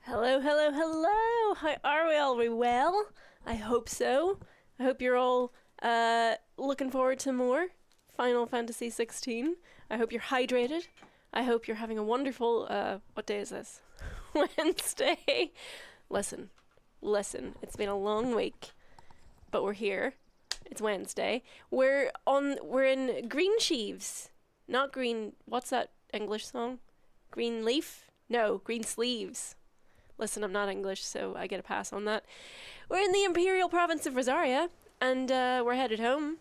Hello, hello, hello! How are we all? Are we well? I hope so. I hope you're all looking forward to more Final Fantasy XVI. I hope you're hydrated. I hope you're having a wonderful, what day is this? Wednesday. Listen. It's been a long week, but we're here. It's Wednesday. We're in Green Sheaves. Not green, what's that English song? Green Leaf? No, Green Sleeves. Listen, I'm not English, so I get a pass on that. We're in the Imperial Province of Rosaria, and we're headed home,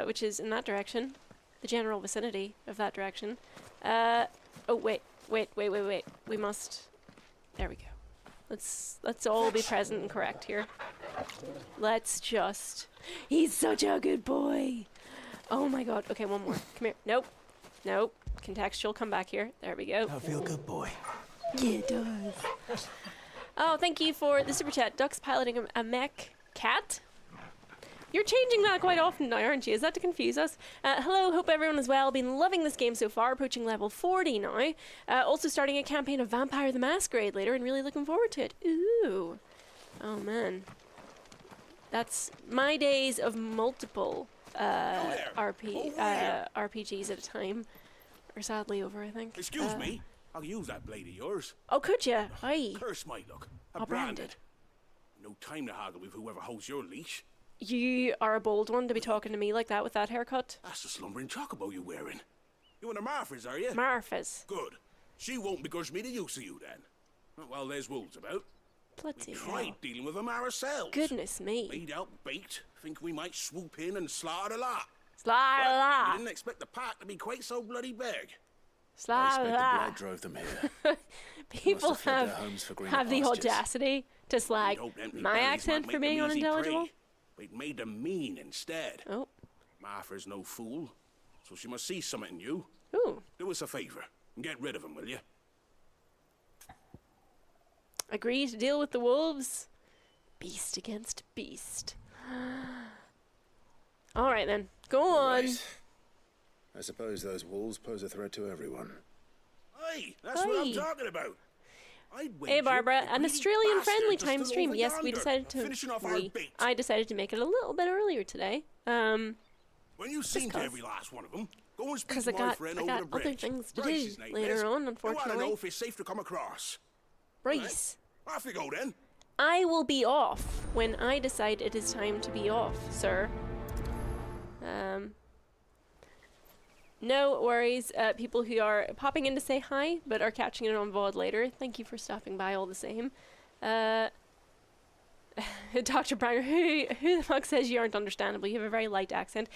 which is in that direction, the general vicinity of that direction. Oh, wait. We must... There we go. Let's all be present and correct here. Let's just... He's such a good boy! Oh my god. Okay, one more. Come here. Nope. Contextual, come back here. There we go. I feel good boy. Yeah, it does. Oh, thank you for the super chat. Duck's piloting a mech cat. You're changing that quite often now, aren't you? Is that to confuse us? Hello, hope everyone is well. Been loving this game so far, approaching level 40 now. Also starting a campaign of Vampire the Masquerade later and really looking forward to it. Ooh. Oh, man. That's my days of multiple RPGs at a time are sadly over, I think. Excuse me. I'll use that blade of yours. Oh, could you? Aye. Curse my luck. I'll brand it. No time to haggle with whoever holds your leash. You are a bold one to be talking to me like that with that haircut. That's the slumbering chocobo you're wearing. You and the Marfas, are you? Marfas. Good. She won't begrudge me the use of you then. Well, there's wolves about. Bloody We hell. tried dealing with them ourselves. Goodness me. Laid out bait. Think we might swoop in and slaughter the lot. Sla We didn't expect the pack to be quite so bloody big. I expect the Sla blood drove them here. People Must have fled their homes for greener have the pastures. audacity to slag We'd hoped empty my bellies accent might for make being them easy unintelligible. prey. We'd made them mean instead. Oh. Martha's no fool, so she must see something in you. Ooh. Do us a favour and get rid of him, will you? Agree to deal with the wolves. Beast against beast. Alright then. Go on. Right. I suppose those wolves pose a threat to everyone. Hey, that's what I'm Hey. talking about. I'd Hey wager Barbara, the an greedy Australian friendly bastards are time still stream. over Yes, we yonder, decided to finishing off our bait. I decided to make it a little bit earlier today. When you seen to 'cause- every last one of them, go and speak Because to I my got friend over other the bridge. things to Bryce, do his name later is. on, I want to know unfortunately. if it's safe to come across. Bryce. Off you go then. I will be off when I decide it is time to be off, sir. No worries, people who are popping in to say hi, but are catching it on VOD later. Thank you for stopping by all the same. Dr. Branger, who the fuck says you aren't understandable? You have a very light accent.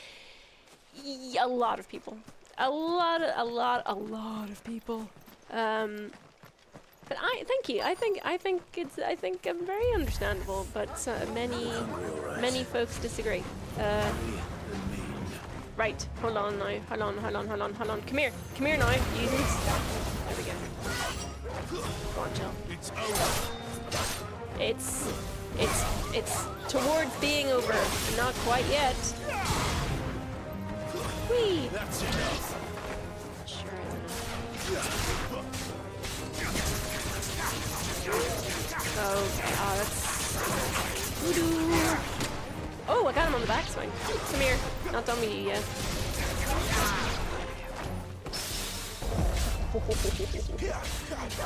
A lot of people. A lot of people. But thank you. I think I'm very understandable, but many folks disagree. Right, hold on now. Hold on. Come here now. Use this. There we go. Go on, Jill. It's over. It's towards being over, but not quite yet. Whee! That's enough. Sure enough. Okay, oh, that's... Voodoo. Oh, I got him on the backswing. Come here. Not done with you yet.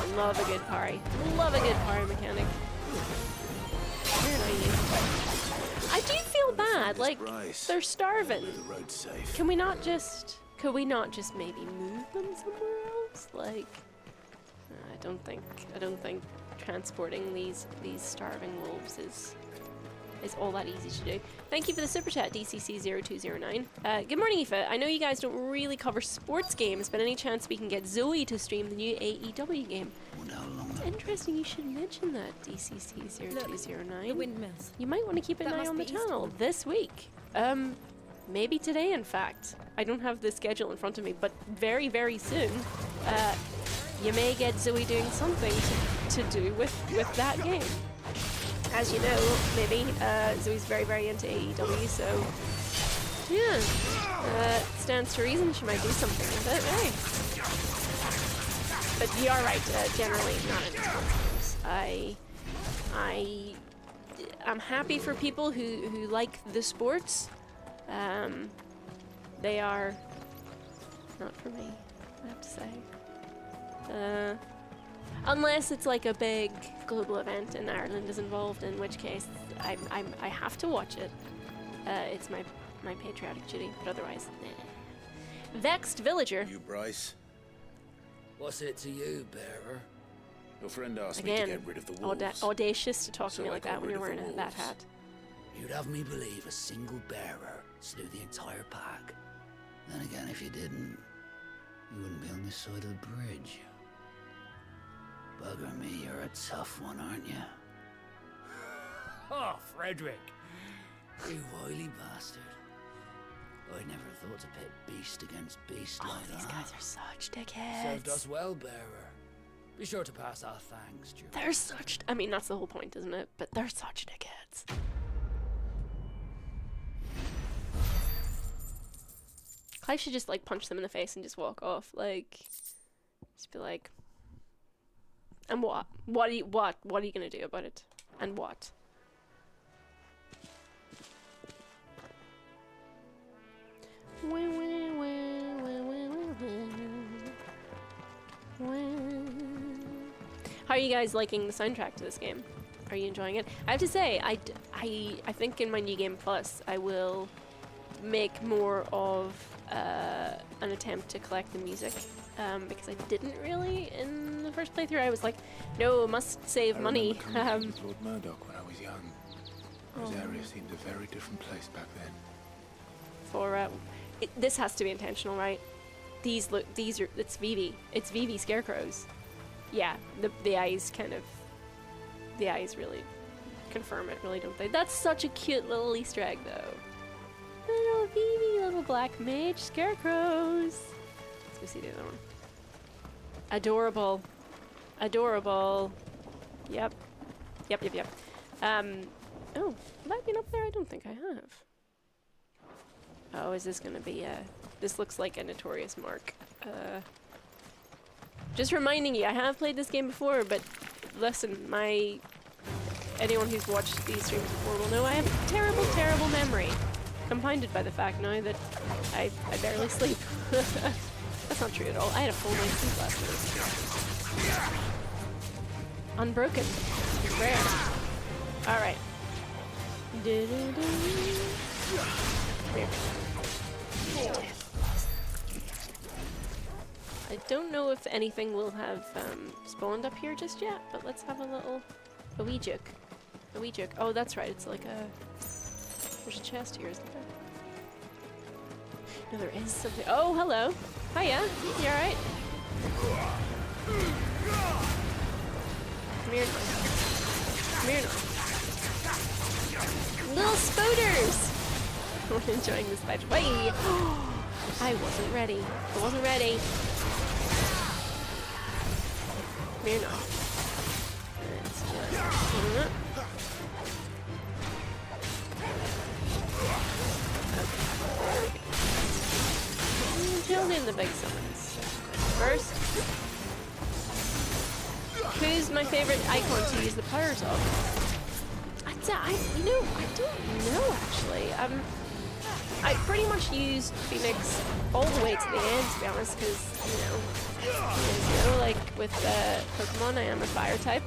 I love a good parry. Love a good parry mechanic. Where are you? I do feel bad. Like, they're starving. The road's safe. Can we not just... Could we not just maybe move them somewhere else? Like... I don't think transporting these starving wolves is all that easy to do. Thank you for the super chat, DCC0209. Good morning, Aoife. I know you guys don't really cover sports games, but any chance we can get Zoe to stream the new AEW game? Interesting, you should mention that, DCC0209. The windmills. You might want to keep an That eye must on the be channel Eastbourne. this week. Maybe today, in fact. I don't have the schedule in front of me, but very, very soon, you may get Zoe doing something to do with that game. As you know, maybe, Zoe's very, very into AEW, so yeah, stands to reason she might do something with it, right? But you are right, generally not into sports games. I'm happy for people who like the sports. They are not for me, I have to say. Unless it's like a big global event and Ireland is involved, in which case I have to watch it. It's my patriotic duty, but otherwise, nah. Vexed Villager. You, Bryce? What's it to you, bearer? Your friend asked me to Again, get rid of the wolves. audacious to talk to So me I like got that when rid you're of the wearing that wolves. hat. You'd have me believe a single bearer slew the entire pack. Then again, if you didn't, you wouldn't be on this side of the bridge. Bugger me, you're a tough one, aren't you? Oh, Frederick! You wily bastard. I'd never thought to pit beast against beast Oh, like these that. guys are such dickheads. Served us well, bearer. Be sure to pass our thanks, Drew. They're such. I mean, that's the whole point, isn't it? But they're such dickheads. Clive should just like punch them in the face and just walk off. Like, just be like, and what? What are you gonna do about it? And what? How are you guys liking the soundtrack to this game? Are you enjoying it? I have to say, I think in my New Game Plus, I will make more of an attempt to collect the music, because I didn't really in the first playthrough. I was like, no, must save money. I remember coming to Lord Murdoch when I was young. Rosaria seemed a very different place back then. For this has to be intentional, right? These are, it's Vivi. It's Vivi scarecrows. Yeah, the eyes the eyes really confirm it, really, don't they? That's such a cute little Easter egg, though. Little Vivi, little black mage scarecrows. Let's go see the other one. Adorable. Adorable. Yep. Oh, have I been up there? I don't think I have. Oh, is this gonna be this looks like a notorious mark. Just reminding you, I have played this game before, but listen, anyone who's watched these streams before will know I have terrible, terrible memory. Compounded by the fact now that I barely sleep. That's not true at all. I had a full night's sleep last night. Unbroken. Rare. Alright. I don't know if anything will have spawned up here just yet, but let's have a wee joke. A wee joke. Oh, that's right, it's like there's a chest here, isn't there? No, there is something. Oh, hello. Hiya. You alright? Come here now. Come here now. Little spoders! I'm enjoying this fight. Wait! I wasn't ready. I wasn't ready. Come here now. Let's just... Build in the big summons. First, who's my favorite icon to use the powers of? I don't know actually. I pretty much used Phoenix all the way to the end, to be honest, because like with Pokemon, I am a fire type,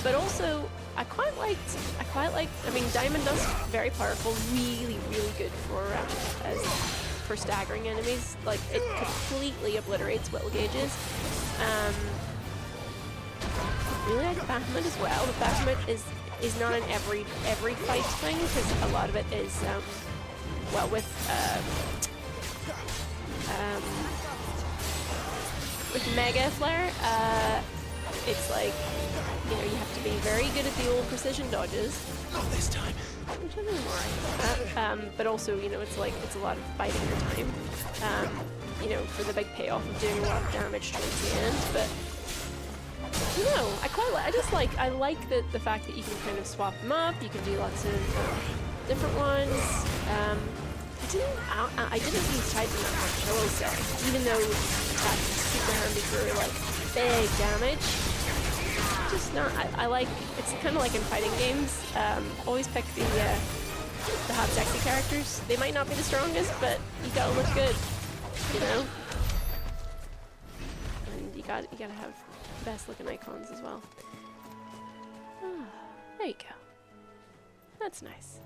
but also I quite liked. I mean, Diamond Dust, very powerful, really good for staggering enemies. Like, it completely obliterates will gauges. Really like Bahamut as well. The Bahamut is not an every fight thing, because a lot of it is well, with Mega Flare, it's like, you have to be very good at the old precision dodges. Not this time. Which I think I'm alright. But also, it's like, it's a lot of biding your time. For the big payoff of doing a lot of damage towards the end. But I like the fact that you can kind of swap them up. You can do lots of different ones. I didn't use Titan that much, I will say, even though that's super handy for like big damage. just not. I like. It's kind of like in fighting games. Always pick the hot, sexy characters. They might not be the strongest, but you gotta look good, you know. And you gotta have the best looking icons as well. Ah, there you go. That's nice.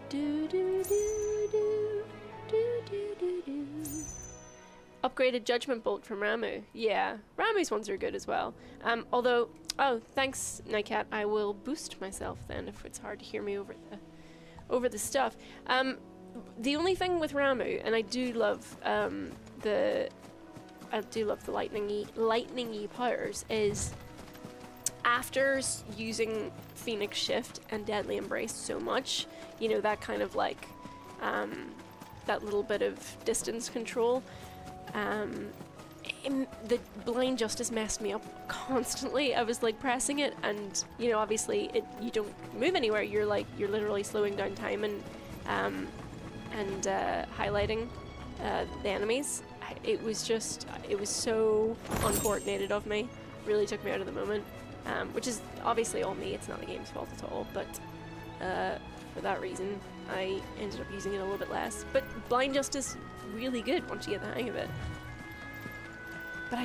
Do do do do do do do do. Upgraded Judgment Bolt from Ramu. Yeah, Ramu's ones are good as well. Although, oh, thanks, Nightcat. I will boost myself then if it's hard to hear me over the stuff. The only thing with Ramu, and I do love the lightning-y powers, is after using Phoenix Shift and Deadly Embrace so much, you know, that kind of like that little bit of distance control. The Blind Justice messed me up constantly. I was like pressing it, and you know, obviously you don't move anywhere. You're literally slowing down time and highlighting the enemies. It was so uncoordinated of me. Really took me out of the moment, which is obviously all me. It's not the game's fault at all, but for that reason I ended up using it a little bit less. But Blind Justice, really good once you get the hang of it. But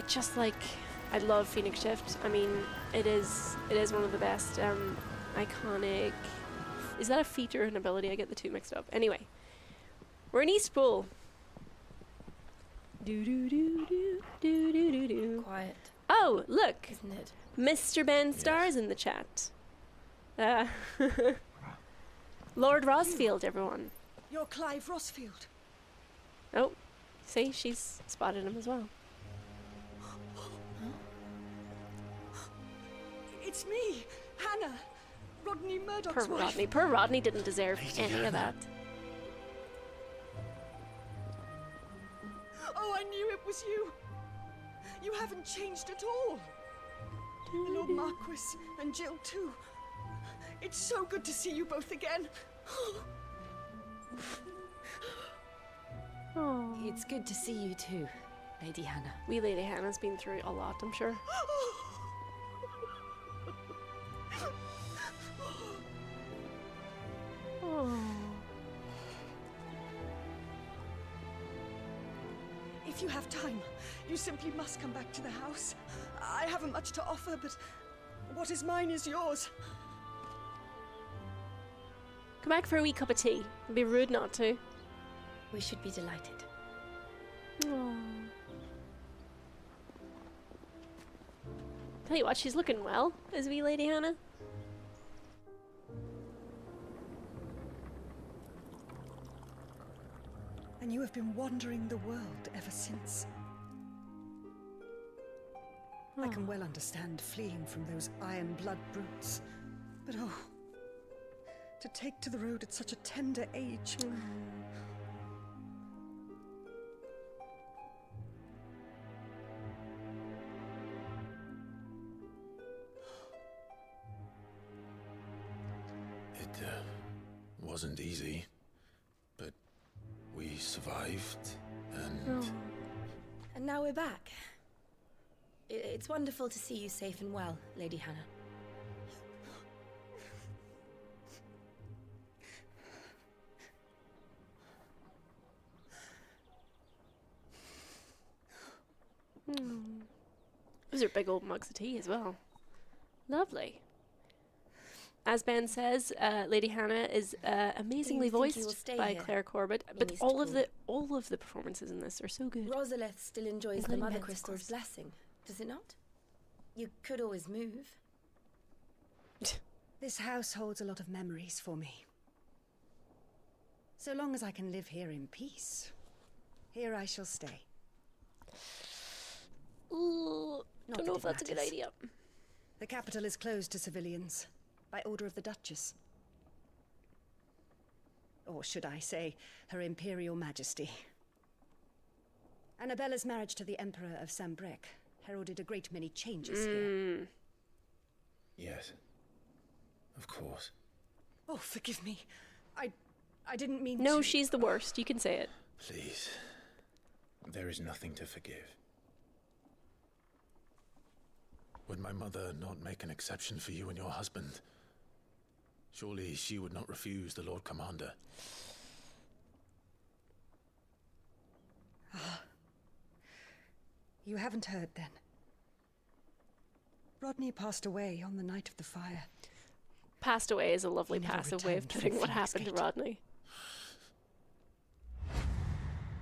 I love Phoenix Shift. I mean, it is one of the best iconic. Is that a feat or an ability? I get the two mixed up. Anyway, we're in Eastpool. Do do do do do do do do. Quiet, Oh, look, isn't it? Mr. Ben Star's in the chat. Lord Rosfield, everyone. You're Clive Rosfield. Oh, see, she's spotted him as well. It's me, Hannah. Rodney Murdoch's Poor wife. Rodney. Poor Rodney didn't deserve any of that. Oh, I knew it was you. You haven't changed at all. The Lord Marquis and Jill too. It's so good to see you both again. Oh, It's good to see you too, Lady Hannah. wee Lady Hannah's been through a lot, I'm sure. Oh. If you have time, you simply must come back to the house. I haven't much to offer, but what is mine is yours. Come back for a wee cup of tea. It'd be rude not to. We should be delighted. Oh. Tell you what, she's looking well, is wee Lady Hannah. And you have been wandering the world ever since. I can well understand fleeing from those iron blood brutes. But oh, to take to the road at such a tender age. It wasn't easy, but we survived, and And now we're back. It's wonderful to see you safe and well, Lady Hannah. Those are big old mugs of tea as well. Lovely. As Ben says, Lady Hannah is amazingly Do you think you will voiced stay by here Claire Corbett, in but all Eastpool? of the performances in this are so good. Rosalith still enjoys the Including Mother Ben's, of Crystal's course. blessing, does it not? You could always move. This house holds a lot of memories for me. So long as I can live here in peace, here I shall stay. Ooh, Not don't know that if it that's a good matters. idea. The capital is closed to civilians by order of the Duchess. Or should I say, Her Imperial Majesty. Annabella's marriage to the Emperor of Sambrec heralded a great many changes here. yes, of course. Oh, forgive me. I didn't mean No, to. she's the worst. You can say it. Please, there is nothing to forgive. Would my mother not make an exception for you and your husband? Surely she would not refuse the Lord Commander. You haven't heard then. Rodney passed away on the night of the fire. Passed away is a lovely He never passive way of returned from putting what Phoenix happened to Gate. Rodney.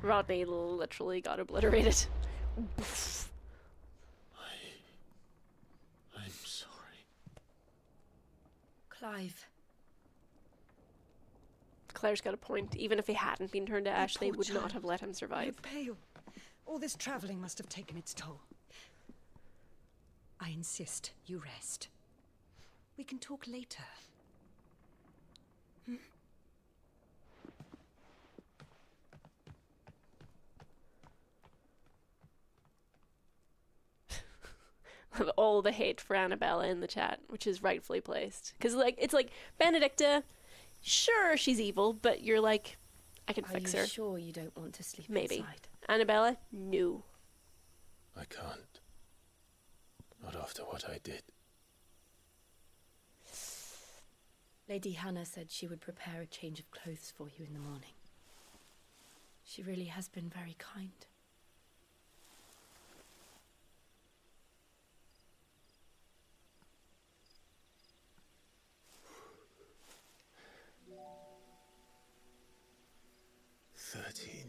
Rodney literally got obliterated. I'm sorry. Clive. Claire's got a point. Even if he hadn't been turned to ash, they poor would not child. have let him You're survive. pale. All this traveling must have taken its toll. I insist you rest. We can talk later. All the hate for Annabella in the chat, which is rightfully placed. Because like it's like Benedicta, sure she's evil, but you're like, I can Are fix you her. sure you don't want to sleep Maybe. inside? Annabella, no. I can't. Not after what I did. Lady Hannah said she would prepare a change of clothes for you in the morning. She really has been very kind.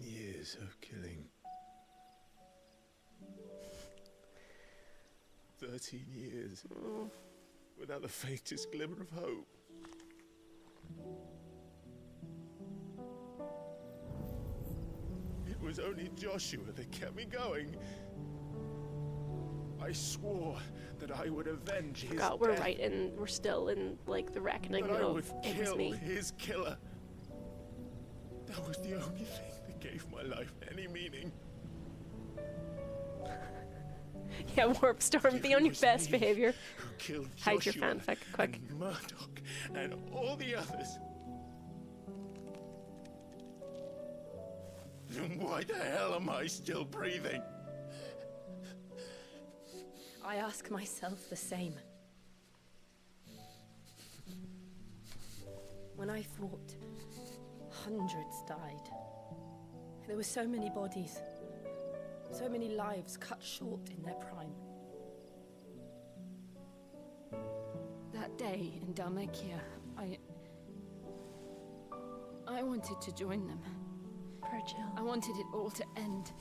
Years of killing. 13 years. Without the faintest glimmer of hope. It was only Joshua that kept me going. I swore that I would avenge his God, we're death, right, and we're still in like the reckoning that I of would it was kill me. his killer. That was the only thing that gave my life any meaning. Yeah, Warp Storm, be on your It was best me behavior. who killed Hide your Joshua fanfic, quick. and Murdoch and all the others. Then why the hell am I still breathing? I ask myself the same. When I fought, hundreds died. There were so many bodies, so many lives cut short in their prime. That day in Dalmekia, I wanted to join them. Poor Jill. I wanted it all to end.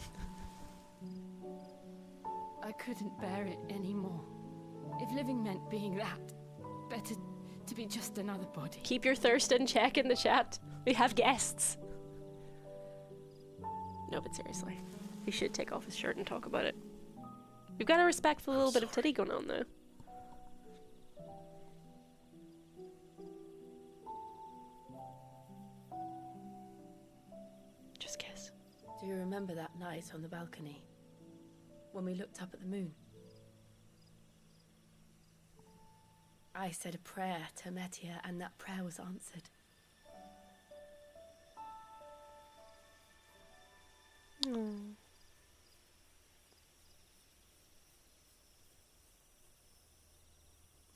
I couldn't bear it anymore. If living meant being that, better to be just another body. Keep your thirst in check in the chat. We have guests. No, but seriously, he should take off his shirt and talk about it. We've got a respectful little bit of titty going on, though. Just kiss. Do you remember that night on the balcony? When we looked up at the moon? I said a prayer to Metia, and that prayer was answered.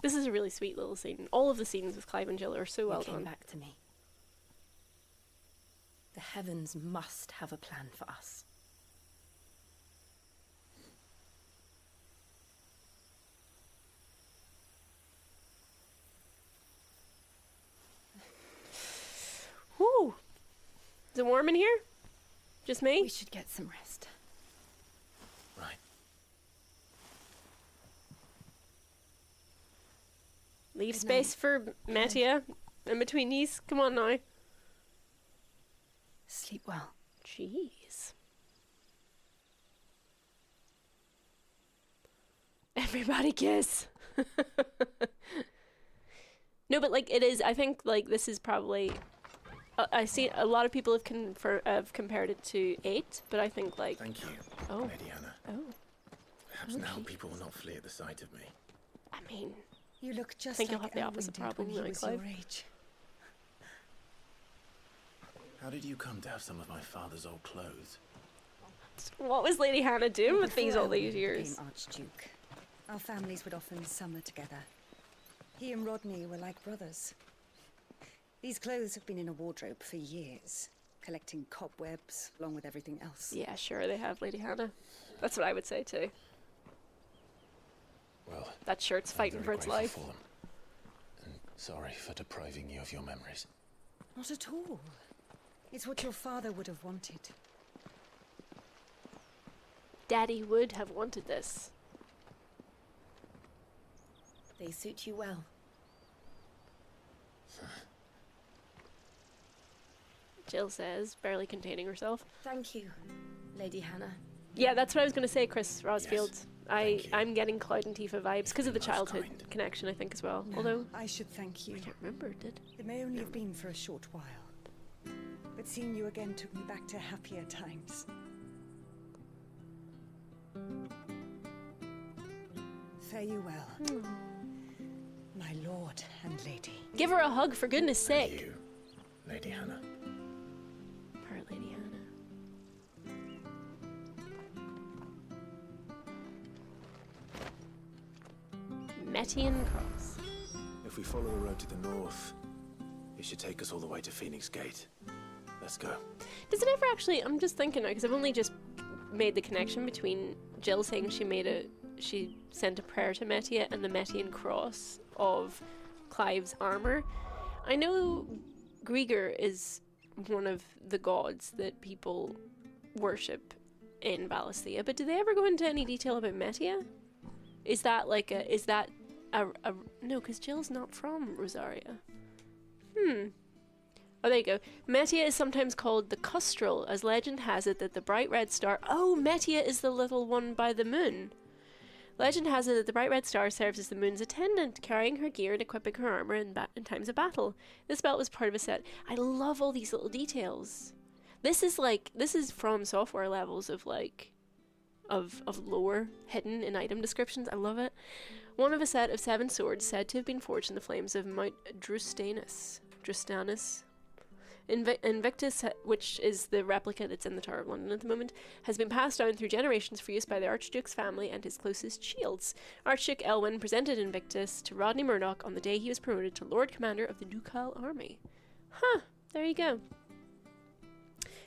This is a really sweet little scene. All of the scenes with Clive and Jill are so well You came done. back to me. The heavens must have a plan for us. Whoo! Is it warm in here? Just me? We should get some rest. Right. Leave Good space night. for Metia in between these. Come on now. Sleep well. Jeez. Everybody kiss. No, but like it is. I think like this is probably. I see a lot of people have compared it to 8, but I think like. Thank you, Oh. Lady Hannah. Oh, Perhaps Oh, now gee. people will not flee at the sight of me. I mean, You look just think you'll like have the Elwyn opposite did problem, when he like was Clive. your age. How did you come to have some of my father's old clothes? what was Lady Hannah doing with Before these all Elwyn these years? became Archduke, Our families would often summer together. He and Rodney were like brothers. These clothes have been in a wardrobe for years, collecting cobwebs along with everything else. Yeah, sure they have, Lady Hannah. That's what I would say too. Well, that shirt's fighting for its life. For them. And sorry for depriving you of your memories. Not at all. It's what your father would have wanted. Daddy would have wanted this. They suit you well. Jill says, barely containing herself. Thank you, Lady Hannah. Yeah, that's what I was going to say, Chris Rosfield. Yes, I'm getting Cloud and Tifa vibes because of the childhood connection, I think, as well. No, Although I should thank you. I can't remember, it did. It may only have been for a short while, but seeing you again took me back to happier times. Fare you well, my lord and lady. Give her a hug, for goodness sake. You, Lady Hannah. Poor Lady Hannah. Metian Cross. If we follow the road to the north, it should take us all the way to Phoenix Gate. Let's go. Does it ever actually, I'm just thinking now, because I've only just made the connection between Jill saying she sent a prayer to Metia and the Metian Cross of Clive's armor. I know Grieger is one of the gods that people worship in Valisthea, but do they ever go into any detail about Metia? Is that like a, no, because Jill's not from Rosaria. Oh, there you go. Metia is sometimes called the Custrel, as legend has it that the bright red star... Oh, Metia is the little one by the moon. Legend has it that the bright red star serves as the moon's attendant, carrying her gear and equipping her armor in times of battle. This belt was part of a set. I love all these little details. This is From Software levels of like... Of lore hidden in item descriptions. I love it. One of a set of 7 swords said to have been forged in the flames of Mount Drustanus. Invictus, which is the replica that's in the Tower of London at the moment, has been passed down through generations for use by the Archduke's family and his closest shields. Archduke Elwyn presented Invictus to Rodney Murdoch on the day he was promoted to Lord Commander of the Ducal Army. Huh, there you go.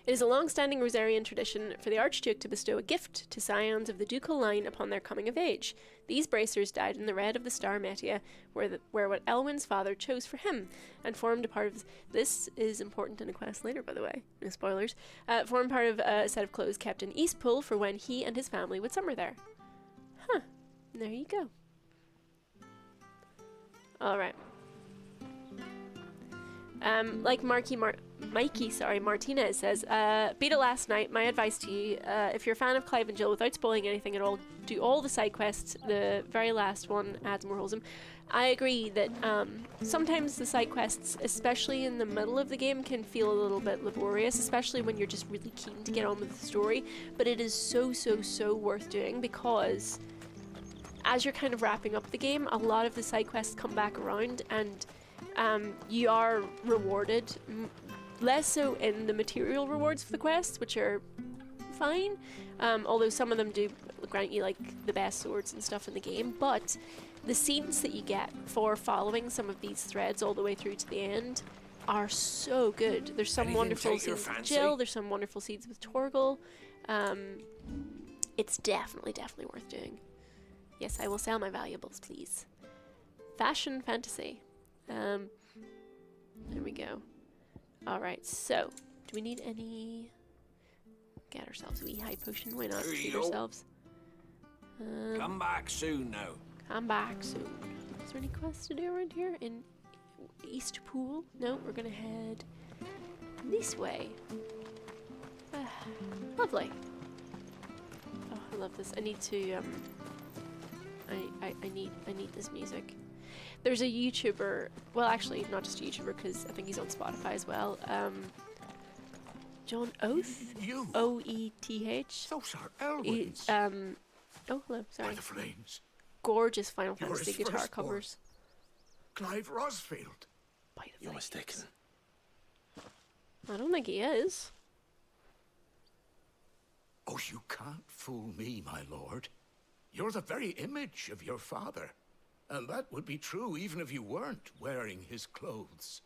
It is a long-standing Rosarian tradition for the Archduke to bestow a gift to scions of the ducal line upon their coming of age. These bracers dyed in the red of the star Metia were what Elwyn's father chose for him, and formed a part of... This is important in a quest later, by the way. No spoilers. Formed part of a set of clothes kept in Eastpool for when he and his family would summer there. Huh. There you go. Alright. Like Mikey Martinez says, beat it last night. My advice to you, if you're a fan of Clive and Jill, without spoiling anything at all, do all the side quests. The very last one adds more wholesome. I agree that sometimes the side quests, especially in the middle of the game, can feel a little bit laborious, especially when you're just really keen to get on with the story. But it is so worth doing, because as you're kind of wrapping up the game, a lot of the side quests come back around, and you are rewarded, less so in the material rewards for the quests, which are fine, although some of them do grant you like the best swords and stuff in the game, but the scenes that you get for following some of these threads all the way through to the end are so good. There's some wonderful scenes with Jill, there's some wonderful scenes with Torgal. It's definitely worth doing. Yes, I will sell my valuables, please. Fashion fantasy. There we go. Alright, so, do we need any... Get ourselves a wee high potion, why not? Treat ourselves. Come back soon now. Come back soon. Is there any quests to do around here? In East Pool? No, we're gonna head this way. Lovely. Oh, I love this. I need to, I need this music. There's a YouTuber, well actually not just a YouTuber, because I think he's on Spotify as well, John Oath? O-E-T-H. Those are Elwyn's. Oh, hello, sorry. By the flames. Gorgeous Final Fantasy guitar covers. Clive Rosfield. By the You're flames. mistaken. I don't think he is. Oh, you can't fool me, my lord. You're the very image of your father. And that would be true even if you weren't wearing his clothes.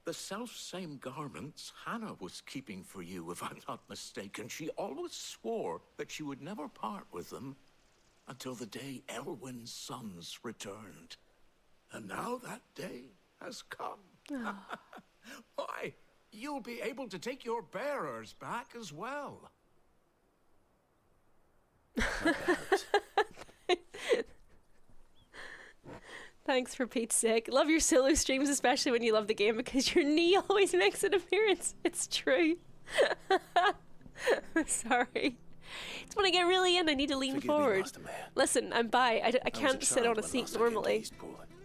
The self-same garments Hannah was keeping for you, if I'm not mistaken. She always swore that she would never part with them until the day Elwyn's sons returned. And now that day has come. Why, you'll be able to take your bearers back as well. Thanks for Pete's sake. Love your solo streams, especially when you love the game, because your knee always makes an appearance. It's true. Sorry. It's when I get really in, I need to lean forward. Listen, I'm bi. I can't sit on a seat normally.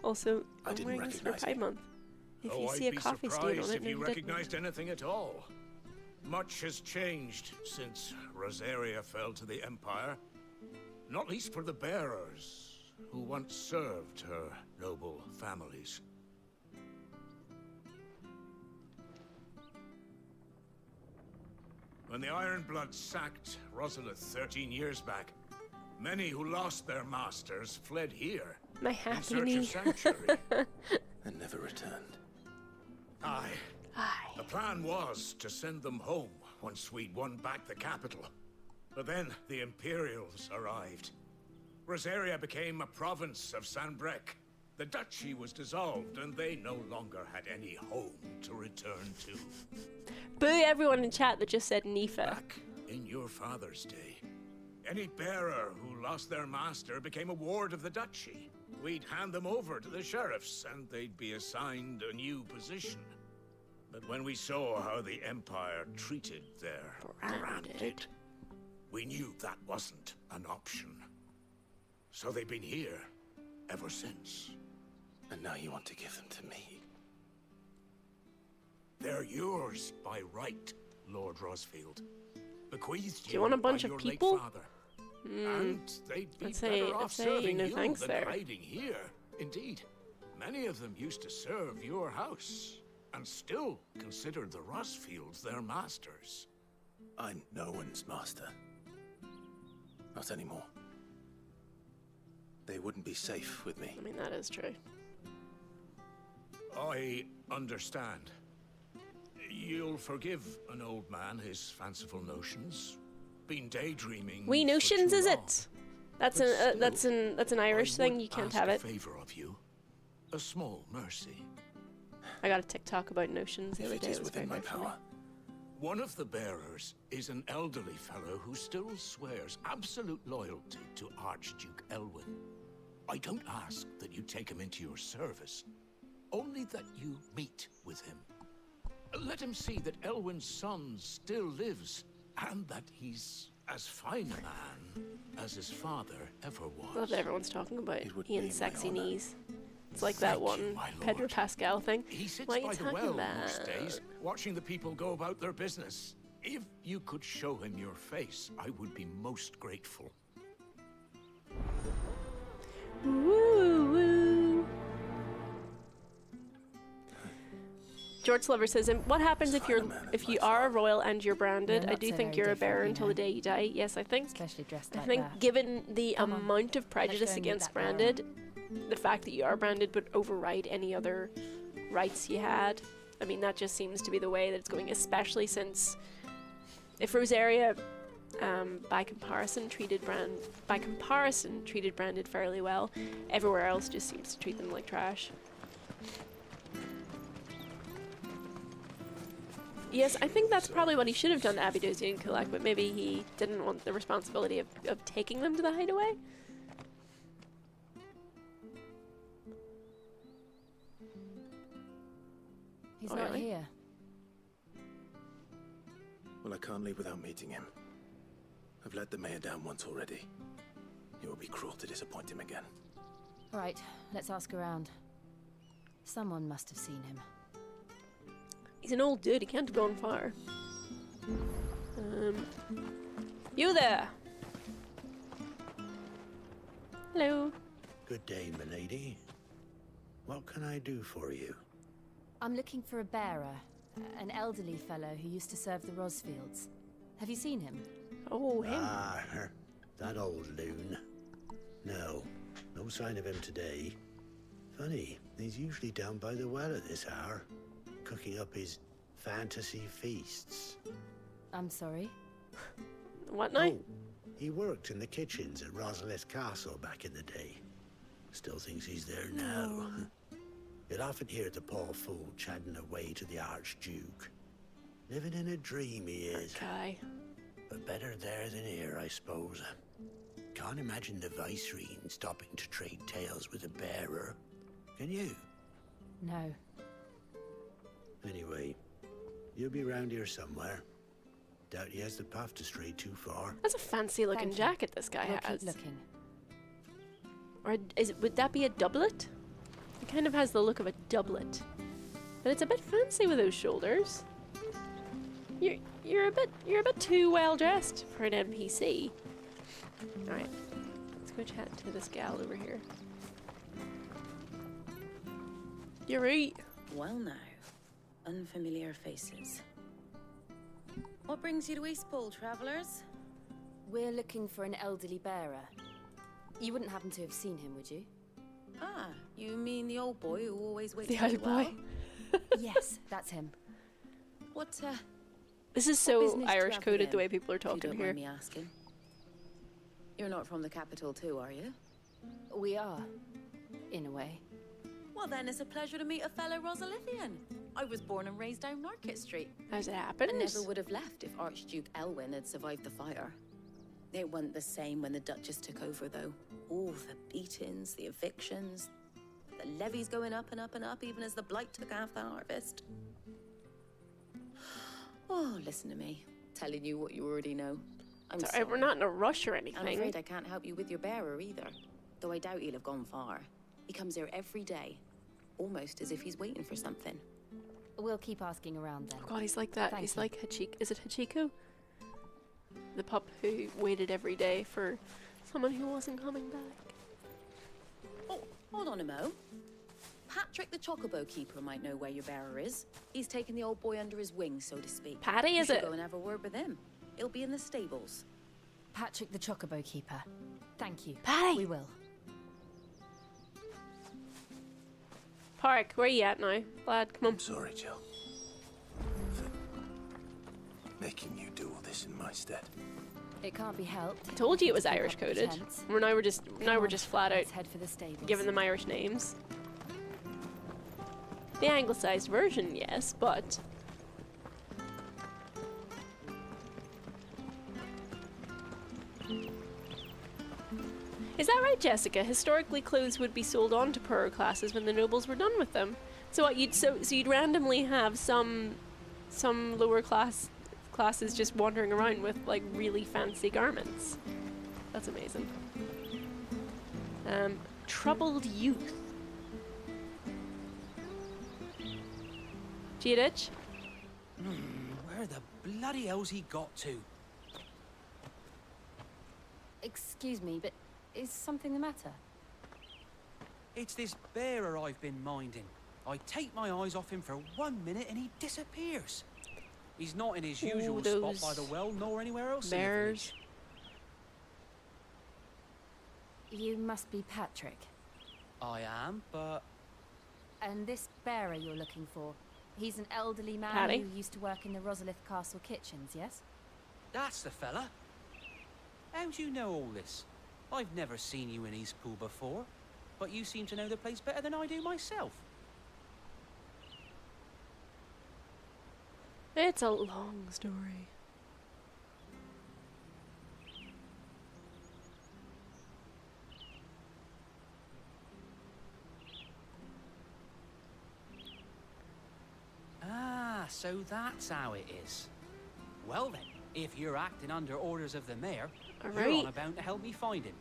Also, I'm wearing this for Pride Month. If you see a coffee stain on it, if you recognized anything at all. Much has changed since Rosaria fell to the Empire. Not least for the bearers who once served her noble families. When the Ironbloods sacked Rosalith 13 years back, many who lost their masters fled here My in happy search knee. of sanctuary. And never returned. Aye. The plan was to send them home once we'd won back the capital. But then the Imperials arrived. Rosaria became a province of Sanbreque. The duchy was dissolved, and they no longer had any home to return to. Boo everyone in chat that just said Nifa. Back in your father's day, any bearer who lost their master became a ward of the duchy. We'd hand them over to the sheriffs, and they'd be assigned a new position. But when we saw how the Empire treated their branded, we knew that wasn't an option. So they've been here ever since. And now you want to give them to me? They're yours by right, Lord Rosfield. Bequeathed Do you want a bunch by of your people? late father. And they'd be I'd say serving no you thanks than there. hiding here. Indeed, many of them used to serve your house, and still considered the Rosfields their masters. I'm no one's master. Not anymore. They wouldn't be safe with me. I mean, that is true. I understand. You'll forgive an old man his fanciful notions. Been daydreaming. We for notions, too is long. it? That's But that's an Irish I thing. would You can't ask have a it. favor of you. A small mercy. I got a TikTok about notions the If other it day. is It was very, within my very funny. power. One of the bearers is an elderly fellow who still swears absolute loyalty to Archduke Elwyn. I don't ask that you take him into your service, only that you meet with him. Let him see that Elwyn's son still lives, and that he's as fine a man as his father ever was. I love that everyone's talking about It would be Ian's my sexy honor. knees. It's like that Thank you, one my Pedro lord. Pascal thing. He sits What are by you the talking well about? most days, watching the people go about their business. If you could show him your face, I would be most grateful. Woo woo. George Slover says, "And what happens if you are a royal and you're branded? You're I not do so think very you're a different, bearer you until know. the day you die." Yes, I think. Especially dressed I like think that. given the Come on. amount of Let's prejudice go and meet against that barrel. branded, the fact that you are branded would override any other rights you had. I mean, that just seems to be the way that it's going, especially since if Rosaria, by comparison, treated branded fairly well, everywhere else just seems to treat them like trash. Yes, I think that's probably what he should have done to Abidozi and Kulak, but maybe he didn't want the responsibility of taking them to the hideaway. He's Oh, not really? here. Well, I can't leave without meeting him. I've let the mayor down once already. It would be cruel to disappoint him again. Right, let's ask around. Someone must have seen him. He's an old dude, he can't have gone far. You there! Hello. Good day, milady. What can I do for you? I'm looking for a bearer, an elderly fellow who used to serve the Rosfields. Have you seen him? Oh, him. Ah, that old loon. No. No sign of him today. Funny, he's usually down by the well at this hour, cooking up his fantasy feasts. I'm sorry? What now? Oh, he worked in the kitchens at Rosalith Castle back in the day. Still thinks he's there now. You'd often hear the poor fool chatting away to the Archduke. Living in a dream he is. Okay. But better there than here, I suppose. Can't imagine the Vicereine stopping to trade tales with a bearer. Can you? No. Anyway, you'll be round here somewhere. Doubt he has the path to stray too far. That's a fancy looking Thank you. jacket this guy We'll has. keep looking. Or would that be a doublet? It kind of has the look of a doublet. But it's a bit fancy with those shoulders. You're a bit too well dressed for an NPC. Alright. Let's go chat to this gal over here. You're right. Well now, unfamiliar faces. What brings you to Eastpool, travellers? We're looking for an elderly bearer. You wouldn't happen to have seen him, would you? Ah, you mean the old boy who always waits The up old well? boy. Yes, that's him. What, This is what so business do you Irish have with coded the him, way people are if you talking don't here. mind me asking? You're not from the capital too, are you? We are, in a way. Well then, it's a pleasure to meet a fellow Rosalithian. I was born and raised down Market Street. How's it happen? I never would have left if Archduke Elwyn had survived the fire. It wasn't the same when the Duchess took over, though. All the beatings, the evictions, the levies going up and up and up, even as the blight took half the harvest. Oh, listen to me, telling you what you already know. I'm Sorry, sorry. we're not in a rush or anything. I'm afraid I can't help you with your bearer either, though I doubt he'll have gone far. He comes here every day, almost as if he's waiting for something. We'll keep asking around then. Oh God, he's like that. Thank He's you. like Hachiko. Is it Hachiko? The pup who waited every day for someone who wasn't coming back. Oh, hold on a mo. Patrick the Chocobo Keeper might know where your bearer is. He's taken the old boy under his wing, so to speak. Paddy, You is should it? go and have a word with him. He'll be in the stables. Patrick the Chocobo Keeper. Thank you. Paddy! We will. Park, where you at now? Lad, come on. I'm sorry, Jill. For making you do all this in my stead. It can't be helped. I told you it was Keep Irish up the coded. pretense. We're Come on, just flat out let's head for the stables. giving them Irish names. The anglicized version, yes, but is that right, Jessica? Historically, clothes would be sold on to poorer classes when the nobles were done with them. So what so you'd randomly have some lower classes just wandering around with like really fancy garments. That's amazing. Troubled youth. Giedich? Where the bloody hell's he got to? Excuse me, but is something the matter? It's this bearer I've been minding. I take my eyes off him for 1 minute and he disappears. He's not in his usual spot by the well, nor anywhere else Bears. in the village. You must be Patrick. I am, but And this bearer you're looking for, he's an elderly man Paddy? who used to work in the Rosalith Castle kitchens, yes? that's the fella. How do you know all this? I've never seen you in Eastpool before, but you seem to know the place better than I do myself. It's a long story. Ah, so that's how it is. Well then, if you're acting under orders of the mayor, All you're right. on about to help me find him.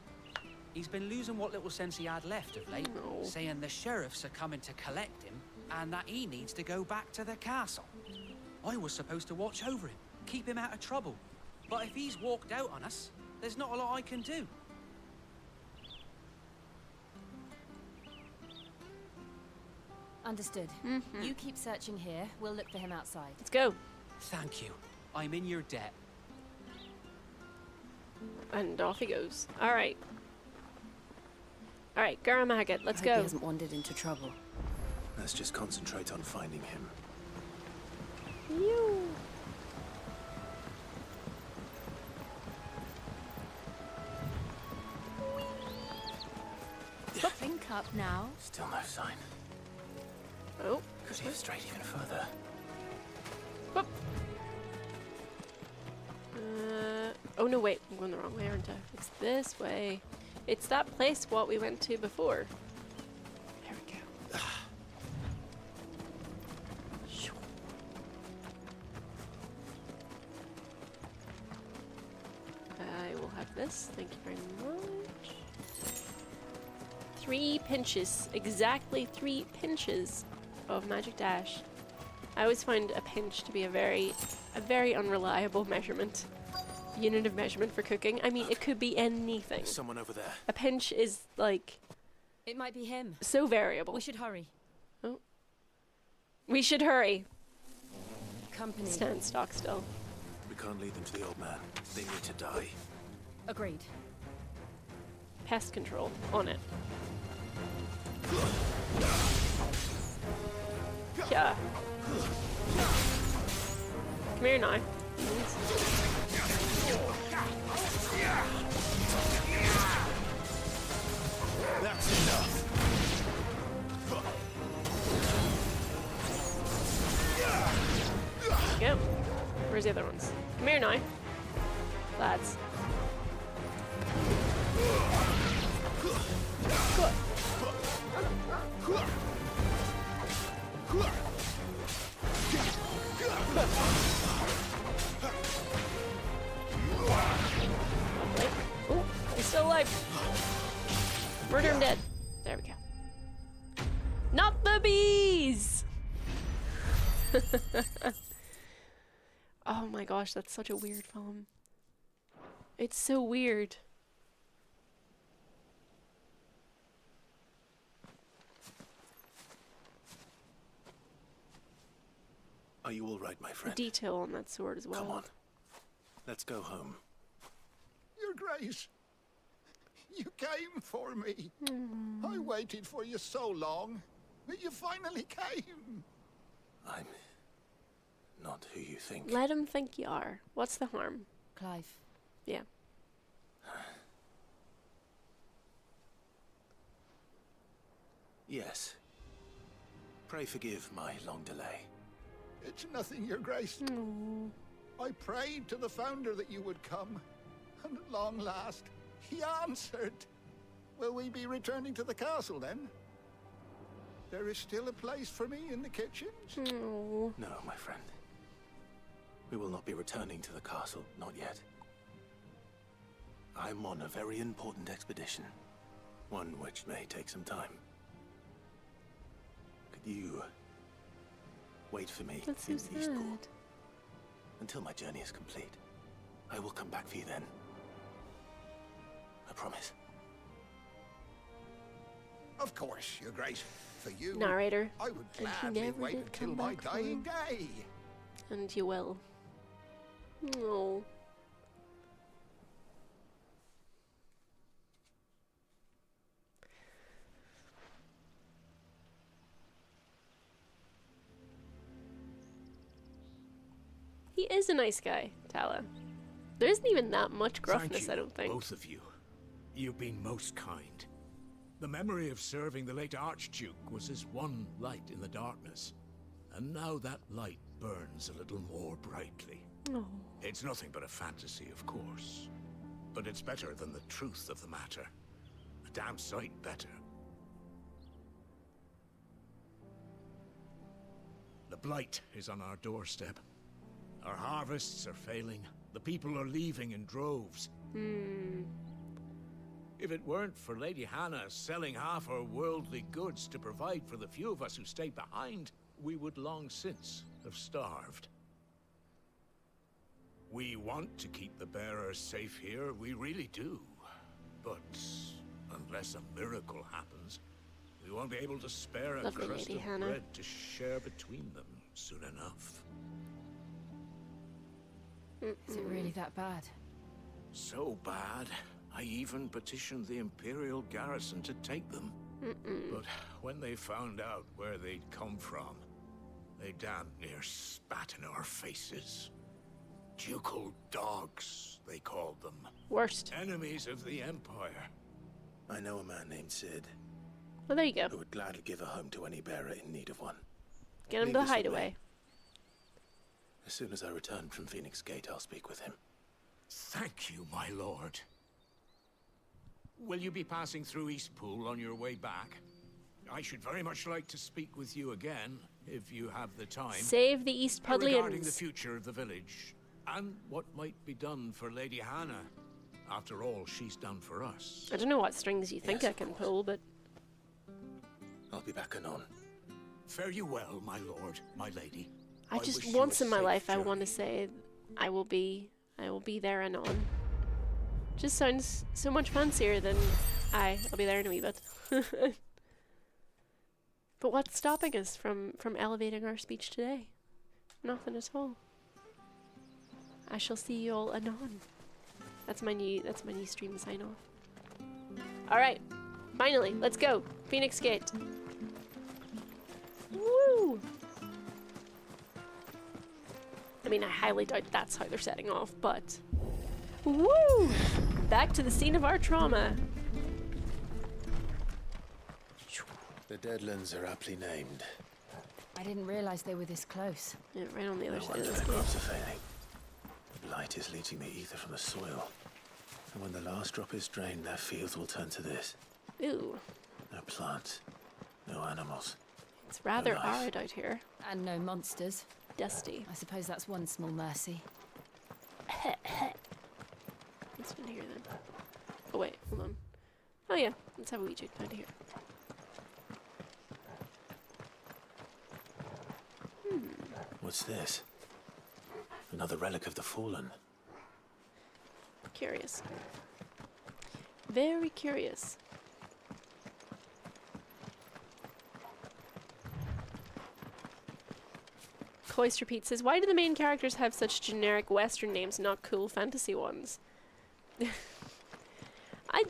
He's been losing what little sense he had left of late, No. saying the sheriffs are coming to collect him and that he needs to go back to the castle. I was supposed to watch over him, keep him out of trouble. But if he's walked out on us, there's not a lot I can do. Understood. You keep searching here, we'll look for him outside. Let's go. Thank you. I'm in your debt. And off he goes. Alright. Alright, Garamaget, let's I hope go. he hasn't wandered into trouble. Let's just concentrate on finding him. You. Think up now. Still no sign. Oh. Could he have strayed even further? Whoop. Oh no, wait, I'm going the wrong way, aren't I? It's this way. It's that place what we went to before. There we go. I will have this. Thank you very much. 3 pinches. Exactly 3 pinches of magic dash. I always find a pinch to be a very unreliable measurement. Unit of measurement for cooking. I mean, it could be anything. There's someone over there. A pinch is like It might be him. so variable. We should hurry. Oh. We should hurry. Company. Stand stock still. We can't lead them to the old man. They need to die. Agreed. Pest control on it. Yeah. Come here now. That's enough. Go. Where's the other ones? Come here now. Lads. Good. Oh, he's still alive. Murder him dead. There we go. Not the bees! Oh my gosh, that's such a weird film. It's so weird. Are you all right, my The friend? detail on that sword as well. Come on. Let's go home. Your Grace, you came for me. I waited for you so long, but you finally came. I'm not who you think. Let him think you are. What's the harm? Clive. Yeah. Yes. Pray forgive my long delay. It's nothing, Your Grace. I prayed to the Founder that you would come, and at long last, he answered. Will we be returning to the castle then? There is still a place for me in the kitchens? No. No, my friend. We will not be returning to the castle, not yet. I'm on a very important expedition. One which may take some time. Could you wait for me That's so in sad. Eastport until my journey is complete? I will come back for you then. I promise. Of course, Your Grace. For you, Narrator. I would And he gladly never wait did until come my back for dying him. day. And you will. No. He is a nice guy, Tala. There isn't even that much gruffness, Thank you, I don't think. both of you. You've been most kind. The memory of serving the late Archduke was as one light in the darkness. And now that light burns a little more brightly. Oh. It's nothing but a fantasy, of course. But it's better than the truth of the matter. A damn sight better. The blight is on our doorstep. Our harvests are failing. The people are leaving in droves. If it weren't for Lady Hannah selling half her worldly goods to provide for the few of us who stayed behind, we would long since have starved. We want to keep the bearers safe here, we really do. But unless a miracle happens, we won't be able to spare a Lovely crust Lady of Hannah. bread to share between them soon enough. Is it really that bad? So bad I even petitioned the Imperial garrison to take them. But when they found out where they'd come from, they damn near spat in our faces. Ducal dogs, they called them. Worst. Enemies of the Empire. I know a man named Sid. Well, there you go. Who would gladly give a home to any bearer in need of one. Get him Leave to the this with me. hideaway. As soon as I return from Phoenix Gate, I'll speak with him. Thank you, my lord. Will you be passing through Eastpool on your way back? I should very much like to speak with you again, if you have the time. Save the East regarding the Pudlians. future of the village, and what might be done for Lady Hannah. After all, she's done for us. I don't know what strings you think Yes, I can pull, but I'll be back anon. Fare you well, my lord, my lady. I wish just you once a in my safe life I journey. want to say I will be there and on. Just sounds so much fancier than I'll be there in a wee bit. But what's stopping us from elevating our speech today? Nothing at all. I shall see you all anon. That's my new stream sign off. All right, finally, let's go. Phoenix Gate. Woo! I mean, I highly doubt that's how they're setting off, but woo! Back to the scene of our trauma. The Deadlands are aptly named. I didn't realize they were this close. Yeah, right on the other No side of wonder this the gate. crops are failing. The blight is leaching the ether from the soil. And when the last drop is drained, their fields will turn to this. Ooh, No plants, no animals. it's rather Alive. arid out here. And no monsters. Dusty. I suppose that's one small mercy. What's in here then? Oh wait, hold on. Oh yeah, let's have a wee juke down here. What's this? Another relic of the fallen. Curious. Very curious. Cloister Pete says, why do the main characters have such generic Western names, not cool fantasy ones? I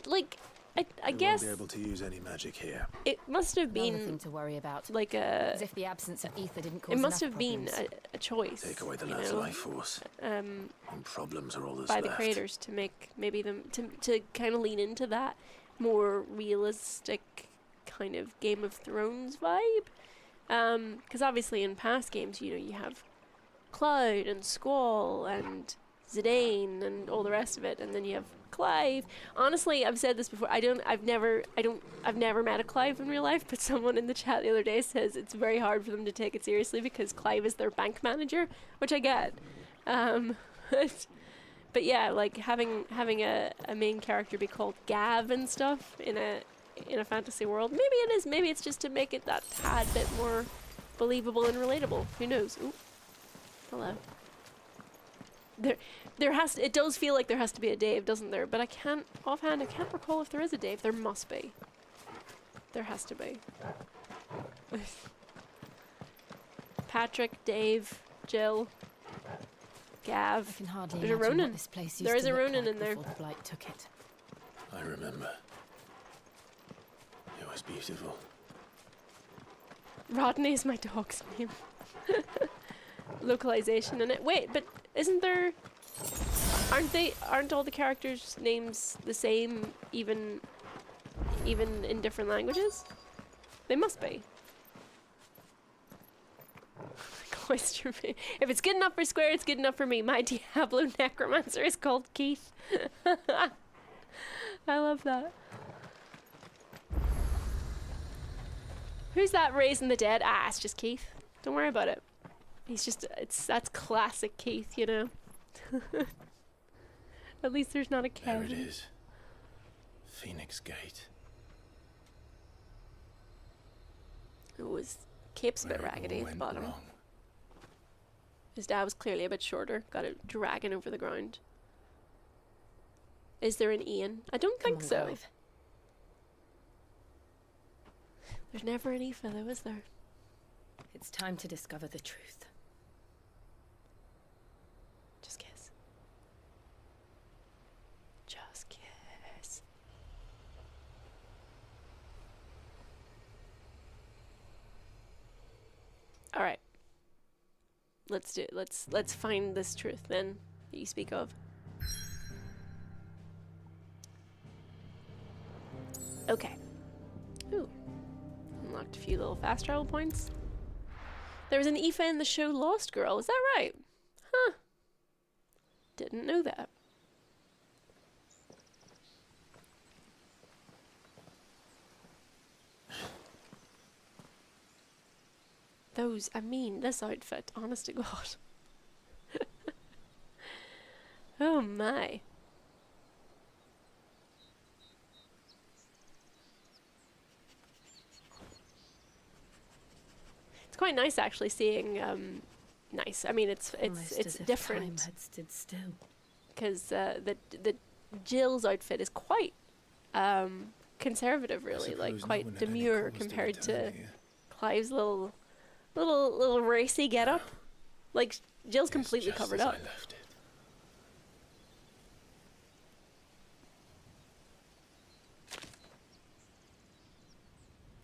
We guess won't be able to use any magic here. it must have Another thing been to worry about. like As if the absence of ether didn't cause it must enough have been problems. a choice. Take away the you lad's know, life force, and problems are all that's by left. the creators to make maybe them to kind of lean into that more realistic kind of Game of Thrones vibe. Because obviously in past games, you know, you have Cloud and Squall and Zidane and all the rest of it, and then you have Clive. Honestly, I've said this before. I've never met a Clive in real life, but someone in the chat the other day says it's very hard for them to take it seriously because Clive is their bank manager, which I get. But yeah, like having a main character be called Gav and stuff in a fantasy world. Maybe it is. Maybe it's just to make it that tad bit more believable and relatable. Who knows? Ooh. Hello. It does feel like there has to be a Dave, doesn't there? But I can't recall if there is a Dave. There must be. There has to be. Patrick, Dave, Jill, Gav. I can hardly There's a imagine Ronin. what this place used There is to a look Ronin like in there. before the blight took it. I remember. It was beautiful. Rodney is my dog's name. Localization in it. Wait, but isn't there? Aren't all the characters' names the same, even in different languages? They must be. Cloister. If it's good enough for Square, it's good enough for me. My Diablo Necromancer is called Keith. I love that. Who's that raising the dead? Ah, it's just Keith. Don't worry about it. He's just, that's classic Keith, you know. At least there's not a There Kevin. it is. Phoenix Gate. It was Cape's a bit Where it raggedy all at the went bottom. wrong. His dad was clearly a bit shorter. Got it dragging over the ground. Is there an Ian? I don't Come think on, so. Clive. There's never an Aoife though, is there? It's time to discover the truth. Just kiss. Just kiss. let's do it. Let's find this truth then that you speak of. Okay. Ooh. Unlocked a few little fast travel points. There was an Aoife in the show Lost Girl, is that right? Huh. Didn't know that. This outfit, honest to God. Oh my. It's quite nice actually seeing, nice. I mean, it's different. Time had stood still. Because the Jill's outfit is quite conservative, really, like quite demure compared to Clive's little racy getup. Like Jill's completely covered up.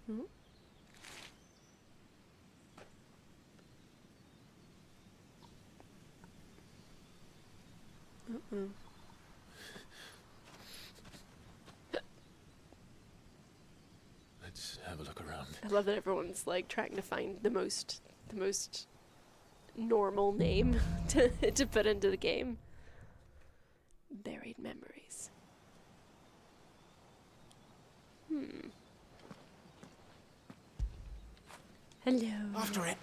Hmm? Mm-mm. Let's have a look around. I love that everyone's like trying to find the most normal name to put into the game. Buried memories. Hello. After it.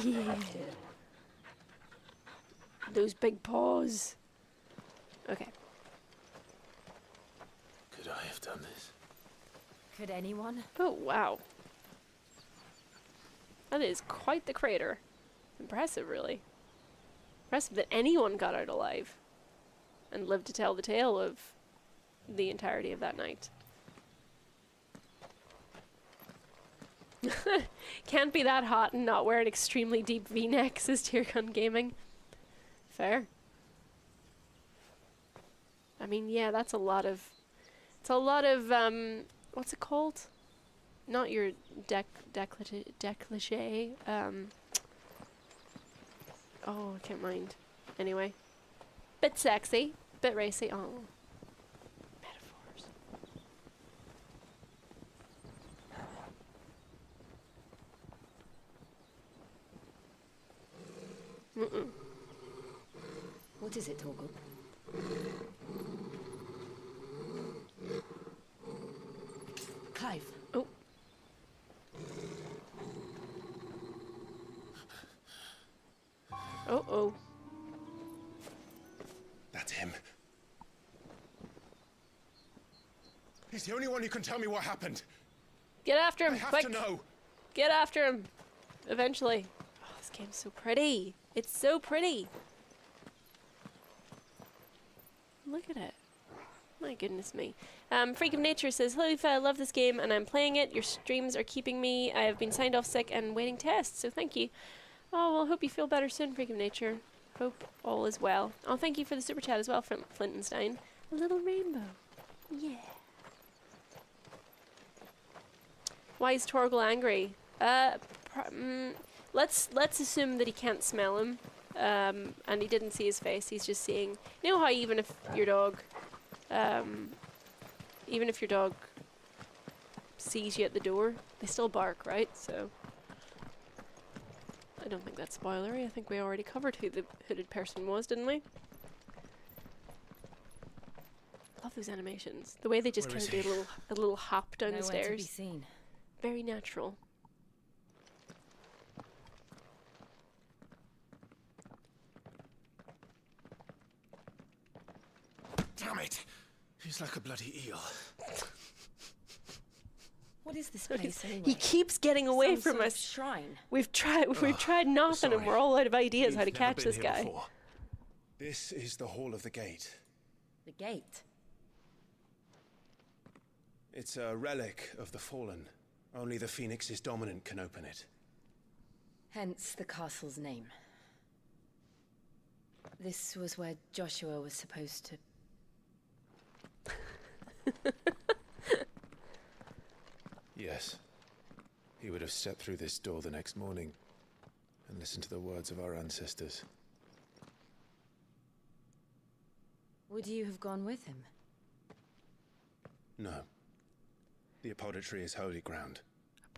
Yeah. Those big paws. Okay. Could I have done this? Could anyone? Oh, wow. That is quite the crater. Impressive, really. Impressive that anyone got out alive and lived to tell the tale of the entirety of that night. Can't be that hot and not wear an extremely deep V-neck, says Teargun Gaming. Fair. I mean, yeah, that's a lot of... It's a lot of, what's it called? Not your décolleté, oh, I can't mind. Anyway. Bit sexy, bit racy. Oh. Metaphors. Mm-mm. What is it, Torgal? Clive. Oh. Oh. That's him. He's the only one who can tell me what happened. Get after him, I have quick. to know. Get after him. Eventually. Oh, this game's so pretty. It's so pretty. Look at it. My goodness me. Freak of Nature says, hello Aoife, I love this game and I'm playing it. Your streams are keeping me. I have been signed off sick and waiting tests, so thank you. Oh, well, hope you feel better soon, Freak of Nature. Hope all is well. Oh, thank you for the super chat as well from Flintenstein. A little rainbow. Yeah. Why is Torgal angry? Let's assume that he can't smell him. And he didn't see his face. He's just seeing... You know how even if your dog... even if your dog sees you at the door, they still bark, right? So... I don't think that's spoilery. I think we already covered who the hooded person was, didn't we? Love those animations. The way they just kind of do a little hop down the stairs. To be seen. Very natural. Damn it! He's like a bloody eel. What is this place anyway? He keeps getting away Some from sort of us. shrine. We've tried knocking him. We're all out of ideas how to catch this guy. Before. This is the Hall of the Gate. The gate. It's a relic of the Fallen. Only the Phoenix's dominant can open it. Hence the castle's name. This was where Joshua was supposed to... Yes. He would have stepped through this door the next morning. and listen to the words of our ancestors. Would you have gone with him? No. The apodatory is holy ground.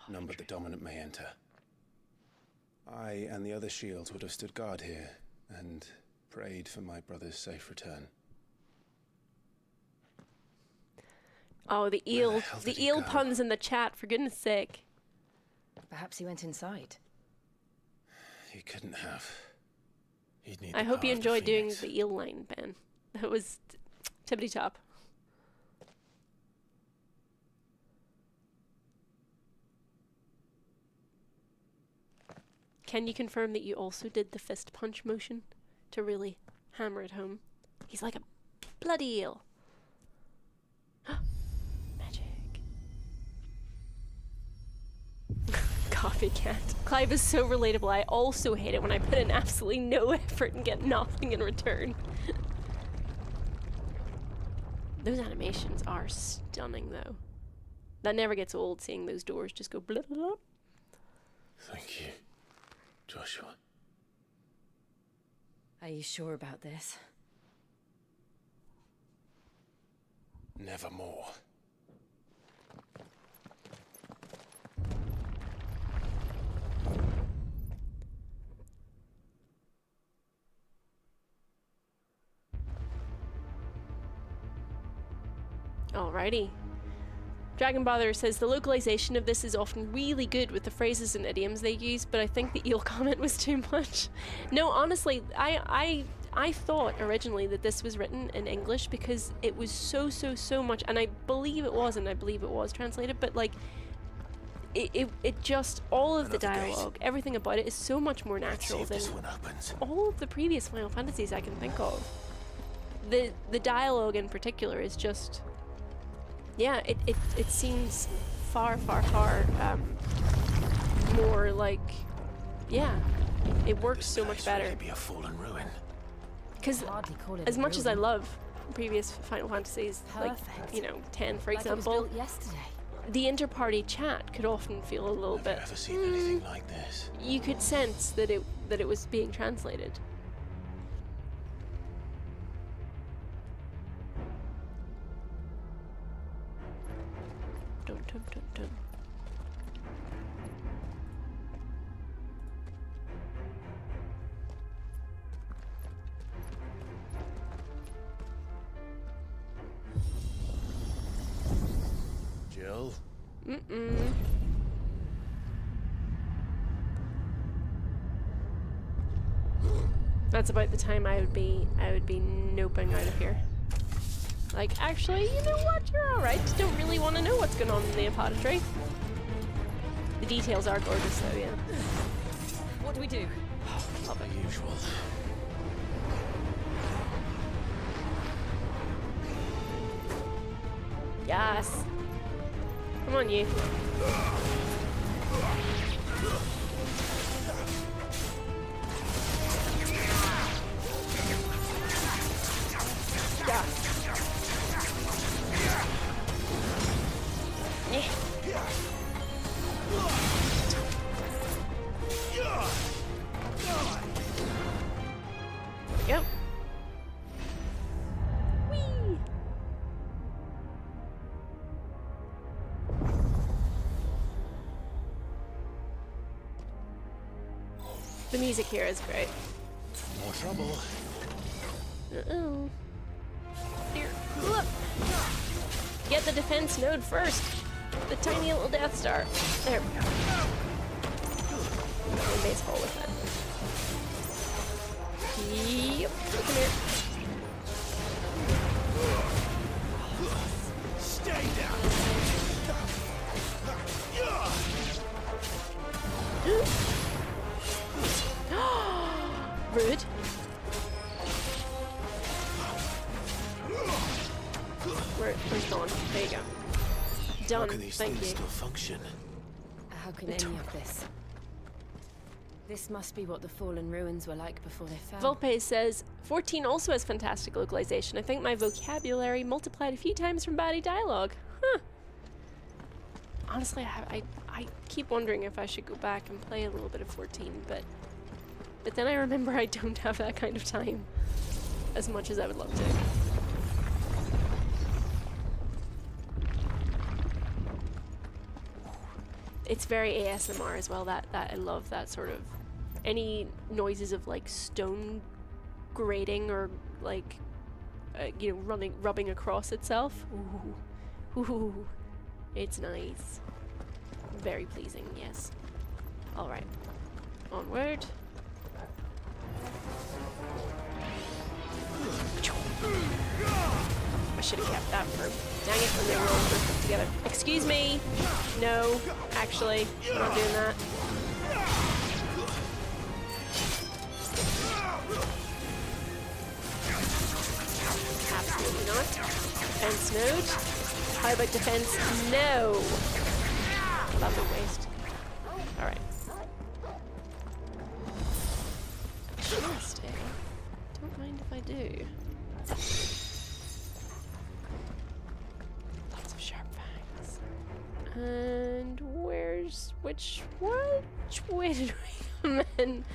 None but the dominant may enter. I and the other shields would have stood guard here and prayed for my brother's safe return. Oh, the eel puns in the chat, for goodness sake. Perhaps he went inside. He couldn't have. He'd need I hope you enjoyed doing the eel line, Ben. That was tippity top. Can you confirm that you also did the fist punch motion to really hammer it home? He's like a bloody eel. Magic. Copycat. Clive is so relatable. I also hate it when I put in absolutely no effort and get nothing in return. Those animations are stunning, though. That never gets old, seeing those doors just go blah, blah, blah. Thank you, Joshua. Are you sure about this? Nevermore. Alrighty. Dragon Bother says the localization of this is often really good with the phrases and idioms they use, but I think the eel comment was too much. No, honestly, I thought originally that this was written in English because it was so much, and I believe it was translated, but like it just, all of the dialogue, everything about it is so much more natural than all of the previous Final Fantasies I can think of. The dialogue in particular is just, yeah, it seems far more like, yeah, it works so much better. Be a fallen ruin. Because as much as I love previous Final Fantasies, like, you know, 10 for example, Like it was built yesterday. the inter-party chat could often feel a little bit. Have you ever seen anything like this? You could sense that it was being translated. Dun, dun, dun, dun. Jill? Mm-mm. That's about the time I would be noping out of here. Like, actually, you know what? You're alright. Don't really want to know what's going on in the apodatory. The details are gorgeous, though, yeah. What do we do? Love the usual. Yes. Come on, you. Yeah. Yep. Whee! The music here is great. More trouble. Uh-oh. Here, look! Get the defense node first. The tiny little Death Star. There we go. Playing baseball with that. Yep. Come here. Stay down. Rude. Where's Dawn? There you go. Done. How can these Thank things you. still function? How can any of this? This must be what the fallen ruins were like before they fell. Volpe says 14 also has fantastic localization. I think my vocabulary multiplied a few times from baddie dialogue. Huh. Honestly, I keep wondering if I should go back and play a little bit of 14, but But then I remember I don't have that kind of time as much as I would love to. It's very ASMR as well, that I love that sort of, any noises of like stone grating or like, you know, rubbing across itself. Ooh. Ooh. It's nice. Very pleasing, yes. Alright. Onward. I should have kept that for, dang it, when they were all grouped together. Excuse me! No, actually, I'm not doing that. Absolutely not. Defense node. How about defense? No! Well, that's a waste. Alright. Stay. Don't mind if I do. Lots of sharp fangs. And which way did we come in?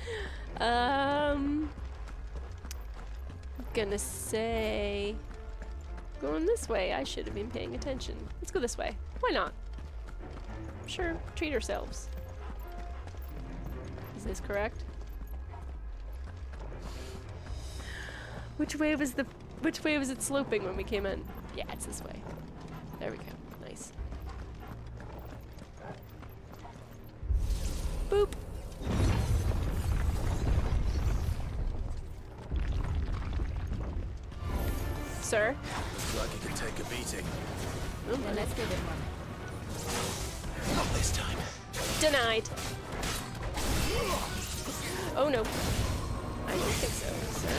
I'm gonna say going this way. I should have been paying attention. Let's go this way. Why not? Sure, treat ourselves. Is this correct? Which way was it sloping when we came in? Yeah, it's this way. There we go. Nice. Boop. Sir? Looks like you can take a beating. Oh, well, let's give it one. Not this time. Denied. Oh no. I don't think so, sir.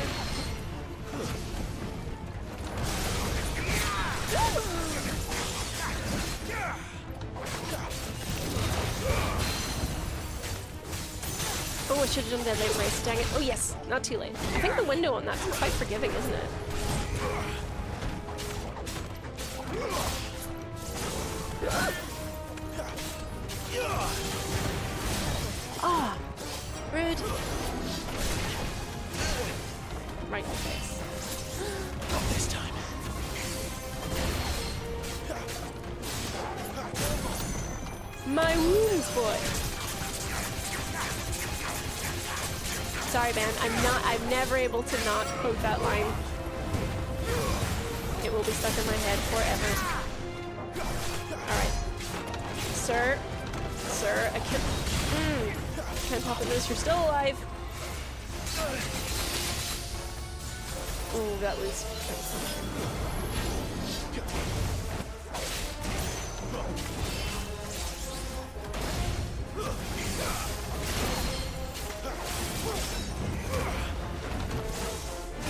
Oh, I should have done that late race. Dang it. Oh yes, not too late. I think the window on that's quite forgiving, isn't it? Ah, rude. Right in the face. Not this time. My wounds, boy. Sorry, man. I'm never able to not quote that line. It will be stuck in my head forever. Alright. Sir, I can't pop in this. You're still alive. Oh, that was...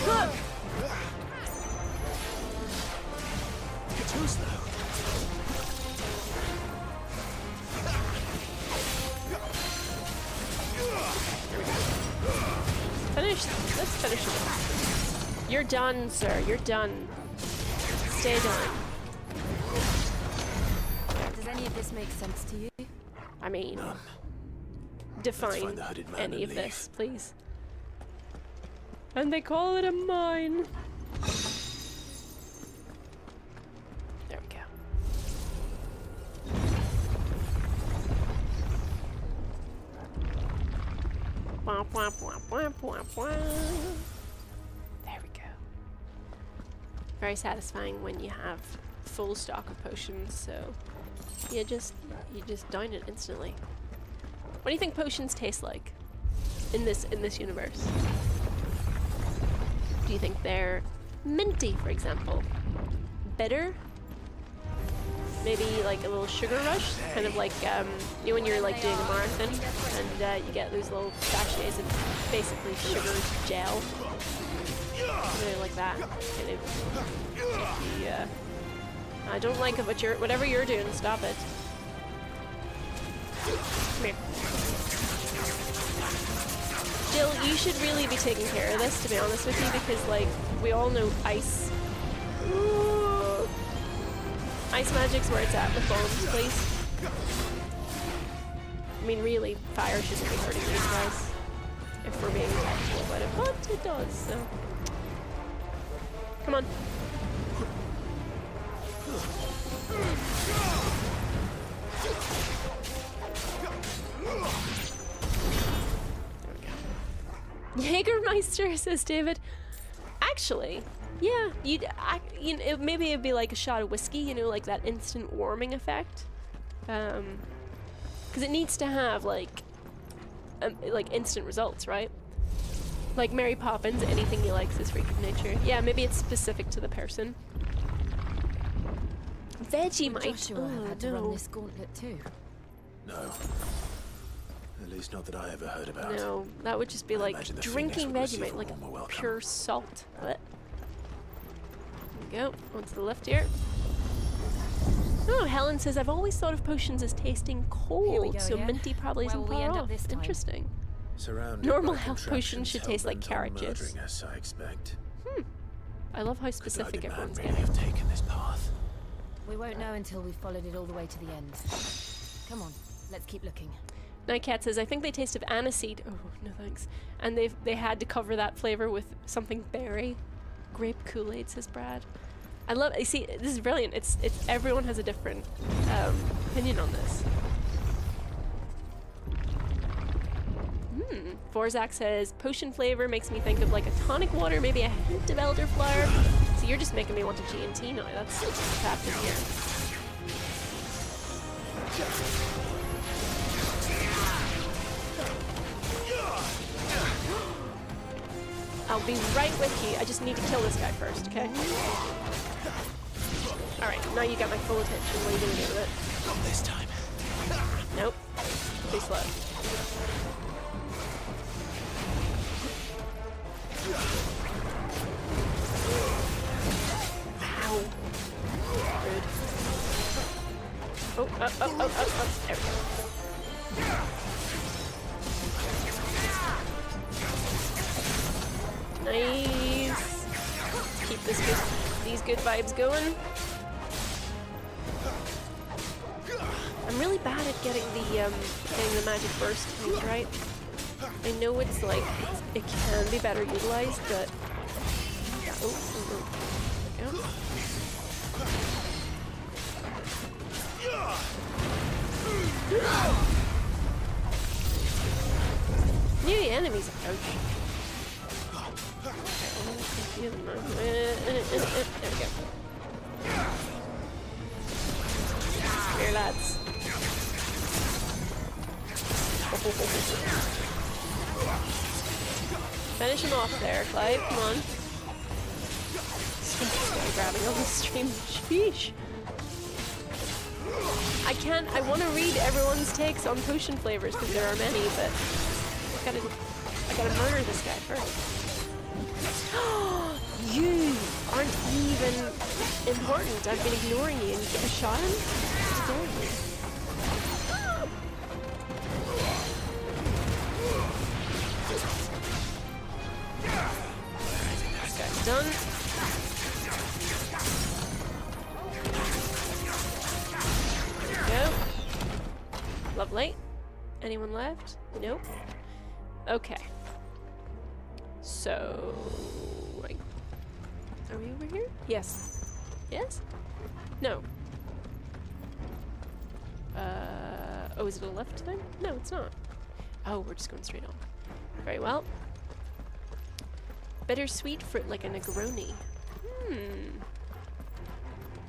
Look! You're too slow. Finish. Let's finish it. You're done, sir. You're done. Stay done. Does any of this make sense to you? I mean, None. define any of this, please. And they call it a mine. There we go. Wah, wah, wah, wah, wah, wah. There we go. Very satisfying when you have full stock of potions, so you just down it instantly. What do you think potions taste like in this universe? Do you think they're minty, for example? Bitter? Maybe like a little sugar rush? Kind of like, you know when you're like doing a marathon and you get those little sachets of basically sugar gel? Really like that. Kind of, yeah. I don't like it, but whatever you're doing, stop it. Come here. Jill, you should really be taking care of this, to be honest with you, because, like, we all know ice. Ooh. Ice magic's where it's at with bombs, please. I mean, really, fire shouldn't be hurting these guys. if we're being tactful about it, but it does, so. Come on. Jägermeister, says David. Actually, yeah, maybe it'd be like a shot of whiskey, you know, like that instant warming effect. Because it needs to have like instant results, right? Like Mary Poppins, anything he likes is freak of nature. Yeah, maybe it's specific to the person. Vegemite. Joshua had to run this gauntlet too. No. At least not that I ever heard about. No, that would just be like drinking Vegemite, like pure salt. There we go. On to the left here. Oh, Helen says, I've always thought of potions as tasting cold, so minty probably isn't far off. Interesting. Normal health potions should taste like carrot juice. Us, I expect. I love how specific everyone's really getting. have taken this path. We won't know until we've followed it all the way to the end. Come on, let's keep looking. Nightcat says, I think they taste of aniseed. Oh, no thanks. And they had to cover that flavor with something berry. Grape Kool-Aid, says Brad. I love it. See, this is brilliant. It's everyone has a different opinion on this. Vorzak says, potion flavor makes me think of like a tonic water, maybe a hint of elderflower. So you're just making me want a G&T now. That's what's happening here. I'll be right with you. I just need to kill this guy first, okay? Alright, now you got my full attention. What are you gonna do with it? Not this time. Nope. Too slow. Ow. Rude. Oh, up. There we go. Nice. Keep these good vibes going. I'm really bad at getting the magic burst used right. I know it's like it can be better utilized, but oh. There we go. New enemies approach. There we go. Here, lads. Finish him off there, Clive. Come on. Grabbing on the stream. Sheesh. I want to read everyone's takes on potion flavors because there are many, but I gotta murder this guy first. You aren't even important. I've been ignoring you and you get a shot him? This guy's done. There we go. Lovely. Anyone left? Nope. Okay. So... Are we over here? Yes. Yes? No. Oh, is it a left thing? No, it's not. Oh, we're just going straight on. Very well. Bittersweet fruit like a Negroni.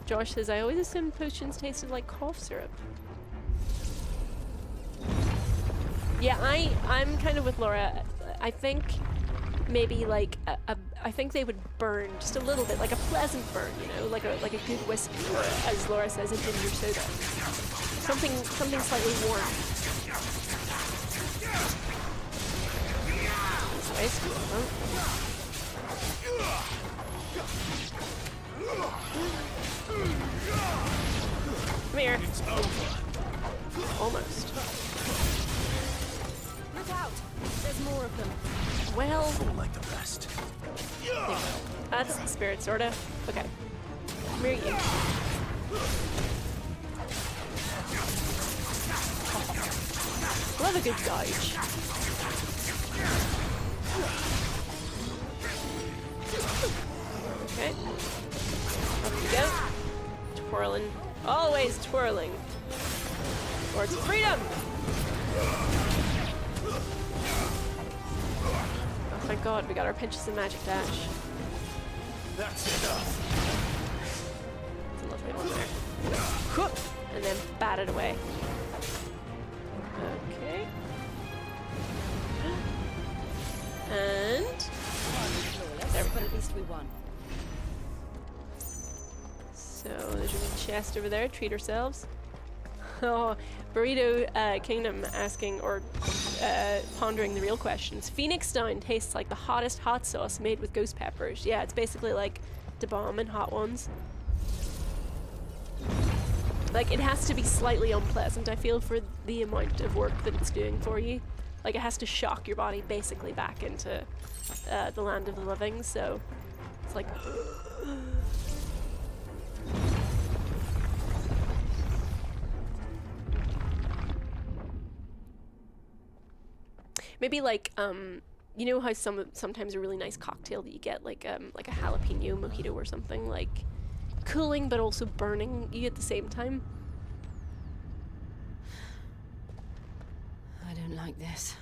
Josh says, I always assumed potions tasted like cough syrup. Yeah, I'm kind of with Laura. I think maybe like I think they would burn just a little bit, like a pleasant burn, you know, like a good whiskey, or as Laura says, a ginger soda. Something slightly warm. Nice. Come here. It's over. Almost. Look out! There's more of them. Well, Fall like the rest. That's the spirit, sorta. Okay. Come here, you. Love a good dodge. Okay. Up we go. Twirling. Always twirling. Towards freedom! Oh, thank God, we got our pinches and magic dash. That's enough. It's a lovely one there. Whoop! And then bat it away. Okay. And there we go. But at least we won. So there's a wee chest over there. Treat ourselves. Oh, Burrito Kingdom asking or pondering the real questions. Phoenix Down tastes like the hottest hot sauce made with ghost peppers. Yeah, it's basically like the bomb and hot ones. Like, it has to be slightly unpleasant, I feel, for the amount of work that it's doing for you. Like, it has to shock your body basically back into the land of the living, so it's like... Maybe like, you know how sometimes a really nice cocktail that you get, like a jalapeno mojito or something, like cooling but also burning you at the same time? I don't like this.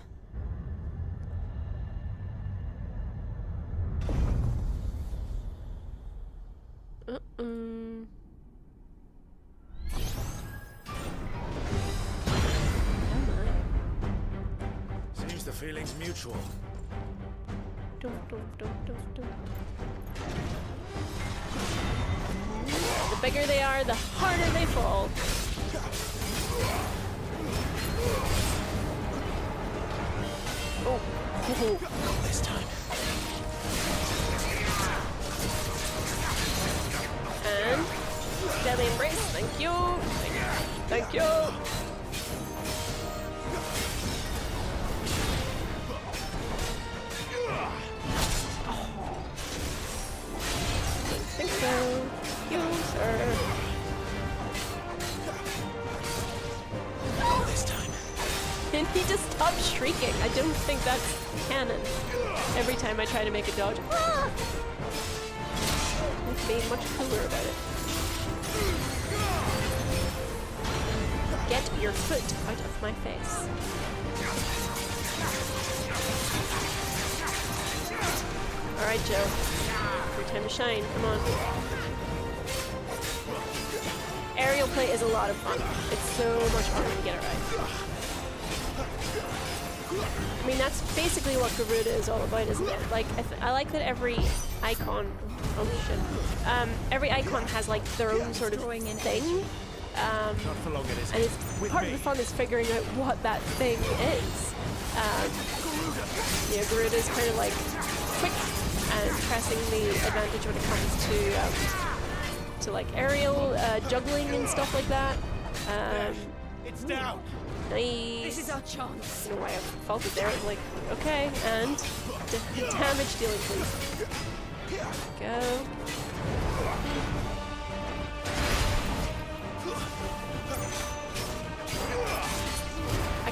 Seems the feeling's mutual. The bigger they are, the harder they fall. Oh. Not this time. And deadly embrace. Thank you. Thank you. Think so. You, sir. Not this time. And he just stopped shrieking. I don't think that's canon. Every time I try to make a dodge. Ah! He's being much cooler about it. Get your foot out of my face. Alright, Joe. Your time to shine. Come on. Aerial play is a lot of fun. It's so much fun when you get it right. I mean, that's basically what Garuda is all about, isn't it? Like, I like that every icon... Oh, shit. Every icon has, like, their own sort of thing. And it's part of the fun is figuring out what that thing is. You know, Garuda is kind of like quick and pressing the advantage when it comes to like aerial juggling and stuff like that. It's down. Nice. This is our chance. I don't know why I felt it there. I was like, okay, and damage dealing, please. Go.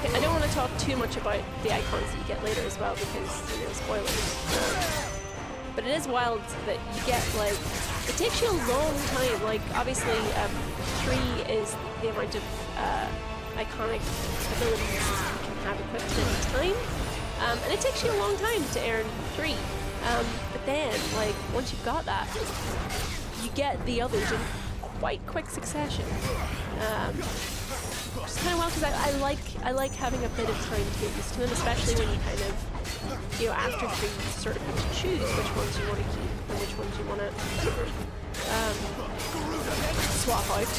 I don't want to talk too much about the icons that you get later as well because, you know, spoilers. But it is wild that you get, like, it takes you a long time. Like, obviously, 3 is the amount of iconic abilities you can have equipped at any time. And it takes you a long time to earn 3. But then, like, once you've got that, you get the others in quite quick succession. Which is kind of wild because I like having a bit of time to get used to them, especially when you kind of, you know, after 3 you sort of have to choose which ones you want to keep and which ones you want to swap out.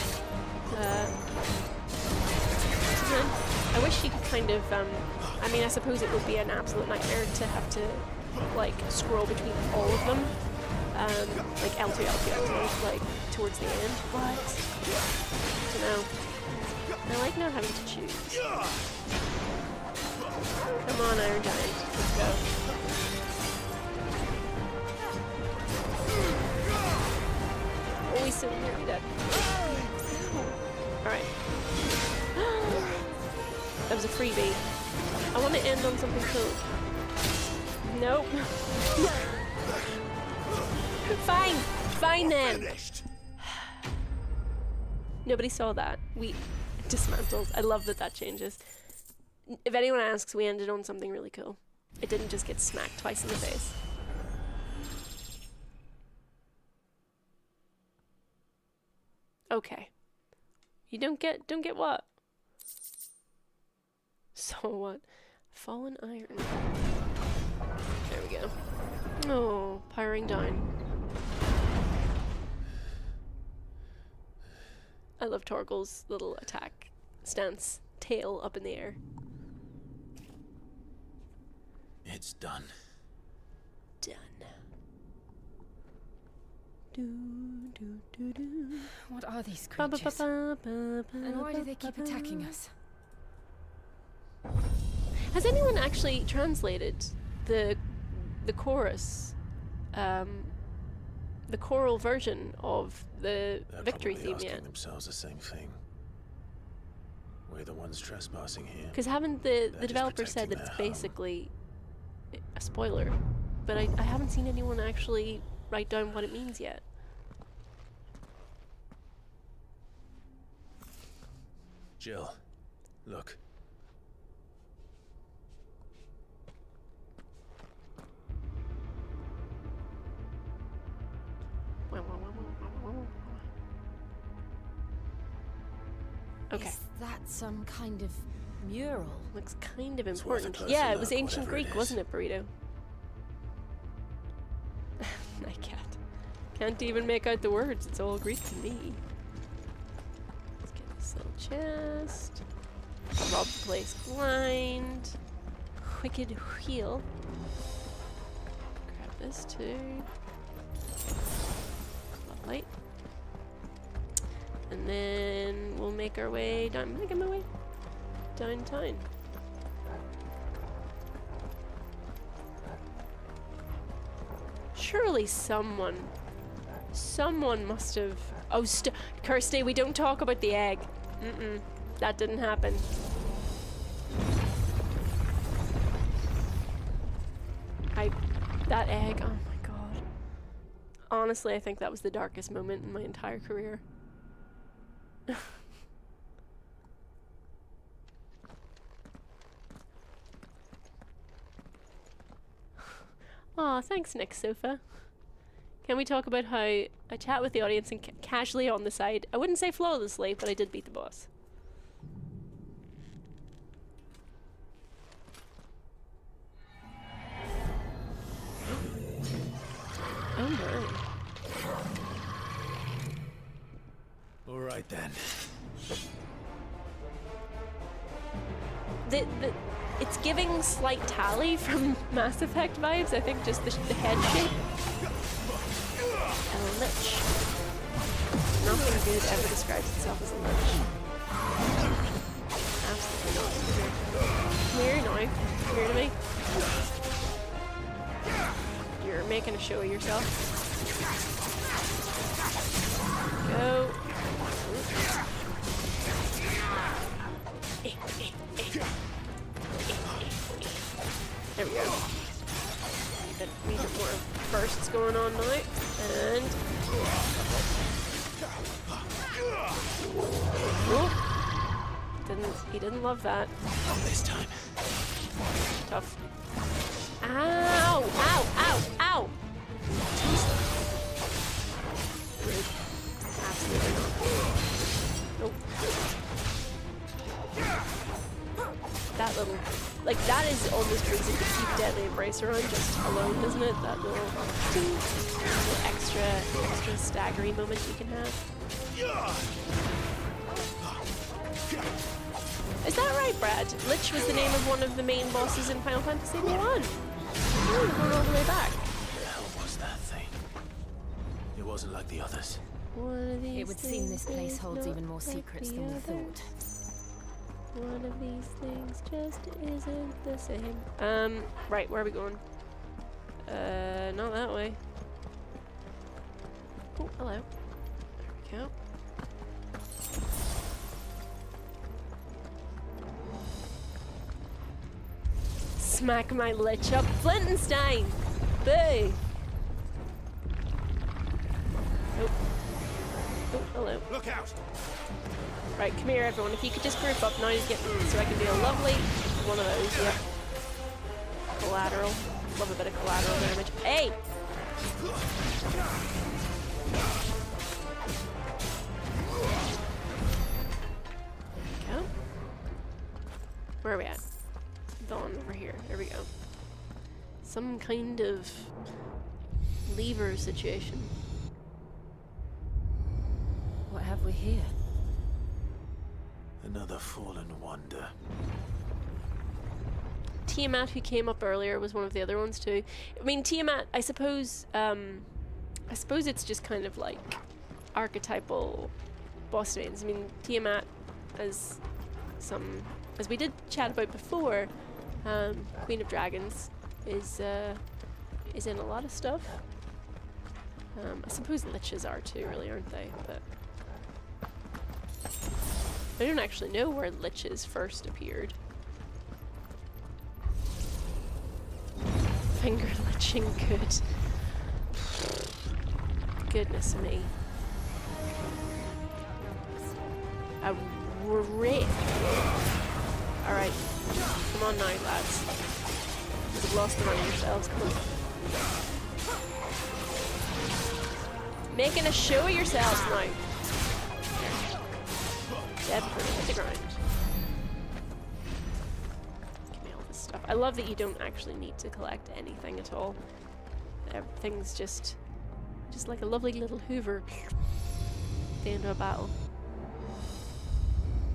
I wish you could kind of, I mean, I suppose it would be an absolute nightmare to have to, like, scroll between all of them, like L2, like, towards the end, but, I don't know. I like not having to choose. Come on, Iron Giant. Let's go. Oh, he's so nearly dead. Alright. That was a freebie. I want to end on something cool. Nope. Fine. Fine then. Nobody saw that. We dismantled. I love that that changes. If anyone asks, we ended on something really cool. It didn't just get smacked twice in the face. Okay. You don't get what? So what? Fallen iron. There we go. Oh, pyring down. I love Torgal's little attack stance. Tail up in the air. It's done. Done. Do, do, do, do. What are these creatures? And why do they keep attacking us? Has anyone actually translated the chorus, the choral version of the victory theme yet? Asking themselves the same thing. We're the ones trespassing here. Because haven't the developer said that it's basically a spoiler? But I haven't seen anyone actually write down what it means yet. Jill, look. Okay. Is that some kind of mural? Looks kind of It's worth a important. closer Yeah, it look, was ancient whatever it Greek, is. wasn't it, Burrito? I can't even make out the words. It's all Greek to me. Let's get this little chest. Rob the place blind. Wicked wheel. Grab this too. Lovely. And then we'll make our way down. Making my way downtown. Surely someone must have. Oh, Kirsty, we don't talk about the egg. That didn't happen. That egg. Oh my god. Honestly, I think that was the darkest moment in my entire career. Aw, thanks, Nick Sofa. Can we talk about how I chat with the audience and casually on the side? I wouldn't say flawlessly, but I did beat the boss. Oh my. All right then. It's giving slight Tally from Mass Effect vibes. I think just the head shape. A lich. Nothing good ever describes itself as a lich. Absolutely not. Come here now. Come here to me. You're making a show of yourself. Go. There we go. Need a bit more bursts going on now. And oh, he didn't love that. Not this time. Tough. Ow! Ow! Ow! Ow! Absolutely not. Nope. That little, like, that is almost reason to keep Deadly Embrace around just alone, isn't it? That little extra staggery moment you can have. Is that right, Brad? Lich was the name of one of the main bosses in Final Fantasy 1. Oh, we're going all the way back. What the hell was that thing? It wasn't like the others. It would seem this place holds even more secrets than we thought. One of these things just isn't the same. Right, where are we going? Not that way. Oh, hello. There we go. smack my lich up. Flintenstein! Boo! Oh. Oh, hello. Look out! Right, come here everyone. If you could just group up now to get so I can do a lovely one of those. Yep. Collateral. Love a bit of collateral damage. Hey! Go. Where are we at? Dawn over here. There we go. Some kind of lever situation. What have we here? Another fallen wonder. Tiamat, who came up earlier, was one of the other ones too. I mean, Tiamat, I suppose it's just kind of like archetypal boss names. I mean, Tiamat, as we did chat about before, Queen of Dragons is in a lot of stuff. I suppose liches are too, really, aren't they? But I don't actually know where liches first appeared. Finger liching good. Goodness me. A rip. Alright. Come on now, lads. You've lost the money yourselves. Come on. Making a show of yourselves now. Dead person hit the ground. Give me all this stuff. I love that you don't actually need to collect anything at all. Everything's just like a lovely little hoover at the end of a battle.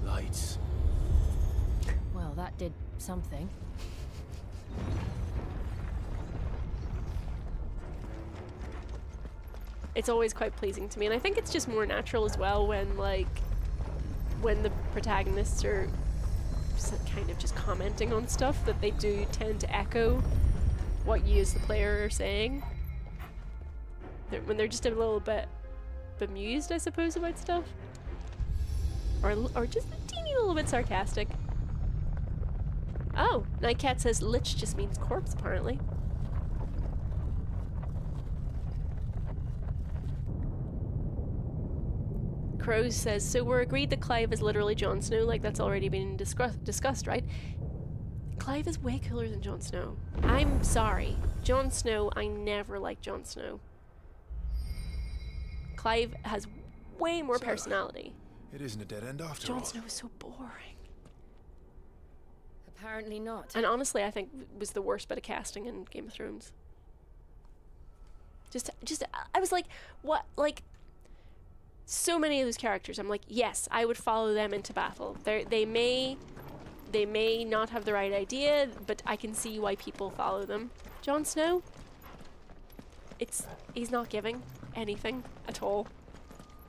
Lights. Well, that did something. It's always quite pleasing to me, and I think it's just more natural as well when the protagonists are kind of just commenting on stuff, that they do tend to echo what you as the player are saying. When they're just a little bit bemused, I suppose, about stuff. Or just a teeny little bit sarcastic. Oh, Nightcat says lich just means corpse, apparently. Crows says, so we're agreed that Clive is literally Jon Snow, like that's already been discussed, right? Clive is way cooler than Jon Snow. I'm sorry. Jon Snow, I never liked Jon Snow. Clive has way more personality. It isn't a dead end after Jon all. Snow is so boring. Apparently not. And honestly, I think was the worst bit of casting in Game of Thrones. I was like, what, like, so many of those characters, I'm like, yes, I would follow them into battle. They may not have the right idea, but I can see why people follow them. Jon Snow, he's not giving anything at all.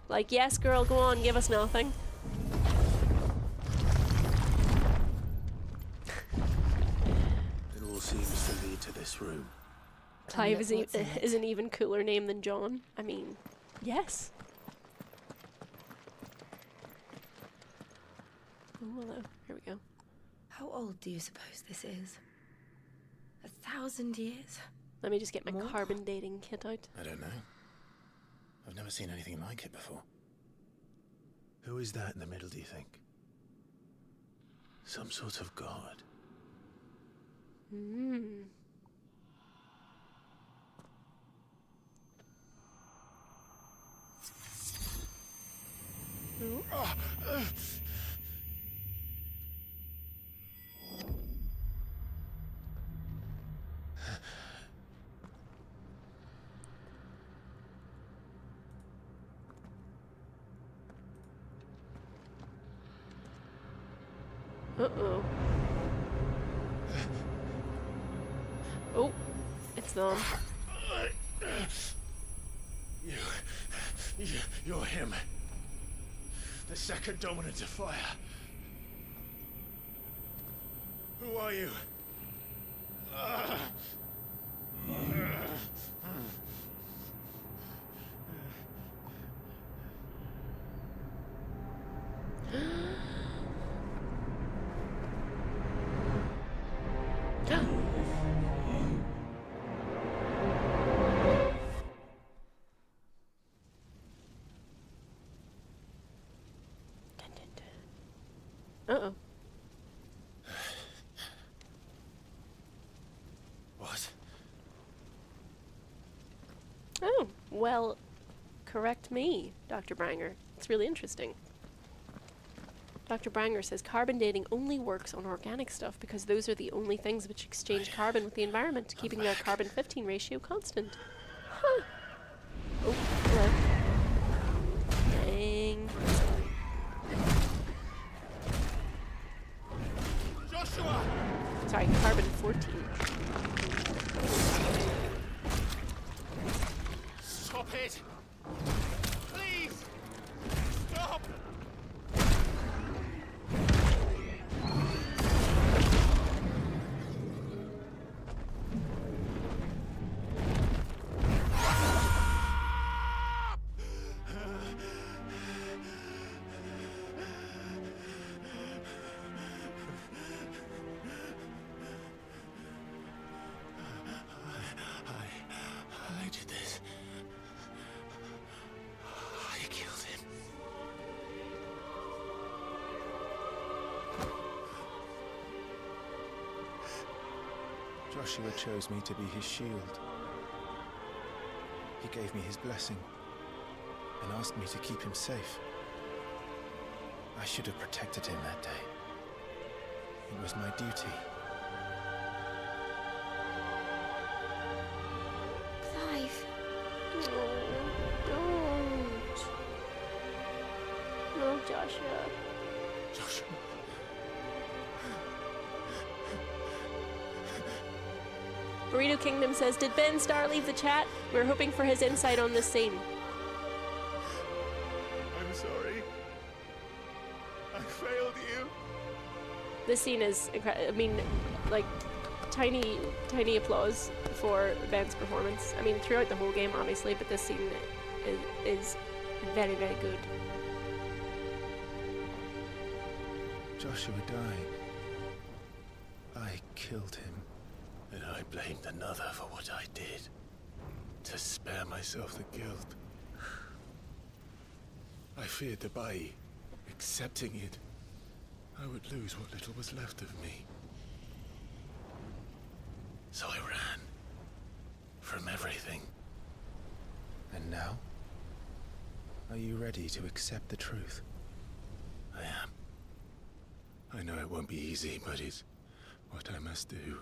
Like, yes, girl, go on, give us nothing. It all seems to lead to this room. Clive is an even cooler name than Jon. I mean, yes. Oh, hello. Here we go. How old do you suppose this is? 1,000 years? Let me just get my carbon dating kit out. I don't know. I've never seen anything like it before. Who is that in the middle, do you think? Some sort of god? Hmm. Uh-oh. Oh, it's them. You're him. The second dominant of fire. Who are you? Uh-oh. What? Oh, well, correct me, Dr. Branger. It's really interesting. Dr. Branger says carbon dating only works on organic stuff because those are the only things which exchange carbon with the environment, keeping their carbon-15 ratio constant. Huh. Oh, hello. Dang. Joshua! Sorry, carbon-14. Stop it! Please! Stop! I did this. I killed him. Joshua chose me to be his shield. He gave me his blessing and asked me to keep him safe. I should have protected him that day. It was my duty. Clive. Don't. No, Joshua. Joshua. Burrito Kingdom says, did Ben Starr leave the chat? We're hoping for his insight on this scene. I'm sorry. I failed you. This scene is incredible. I mean, like, tiny applause for Ben's performance. I mean, throughout the whole game, obviously, but this scene is very, very good. Joshua died. I killed him. And I blamed another for what I did. To spare myself the guilt. I feared that by accepting it, I would lose what little was left of me. So I ran. From everything. And now? Are you ready to accept the truth? I am. I know it won't be easy, but it's what I must do.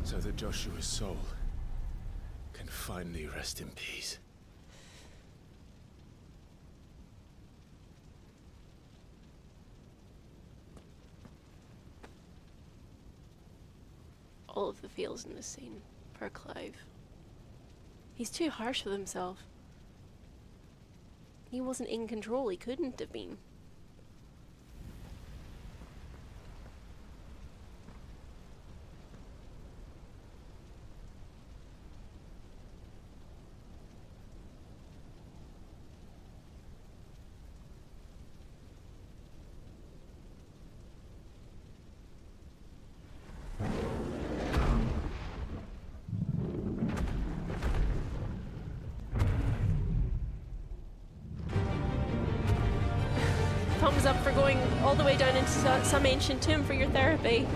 So that Joshua's soul can finally rest in peace. All of the feels in this scene. Poor Clive. He's too harsh with himself. He wasn't in control, he couldn't have been. Thumbs up for going all the way down into some ancient tomb for your therapy.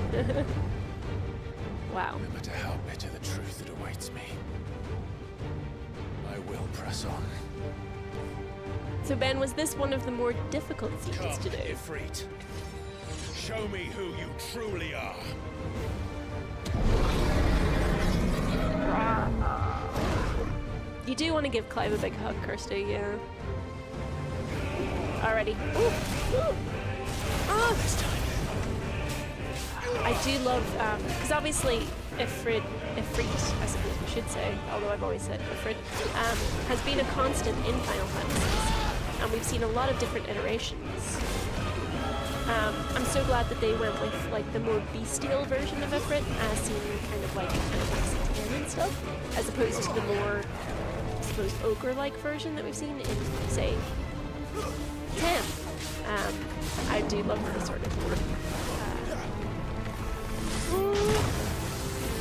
Wow. No matter how bitter the truth that awaits me, I will press on. So Ben, was this one of the more difficult scenes to do? Ifrit. Show me who you truly are. You do want to give Clive a big hug, Kirsty, yeah. Already. Ooh. Ooh. Ah. I do love, because obviously Ifrit, I suppose we should say, although I've always said Ifrit, has been a constant in Final Fantasy, and we've seen a lot of different iterations. I'm so glad that they went with like the more bestial version of Ifrit, as seen kind of like Final and stuff, as opposed to the more, I suppose, ogre-like version that we've seen in, say, 10. I do love the sort of more.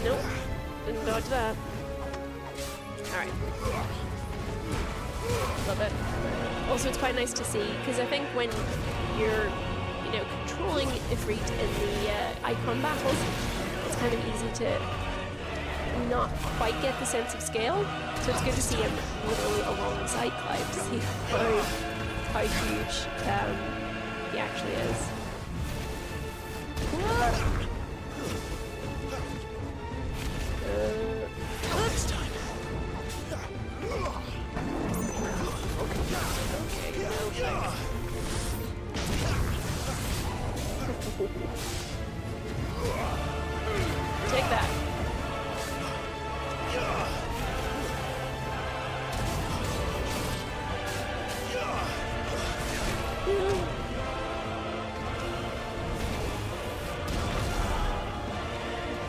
Nope, didn't dodge that. Alright. Love it. Also, it's quite nice to see, because I think when you're, you know, controlling Ifrit in the icon battles, it's kind of easy to not quite get the sense of scale. So it's good to see him literally alongside Clive to see how huge he actually is. This time. Take that.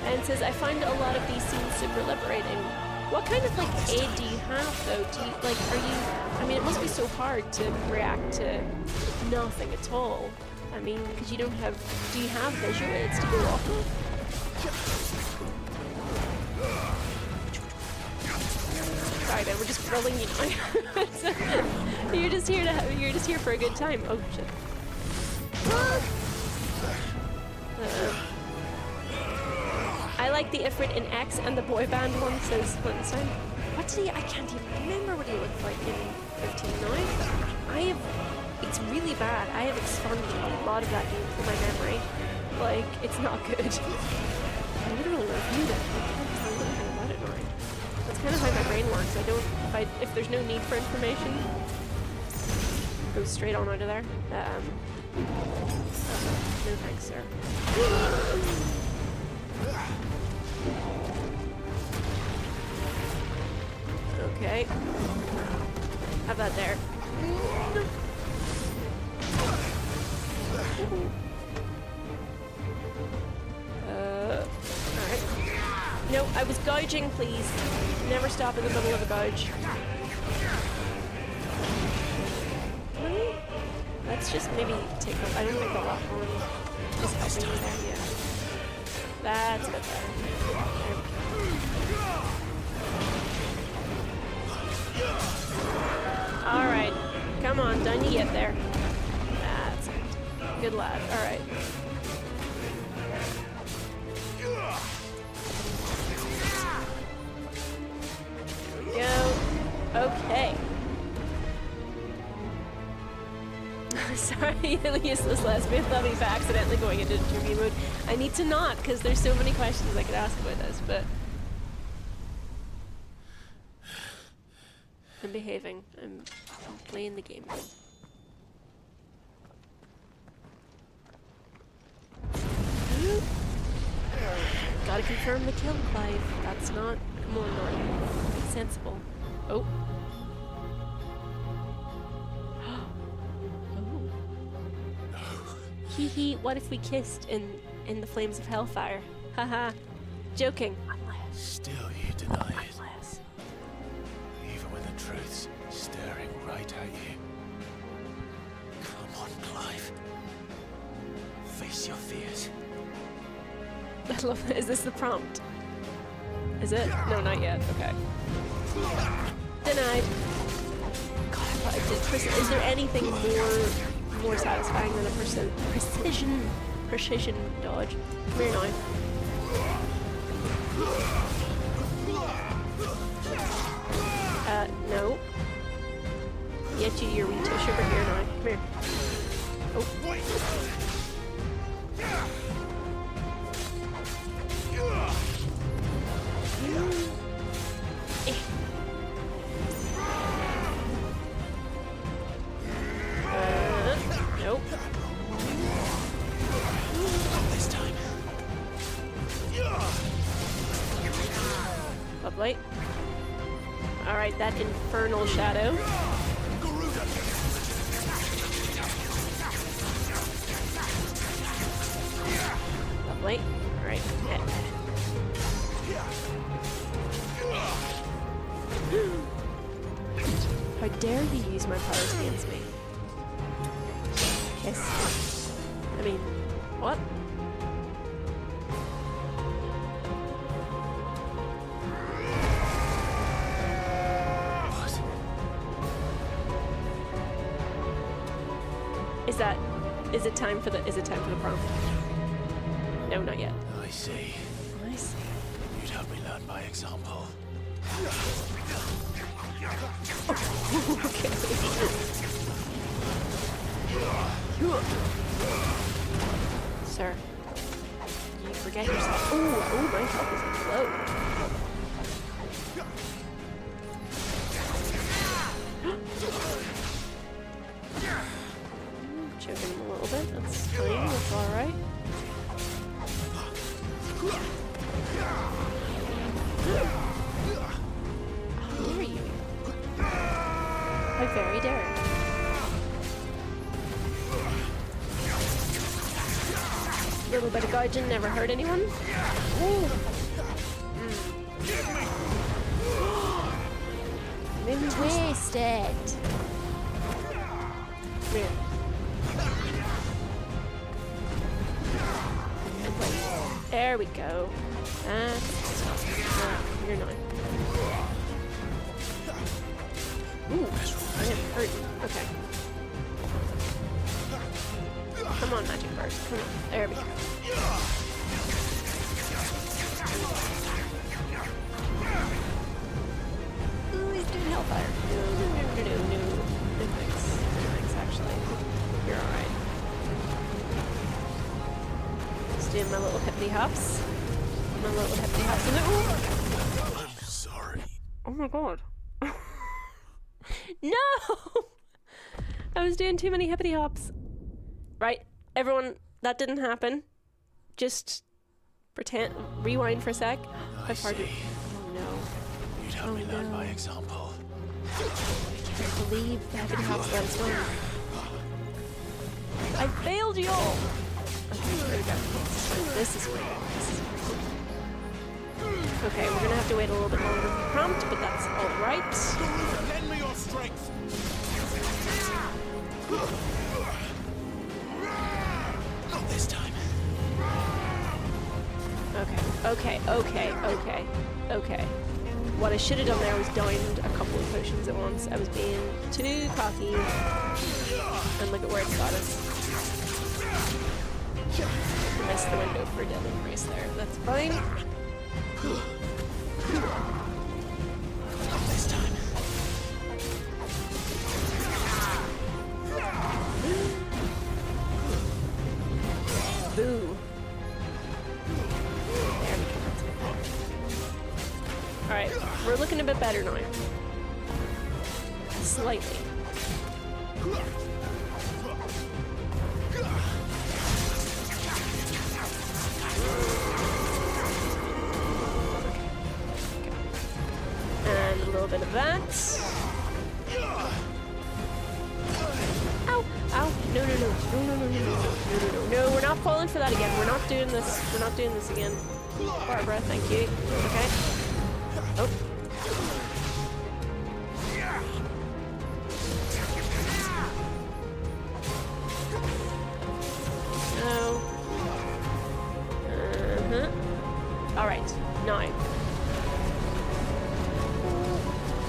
And says, I find a lot of these scenes super liberating. What kind of like aid do you have though? Do you, like, are you, I mean, it must be so hard to react to nothing at all. I mean, because you don't have, do you have visual aids to go off of? Sorry then, we're just grilling you now. You're just here to you're just here for a good time. Oh shit. I like the Ifrit in X and the boy band one, says Flintstone. What did he, I can't even remember what he looked like in 15 now. It's really bad. I have expunged a lot of that game from my memory. Like, it's not good. I literally reviewed it. I can't tell you anything about it now. That's kind of how my brain works. If there's no need for information, it goes straight on out of there. No thanks, sir. Okay. Have that there. Alright. No, I was gouging, please. Never stop in the middle of a gouge. Let's just maybe take a, I don't think the lock one is helping me there, yeah. That's a bit better. Alright. Come on, done you get there. That's it. Good lad. Alright. Go. Okay. Sorry, useless lesbian thought he's accidentally going into interview mode. I need to not, because there's so many questions I could ask about this, but I'm behaving. I'm playing the game. Gotta confirm the kill, Clive. That's not... Come on, Norton. Be sensible. Oh. Hee hee, what if we kissed in the flames of hellfire? Haha. Joking. Still you deny it. Even when the truth's staring right at you. Come on, Clive. Face your fears. I love that. Is this the prompt? Is it? No, not yet. Okay. Denied. God, I thought I did. Is there anything more satisfying than a precision dodge? Come here now. No. Get you your wee tush over here now. Come here. Oh. Nope. Not this time. Lovely. Alright, that infernal shadow. Lovely. Alright. How dare you use my powers against me? Kiss. I mean, what? Is that Is it time for the prom? No, not yet. I see. I see. You'd have me learn by example. Sir, you forget yourself. Oh, my health is low. Choking him a little bit. That's fine. That's all right. How dare you? How very dare. Little bit of guardian never hurt anyone. Ooh. Maybe wasted. Come here. There we go. You're not. Ooh, I am hurting. Okay. Come on, magic burst. Come on. There we go. Ooh, he's doing hellfire. No. No thanks, actually. You're alright. Just doing my little hippity hops. I'm sorry. Oh my god. No! I was doing too many hippity hops. Right, everyone, that didn't happen. Just pretend, rewind for a sec. I see. Oh no. You'd have me learn by example. I can't believe the hippity hops let us win. I failed you all! Okay, there we go. This is great. Okay, we're gonna have to wait a little bit longer for the prompt, but that's alright. Lend me your strength. Not this time. Okay. What I should have done there was downed a couple of potions at once. I was being too cocky. And look at where it's got us. Missed the window for deadly embrace there. That's fine. Not this time. Boo. There we go. Alright, we're looking a bit better now. Slightly. And a little bit of that. Ow! Ow! No, we're not falling for that again. We're not doing this again. Barbara, thank you. Okay. Oh. No. Alright, now.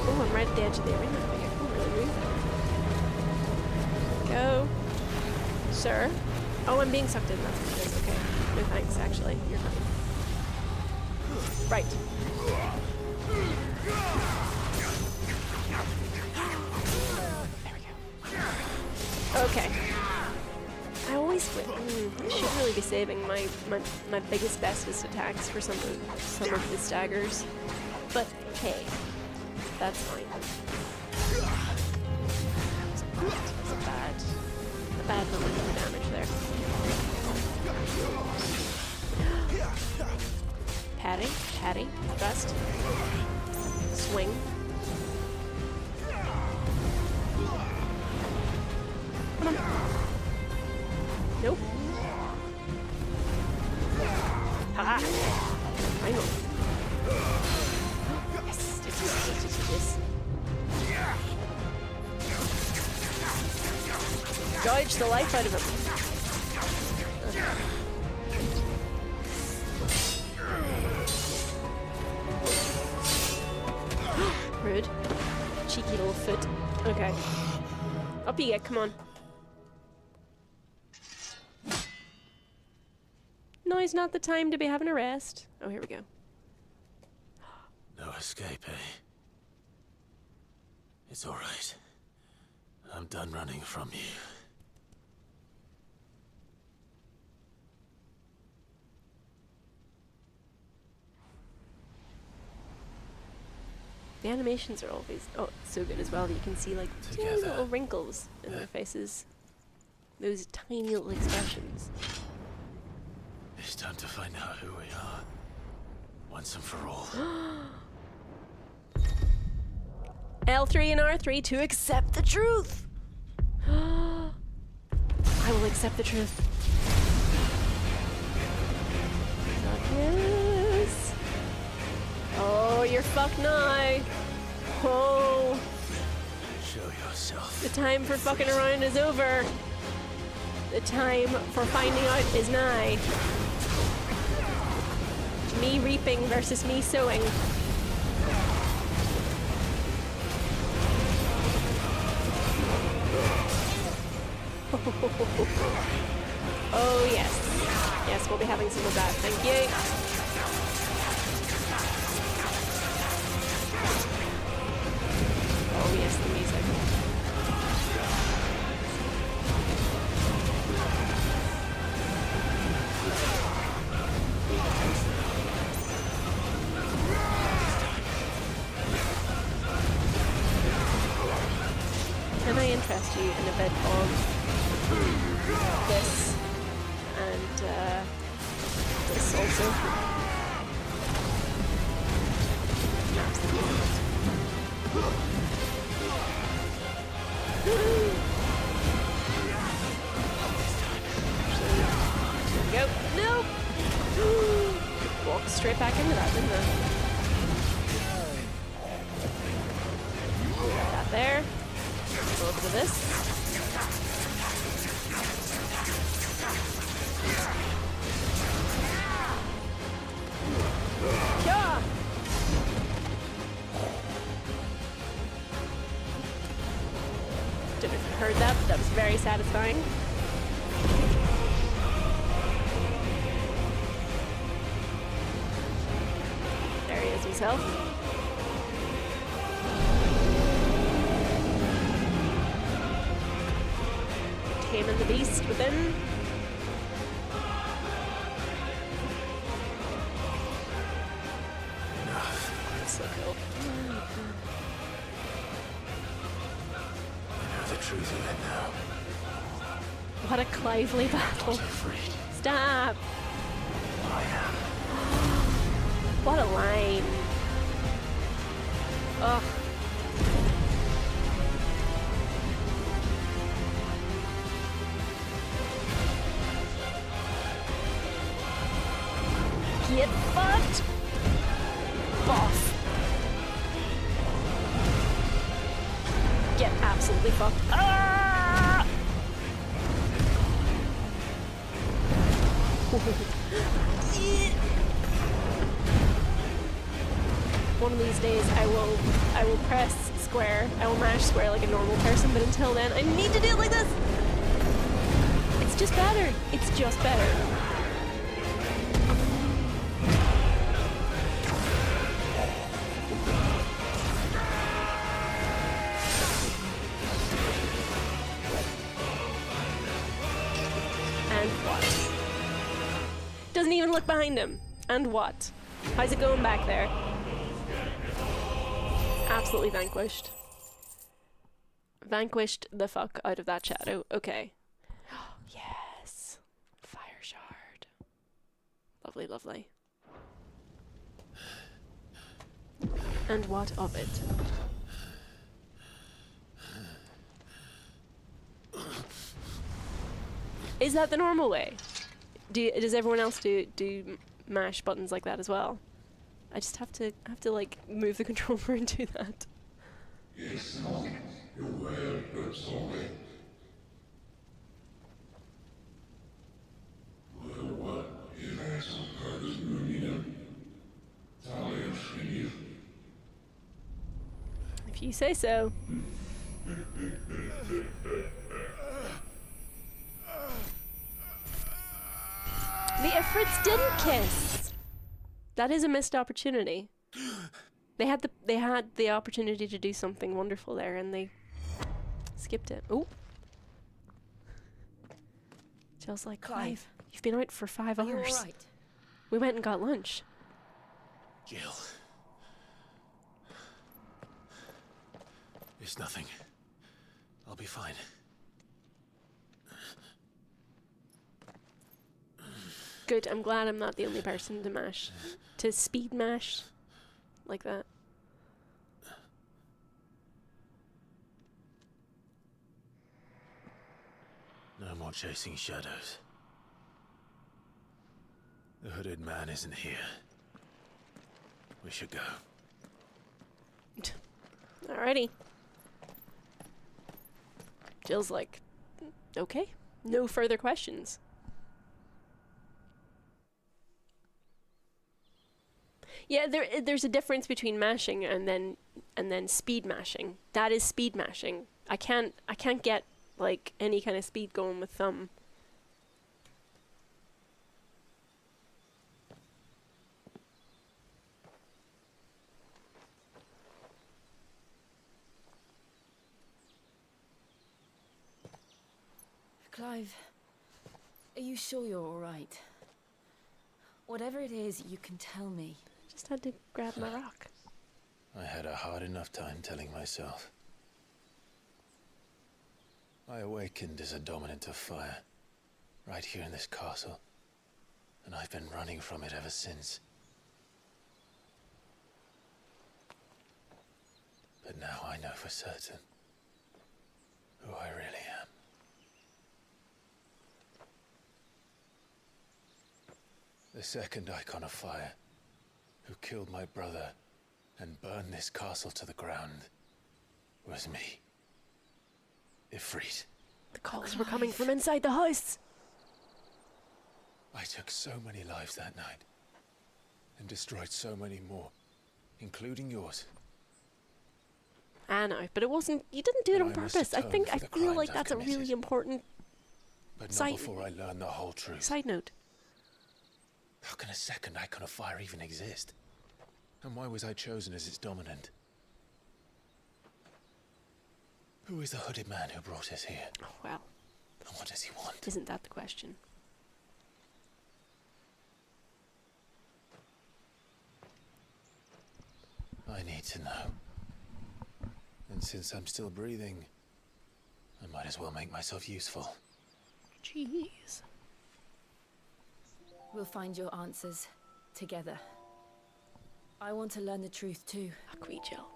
Oh, I'm right at the edge of the arena. Really? Go. Sir. Oh, I'm being sucked in. That's what it is. Okay. No thanks, actually. You're fine. Right. There we go. Okay. I always win. I should really be saving my biggest, bestest attacks for some of the staggers. But hey, that's fine. That was a bad moment of damage there. Patty, thrust, swing. Come on. Nope. Ha! Final. Yes. Dodge the life out of him. Rude. Cheeky little foot. Okay. Up you get, come on. is not the time to be having a rest. Oh, here we go. No escape, eh? It's all right. I'm done running from you. The animations are always so good as well that you can see like tiny little wrinkles in their faces. Those tiny little expressions. It's time to find out who we are. Once and for all. L3 and R3 to accept the truth. I will accept the truth. Yes. Oh, you're fucked now. Oh. Show yourself. The time for fucking around is over. The time for finding out is nigh. Me reaping versus me sowing. Oh yes. Yes, we'll be having some of that. Thank you. Oh yes, the music. Can I interest you in a bit of this and this also? Go. Nope. Walked straight back into that, didn't I? That there. Go over to this. Yeah. Don't know if you heard that, but that was very satisfying. There he is himself. Taming the beast within. So cool. I know the truth of it now. What a lively battle. Stop. I am. What a line. Ugh. Get fucked. Boss. Get absolutely fucked. Ah! One of these days I will press square. I will mash square like a normal person, but until then I need to do it like this. It's just better. It's just better. Doesn't even look behind him. And what? How's it going back there? Absolutely vanquished. Vanquished the fuck out of that shadow. Okay. Yes. Fire shard. Lovely, lovely. And what of it? Is that the normal way? Does everyone else do mash buttons like that as well? I just have to like move the controller and do that. Yes, no. You're well, but sorry. Well, what if I some purpose moving If you say so. The Ifrits didn't kiss. That is a missed opportunity. They had the opportunity to do something wonderful there, and they skipped it. Oh. Jill's like, Clive, you've been out for 5 hours. Are you all right? We went and got lunch. Jill. It's nothing. I'll be fine. Good, I'm glad I'm not the only person to mash. To speed mash. Like that. No more chasing shadows. The hooded man isn't here. We should go. Alrighty. Jill's like, okay, no further questions. Yeah, there's a difference between mashing and then speed mashing. That is speed mashing. I can't get like any kind of speed going with thumb. Clive, are you sure you're all right? Whatever it is, you can tell me. Just had to grab my rock. I had a hard enough time telling myself. I awakened as a dominant of fire, right here in this castle, and I've been running from it ever since. But now I know for certain who I really am. The second icon of fire, who killed my brother and burned this castle to the ground, was me. Ifrit. The calls were coming from inside the house. I took so many lives that night, and destroyed so many more, including yours. I know, but it wasn't. You didn't do it on purpose. I feel like that's a really important. But not before I learned the whole truth. Side note. How can a second icon of fire even exist? And why was I chosen as its dominant? Who is the hooded man who brought us here? Oh, well. And what does he want? Isn't that the question? I need to know. And since I'm still breathing, I might as well make myself useful. Jeez. We'll find your answers together. I want to learn the truth too. Jill.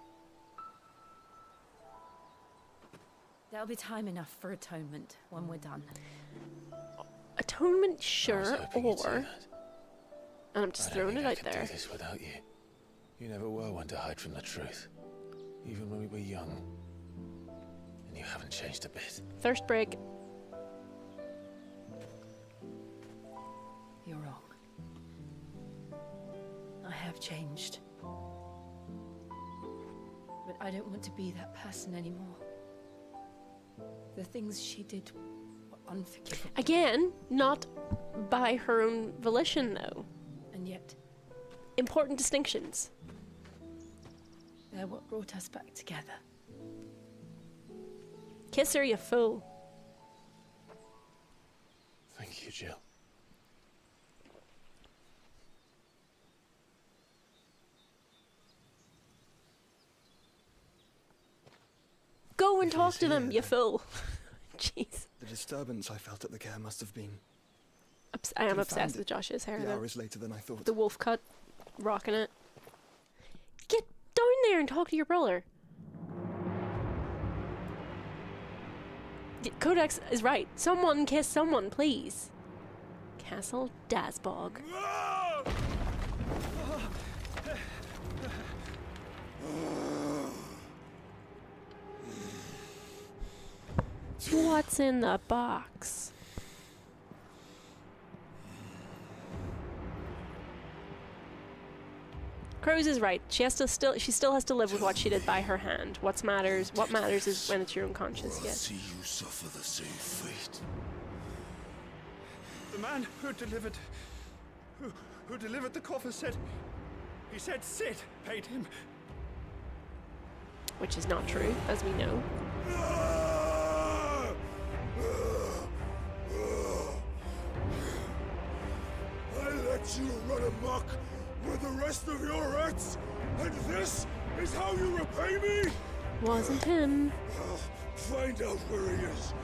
There'll be time enough for atonement when we're done. Atonement, sure, or... And I'm just throwing it out there. I do this without you. You never were one to hide from the truth. Even when we were young. And you haven't changed a bit. Thirst break. You're wrong. I have changed. But I don't want to be that person anymore. The things she did were unforgivable. Again, not by her own volition, though. And yet... Important distinctions. They're what brought us back together. Kiss her, you fool. Thank you, Jill. Go and talk to them, you fool. Jeez. The disturbance I felt at the care must have been... I am obsessed with Josh's hair. The hour is later than I thought. The wolf cut, rocking it. Get down there and talk to your brother. Codex is right. Someone kiss someone, please. Castle Dazbog. What's in the box? Cruz is right. She still has to live with what she did by her hand. What matters is when it's your own conscience. Yes. See you suffer the same fate. The man who delivered who delivered the coffer said... He said Sid paid him. Which is not true, as we know. I let you run amok with the rest of your rats, and this is how you repay me? Wasn't him. Find out where he is.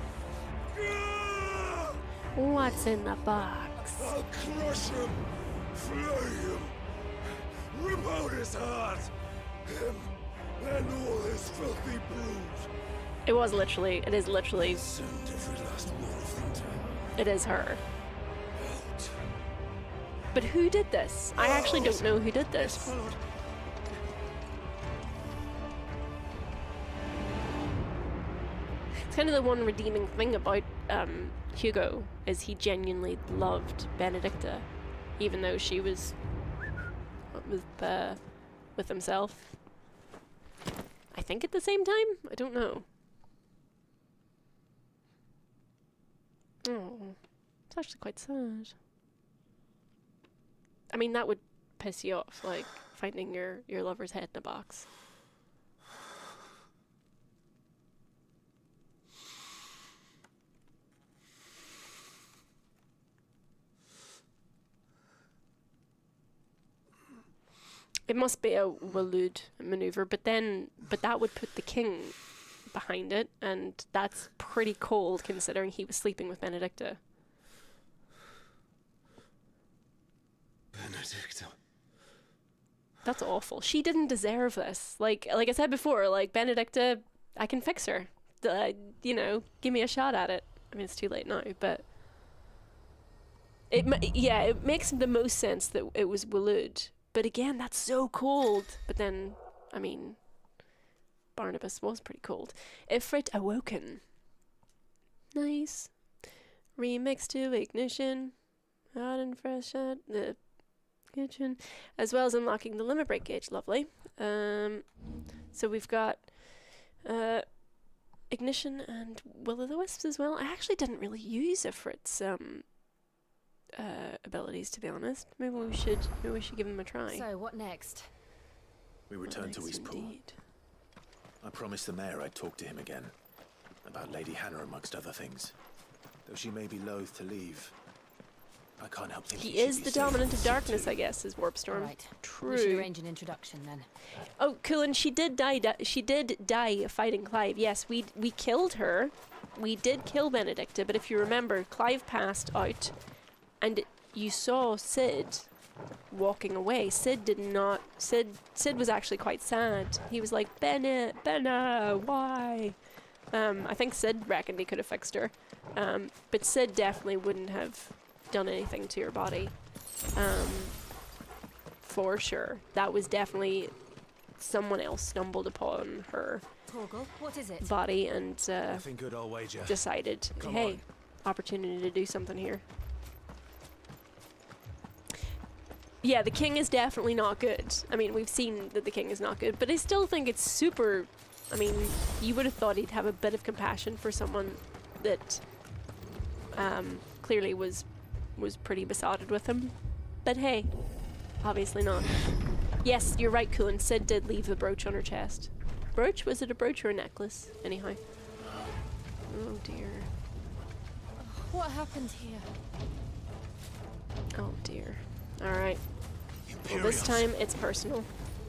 What's in the box? I'll crush him, flay him, rip out his heart, him and all his filthy brood. It was literally, it is literally, Send every last one of them down. it is her. Out. But who did this? I actually don't know who did this. It's kind of the one redeeming thing about Hugo, is he genuinely loved Benedicta, even though she was with himself. I think at the same time? I don't know. Oh, it's actually quite sad. I mean, that would piss you off, like finding your lover's head in a box. It must be a Walud maneuver, but that would put the king behind it, and that's pretty cold considering he was sleeping with Benedicta. Benedicta. That's awful. She didn't deserve this. Like I said before, like Benedicta, I can fix her. You know, give me a shot at it. I mean, it's too late now, but it makes the most sense that it was Walud. But again, that's so cold. But then, I mean, Barnabas was pretty cold. Ifrit Awoken. Nice. Remix to Ignition. Hot and fresh at the kitchen. As well as unlocking the limit break gauge. Lovely. So we've got Ignition and Will-o'-the-Wisps as well. I actually didn't really use Ifrit's abilities, to be honest. Maybe we should give them a try. So, what next? We return to Eastpool. I promised the mayor I'd talk to him again. About Lady Hannah, amongst other things. Though she may be loath to leave, I can't help thinking He is the dominant of darkness, I guess, is Warpstorm. Right. True. We should arrange an introduction then. Oh, cool, and she did die fighting Clive. Yes, we killed her. We did kill Benedicta, but if you remember, Clive passed out, and you saw Sid walking away. Sid did not. Sid was actually quite sad. He was like, Benna, why? I think Sid reckoned he could have fixed her, but Sid definitely wouldn't have done anything to your body. For sure, that was definitely someone else stumbled upon her Torgal, what is it? body and Nothing good, I'll wager. decided, hey, opportunity to do something here. Yeah, the king is definitely not good. I mean, we've seen that the king is not good, but I still think it's super... I mean, you would have thought he'd have a bit of compassion for someone that clearly was pretty besotted with him. But hey, obviously not. Yes, you're right, Cullen. Sid did leave the brooch on her chest. Brooch? Was it a brooch or a necklace? Anyhow. Oh dear. What happened here? Oh dear. Alright. Well, this time it's personal.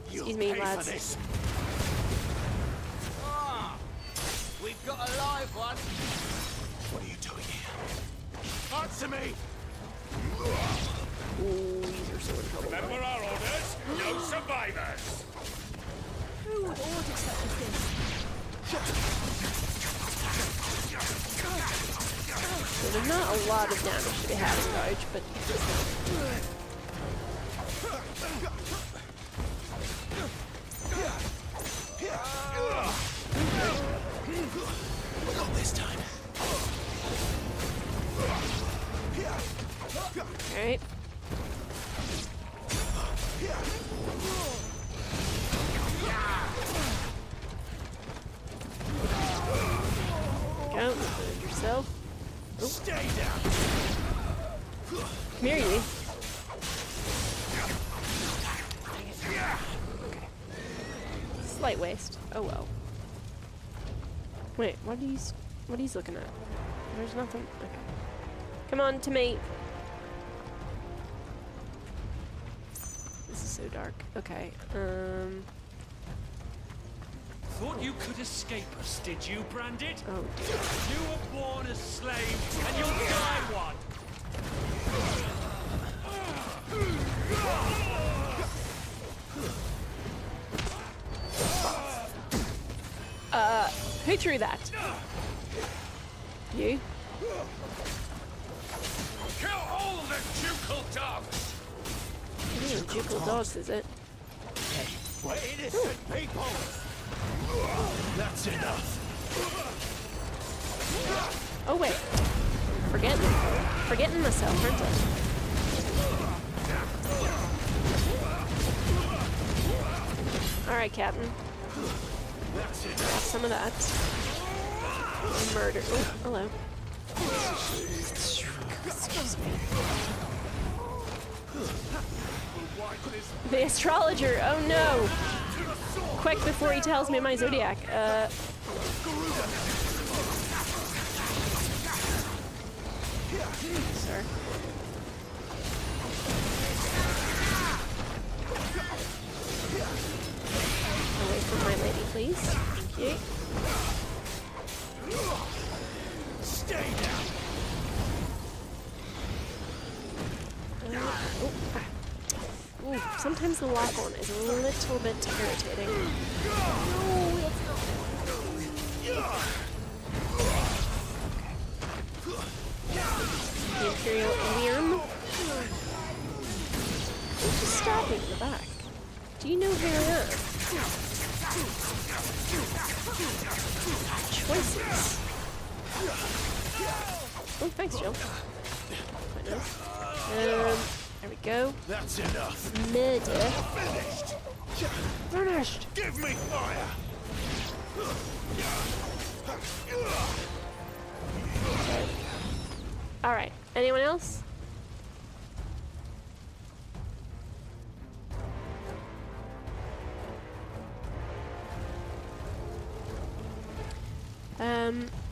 Excuse me, lads. We've got a live one. What are you doing here? Answer me. Ooh, these are so in trouble. Remember our orders? No survivors. Who would order such a thing? So there's not a lot of damage to be had in Gouge, but... Not this time. Alright. Go, defend yourself. Oh. Stay down. Come here, you. Slight waste. Oh well. Wait, what are you looking at? There's nothing. Okay. Come on to me. This is so dark. Okay. Thought you could escape us, did you, Branded? Oh dear. You were born a slave, and you'll die one. Who threw that? You? Kill all the ducal dogs! Ducal dogs, is it? Hey, we're innocent people! That's enough. Oh wait. Forgetting myself, aren't I? Alright, Captain. Have some of that. Murder. Oh, hello. Excuse me. The astrologer. Oh no! Quick before he tells me my zodiac. Sir. Away from my lady, please. Thank you. Stay down. Ooh, sometimes the lock-on is a little bit irritating. The Imperial Ilium. Just stab me in the back. Do you know who I am? Choices. Oh, thanks, Jill. Quite nice. There we go. That's enough. Murder. Finished. Finished. Give me fire. All right. Anyone else?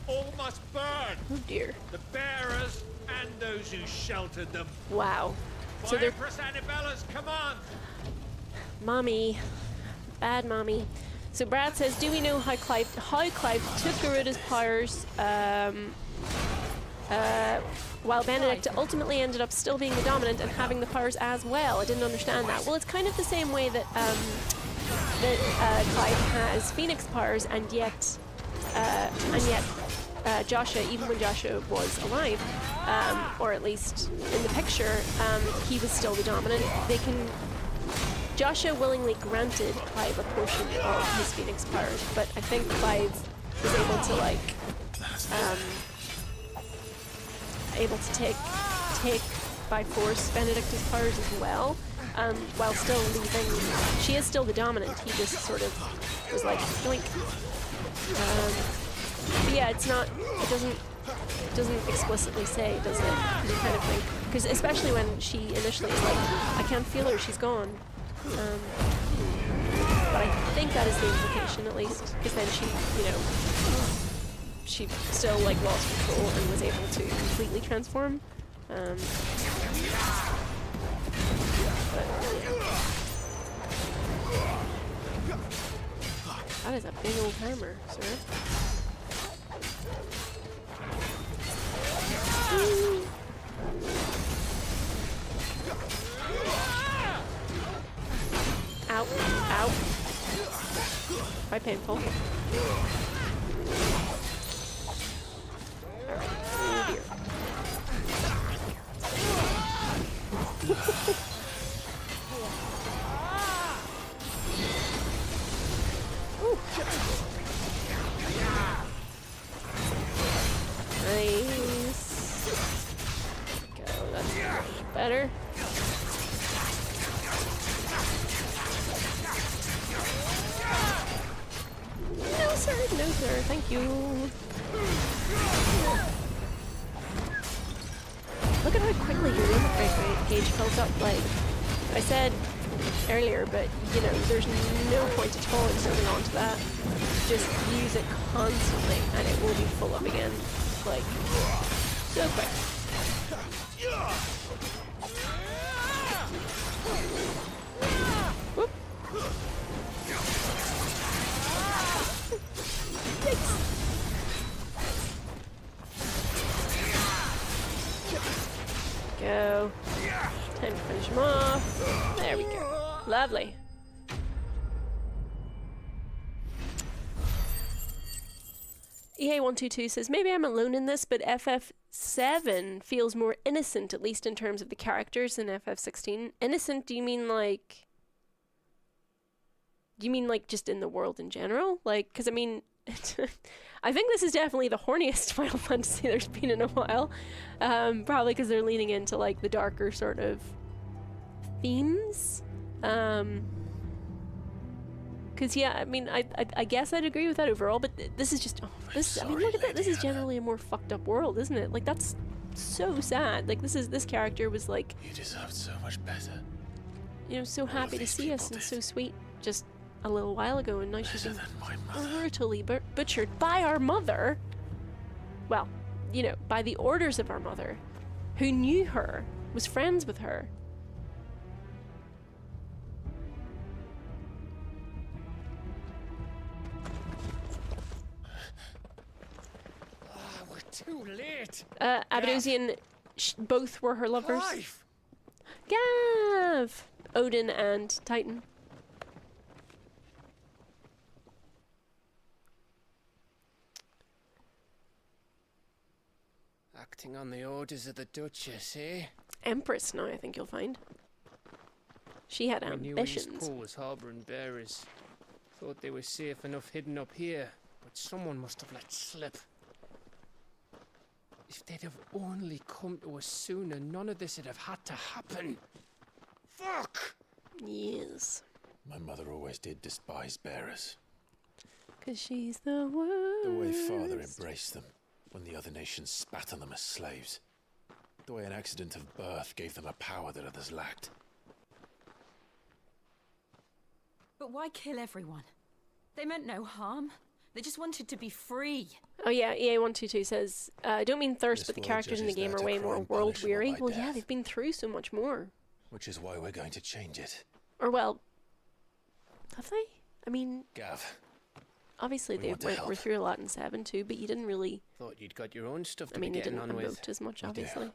All must burn. Oh dear. The bearers and those who sheltered them. Wow. So By they're Empress Annabella's command. mommy, bad mommy. So Brad says, do we know how Clive took Garuda's powers? While Benedicta ultimately ended up still being the dominant and having the powers as well. I didn't understand that. Well, it's kind of the same way that Clive has Phoenix powers, and yet Joshua, even when Joshua was alive, or at least in the picture, he was still the dominant. Joshua willingly granted Clive a portion of his Phoenix powers, but I think Clive was able to take by force Benedicta's powers as well, while still leaving. She is still the dominant. He just sort of was like, doink. But yeah, it's not. It doesn't explicitly say, does it? You kind of think, because especially when she initially is like, I can't feel her. She's gone. But I think that is the implication, at least, because then she still like lost control and was able to completely transform. But, yeah. That is a big old hammer, sir. Ow, ow. Quite painful. Oh dear. Ooh. Nice. Go, that's much better. No sir, thank you. Look at how quickly your limit break gauge fills up. Like I said earlier, but you know, there's no point at all in holding on to that. Just use it constantly, and it will be full up again, like so quick. Whoop. Go. Time to finish him off. There we go. Lovely. EA122 says, maybe I'm alone in this, but FF7 feels more innocent, at least in terms of the characters, than FF16. Innocent, do you mean like... Do you mean like just in the world in general? Like, because I mean... I think this is definitely the horniest Final Fantasy there's been in a while. Probably because they're leaning into like the darker sort of themes. Because yeah, I mean, I guess I'd agree with that overall, but this is just, this. I mean, look at that. This is generally a more fucked up world, isn't it? Like that's so sad. Like this character was like, you deserved so much better. You know, so happy to see us and so sweet just a little while ago, and now she's been brutally butchered by our mother. Well, you know, by the orders of our mother, who knew her, was friends with her. We're too late. Abadosian, both were her lovers. Clive! Gav! Odin and Titan. Acting on the orders of the Duchess, eh? Empress now, I think you'll find. She had ambitions. We knew East Pole was harbouring bearers. Thought they were safe enough hidden up here, but someone must have let slip. If they'd have only come to us sooner, none of this would have had to happen. Fuck! Yes. My mother always did despise bearers. 'Cause she's the worst. The way Father embraced them when the other nations spat on them as slaves. The way an accident of birth gave them a power that others lacked. But why kill everyone? They meant no harm. They just wanted to be free. Oh yeah, EA122 says, I don't mean thirst, but the characters in the game are way more world-weary. Well, yeah, they've been through so much more. Which is why we're going to change it. Or, well, have they? I mean... Gav. Obviously, they were through a lot in 7 too, but you didn't really... Thought you'd got your own stuff to be getting on with. you didn't emote as much, obviously.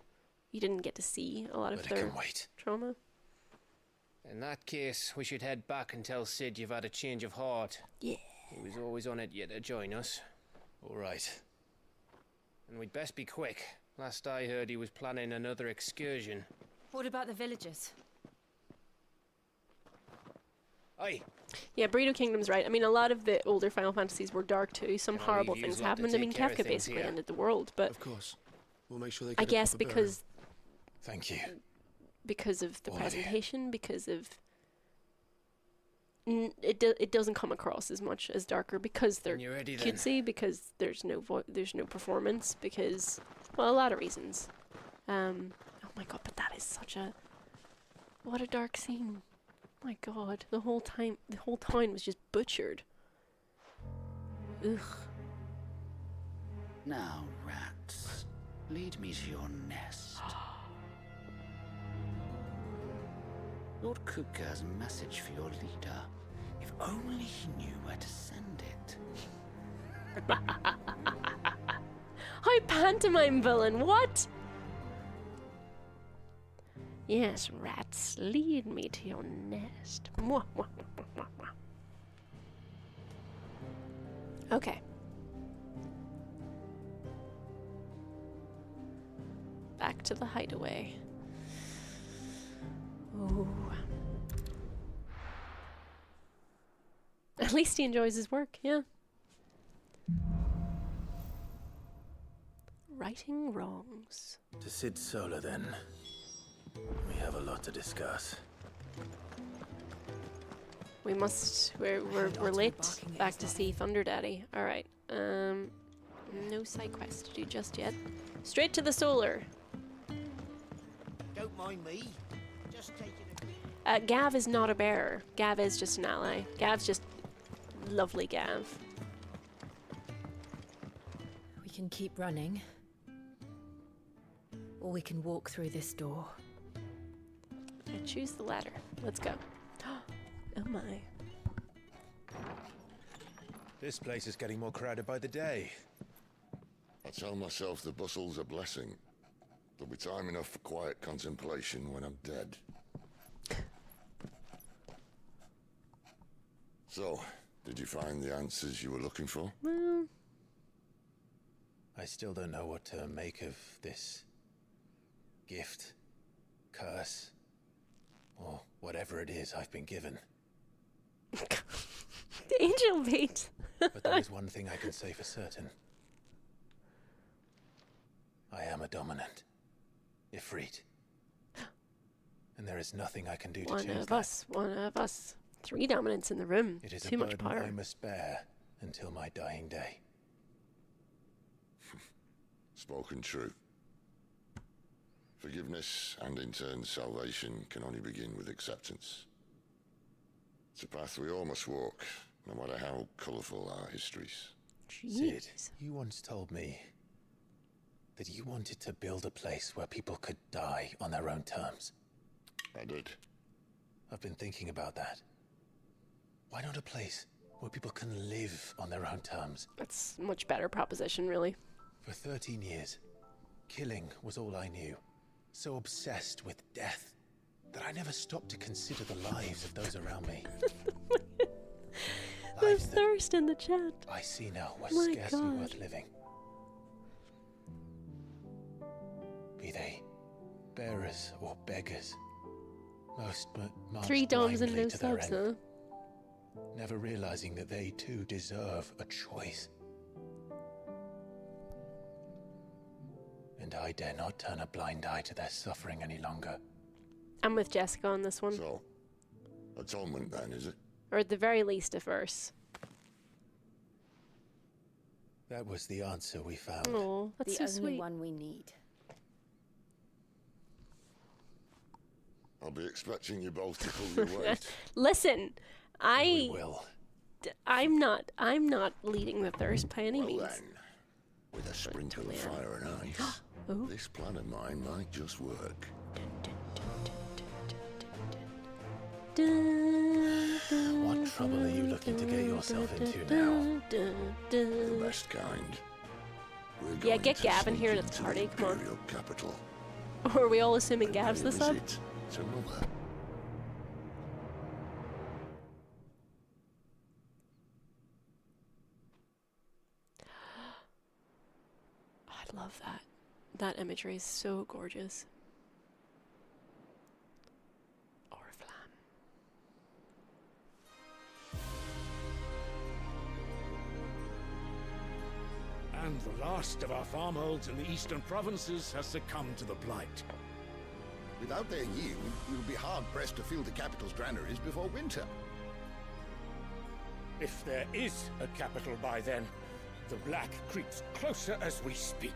You didn't get to see a lot of their trauma. In that case, we should head back and tell Sid you've had a change of heart. Yeah. He was always on it yet to join us. All right. And we'd best be quick. Last I heard, he was planning another excursion. What about the villagers? Aye. Yeah, Burrito Kingdom's right. I mean, a lot of the older Final Fantasies were dark too. Some horrible things happened. I mean, Kefka basically ended the world, but... Of course. We'll make sure they I guess because... Thank you. Because of the presentation, because of... It doesn't come across as much as darker because they're cutesy, because there's no performance, because... Well, a lot of reasons. Oh my god, but that is such a... What a dark scene. My god, the whole town was just butchered. Ugh. Now, rats, lead me to your nest. Lord Kuka has a message for your leader. If only he knew where to send it. Hi, pantomime villain, what? Yes, rats, lead me to your nest. Mwah, mwah, mwah, mwah, mwah. Okay. Back to the hideaway. Ooh. At least he enjoys his work, yeah. Righting wrongs. To Sid Solar, then. We have a lot to discuss. We must... We're late. Back to see Thunder Daddy. Alright. No side quest to do just yet. Straight to the Solar. Don't mind me. Just taking Gav is not a bearer. Gav is just an ally. Gav's just lovely Gav. We can keep running. Or we can walk through this door. I choose the latter. Let's go. Oh my. This place is getting more crowded by the day. I tell myself the bustle's a blessing. There'll be time enough for quiet contemplation when I'm dead. So, did you find the answers you were looking for? Well, I still don't know what to make of this gift, curse, or whatever it is I've been given. Angel bait. But there is one thing I can say for certain. I am a dominant. Ifrit. And there is nothing I can do to change that. One of us. 3 dominants in the room. It is Too a much burden power. I must bear until my dying day. Spoken true. Forgiveness and in turn salvation can only begin with acceptance. It's a path we all must walk, no matter how colourful our histories. Sid, you once told me that you wanted to build a place where people could die on their own terms. I did. I've been thinking about that. Why not a place where people can live on their own terms? That's a much better proposition, really. For 13 years, killing was all I knew. So obsessed with death that I never stopped to consider the lives of those around me. There's thirst in the chat. I see now were My scarcely God. worth living. Be they bearers or beggars, most march 3 doms and blindly no to their subs, end, huh? never realizing that they too deserve a choice. And I dare not turn a blind eye to their suffering any longer. I'm with Jessica on this one. So, atonement then, is it? Or at the very least, a verse. That was the answer we found. Oh, that's the so only sweet. one we need. I'll be expecting you both to pull your weight. Listen, We will. I'm not leading the thirst by any means. Then, with a sprinkle of fire and ice, this plan of mine might just work. What trouble are you looking to get yourself into now? The best kind. We're Yeah, going get to Gavin sneak here at the into party, come on. Imperial capital. Or are we all assuming Gav's the Pay a sub? visit to Mother. I love that. That imagery is so gorgeous. And the last of our farmholds in the eastern provinces has succumbed to the blight. Without their yield, we'll be hard-pressed to fill the capital's granaries before winter. If there is a capital by then, the black creeps closer as we speak.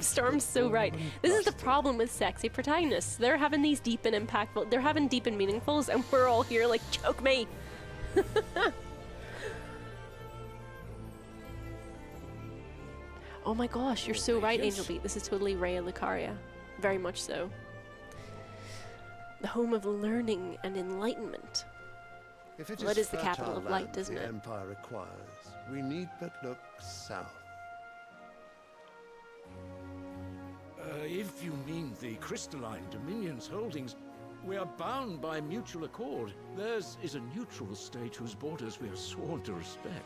Storm's so right. This is the problem with sexy protagonists. They're having these deep and impactful, they're having deep and meaningfuls, and we're all here like, choke me. Oh my gosh, you're so right, Angel Beat. This is totally Rhea Lucaria. Very much so. The home of learning and enlightenment. If it Well, it is the fertile capital of land light, isn't the it? Empire requires, we need but look south. If you mean the crystalline Dominion's holdings, we are bound by mutual accord. Theirs is a neutral state whose borders we are sworn to respect.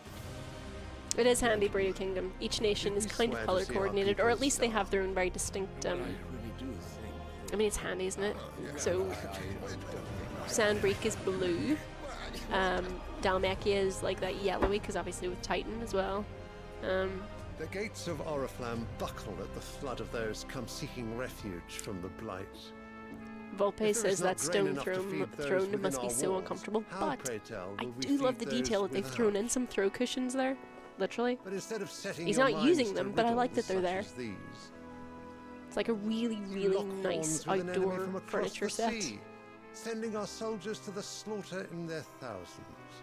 It is handy, Brio Kingdom. Each nation is kind of swear to color see our coordinated, or at people's least they have their own very distinct. I really do think. I mean, it's handy, isn't it? So, Sandbreak is blue. Dalmekia is like that yellowy, because obviously with Titan as well. The gates of Oriflamme buckle at the flood of those come seeking refuge from the blight. Volpe If there says is not that grain stone enough to feed those throne within must be our so walls, uncomfortable, how, but pray tell, I will we do love feed the detail those that they've without? thrown in some throw cushions there, literally. But instead of setting He's your not minds using to them, but I like that riddles they're such there. as these, It's like a really, really nice Lock horns with an enemy outdoor from across furniture the set. sea, sending our soldiers to the slaughter in their thousands.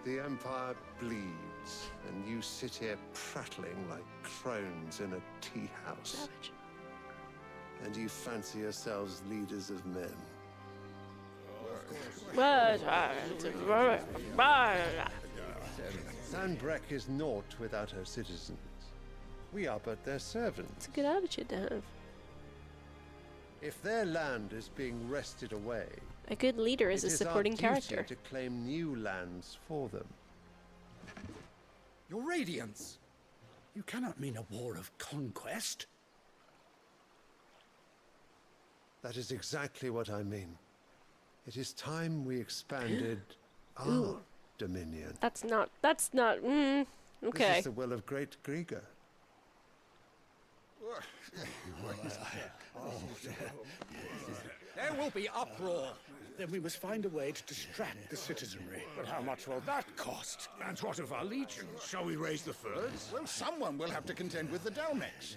The Empire bleeds, and you sit here prattling like crones in a tea house. Savage. And you fancy yourselves leaders of men. Sandbreck is naught without her citizens. We are but their servants. It's a good attitude to have. If their land is being wrested away, A good leader is a supporting character. It is our duty to claim new lands for them. Your Radiance! You cannot mean a war of conquest. That is exactly what I mean. It is time we expanded our Ooh. dominion. That's not, okay. This is the will of great Grieger. There will be uproar. Then we must find a way to distract the citizenry. But how much will that cost? And what of our legions? Shall we raise the furs? Well, someone will have to contend with the Dalmex.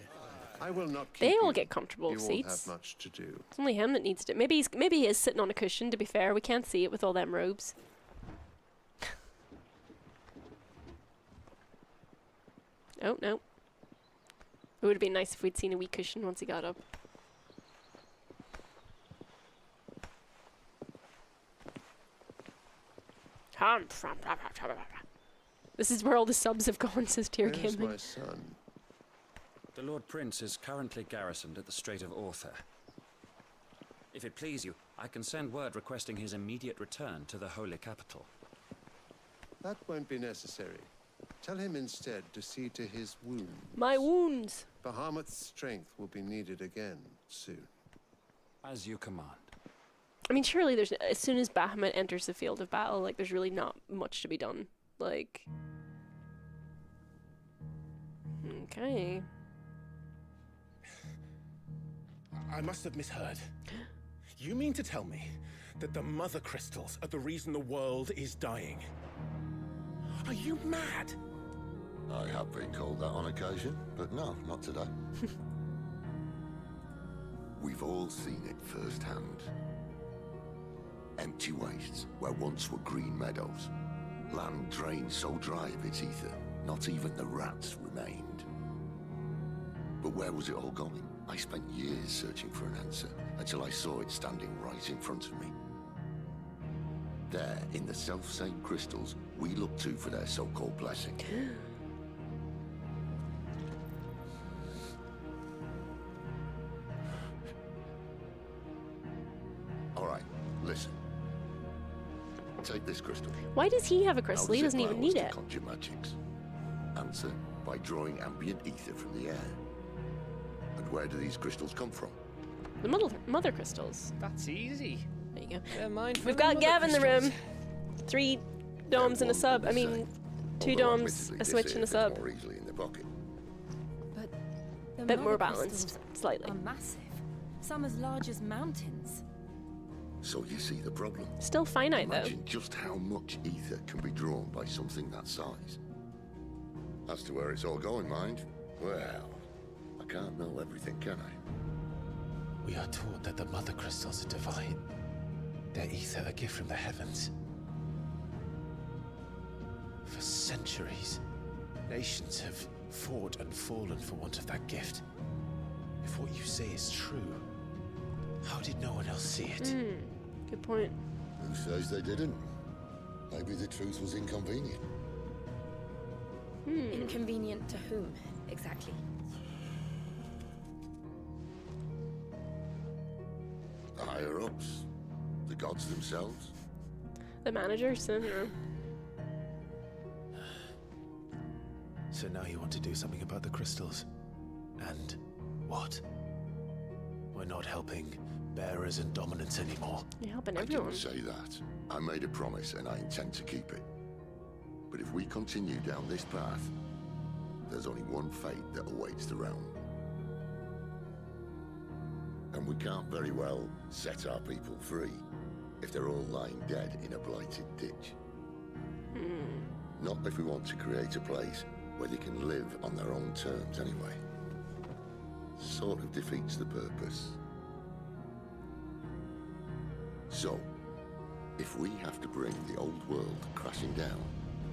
I will not keep They all you. get comfortable You all seats. have much to do. It's only him that needs to. Maybe he is sitting on a cushion. To be fair, we can't see it with all them robes. Oh no. It would have been nice if we'd seen a wee cushion once he got up. This is where all the subs have gone, says Where's Eurogamer. my son? The Lord Prince is currently garrisoned at the Strait of Arthur. If it please you, I can send word requesting his immediate return to the Holy Capital. That won't be necessary. Tell him instead to see to his wounds. My wounds! Bahamut's strength will be needed again soon. As you command. I mean, surely there's, as soon as Bahamut enters the field of battle, like, there's really not much to be done. Like... Okay. I must have misheard. You mean to tell me that the mother crystals are the reason the world is dying? Are you mad? I have been called that on occasion, but no, not today. We've all seen it firsthand. Empty wastes where once were green meadows. Land drained so dry of its ether, not even the rats remained. But where was it all going? I spent years searching for an answer, until I saw it standing right in front of me. There, in the self-same crystals, we look to for their so-called blessing. All right, listen. Take this crystal. Why does he have a crystal? He doesn't even need it. Conjure magics. Answer by drawing ambient ether from the air. And where do these crystals come from? The mother crystals. That's easy. There you go. They're mine for We've the got mother Gav in the room. crystals. 3 doms and a sub. I mean, 2 Although doms, admittedly, a this switch here and a fits sub. more easily in the pocket. But the Bit more mother balanced, crystals slightly. are massive. Some as large as mountains. So you see the problem. Still finite, though. Imagine just how much ether can be drawn by something that size. As to where it's all going, mind, well, I can't know everything, can I? We are taught that the mother crystals are divine. Their ether a gift from the heavens. For centuries, nations have fought and fallen for want of that gift. If what you say is true, how did no one else see it? Good point. Who says they didn't? Maybe the truth was inconvenient. Inconvenient to whom, exactly? The higher-ups, the gods themselves. The managers, I don't know. So now you want to do something about the crystals. And what? We're not helping bearers and dominants anymore. You're helping I everyone. didn't say that. I made a promise and I intend to keep it. But if we continue down this path, there's only one fate that awaits the realm. And we can't very well set our people free if they're all lying dead in a blighted ditch. Not if we want to create a place where they can live on their own terms anyway. sort of defeats the purpose. So, if we have to bring the old world crashing down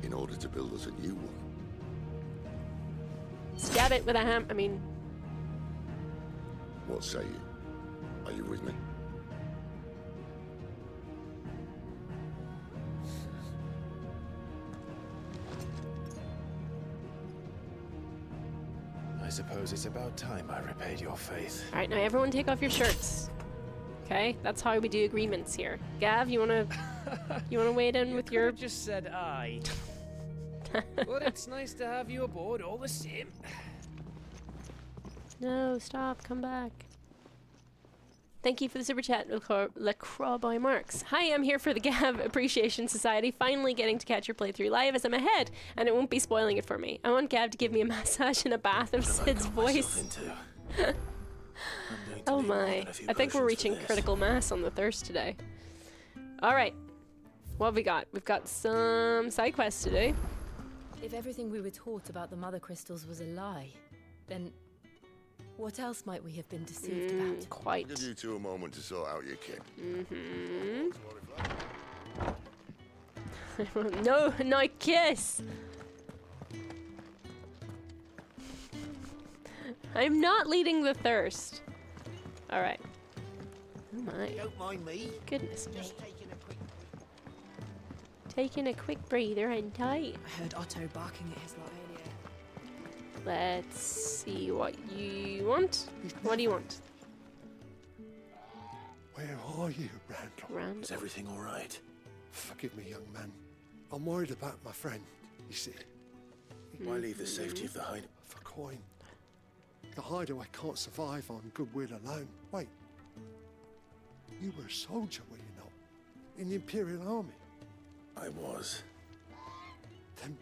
in order to build us a new one... Stab it with a ham. I mean... What say you? Are you with me? I suppose it's about time I repaid your faith. Alright, now everyone take off your shirts. Okay, that's how we do agreements here. Gav, you wanna wade in with your... just said aye. But it's nice to have you aboard all the same. No, stop, come back. Thank you for the super chat, LaCroix by Marks. Hi, I'm here for the Gav Appreciation Society, finally getting to catch your playthrough live as I'm ahead, and it won't be spoiling it for me. I want Gav to give me a massage and a bath of Sid's voice. Oh my. I think we're reaching critical mass on the thirst today. Alright. What have we got? We've got some side quests to do. If everything we were taught about the mother crystals was a lie, then what else might we have been deceived about? Quite. I'll give you two a moment to sort out your kit. No, no kiss! I'm not leading the thirst. Alright. Oh my. Don't mind me. Goodness me. Taking a quick breather, ain't I? I heard Otto barking at his lot earlier. Let's see what you want. What do you want? Where are you, Randall? Is everything all right? Forgive me, young man. I'm worried about my friend, you see. Why leave the safety of the hide? For coin. The hideaway can't survive on goodwill alone. Wait. You were a soldier, were you not? In the Imperial Army? I was. Then...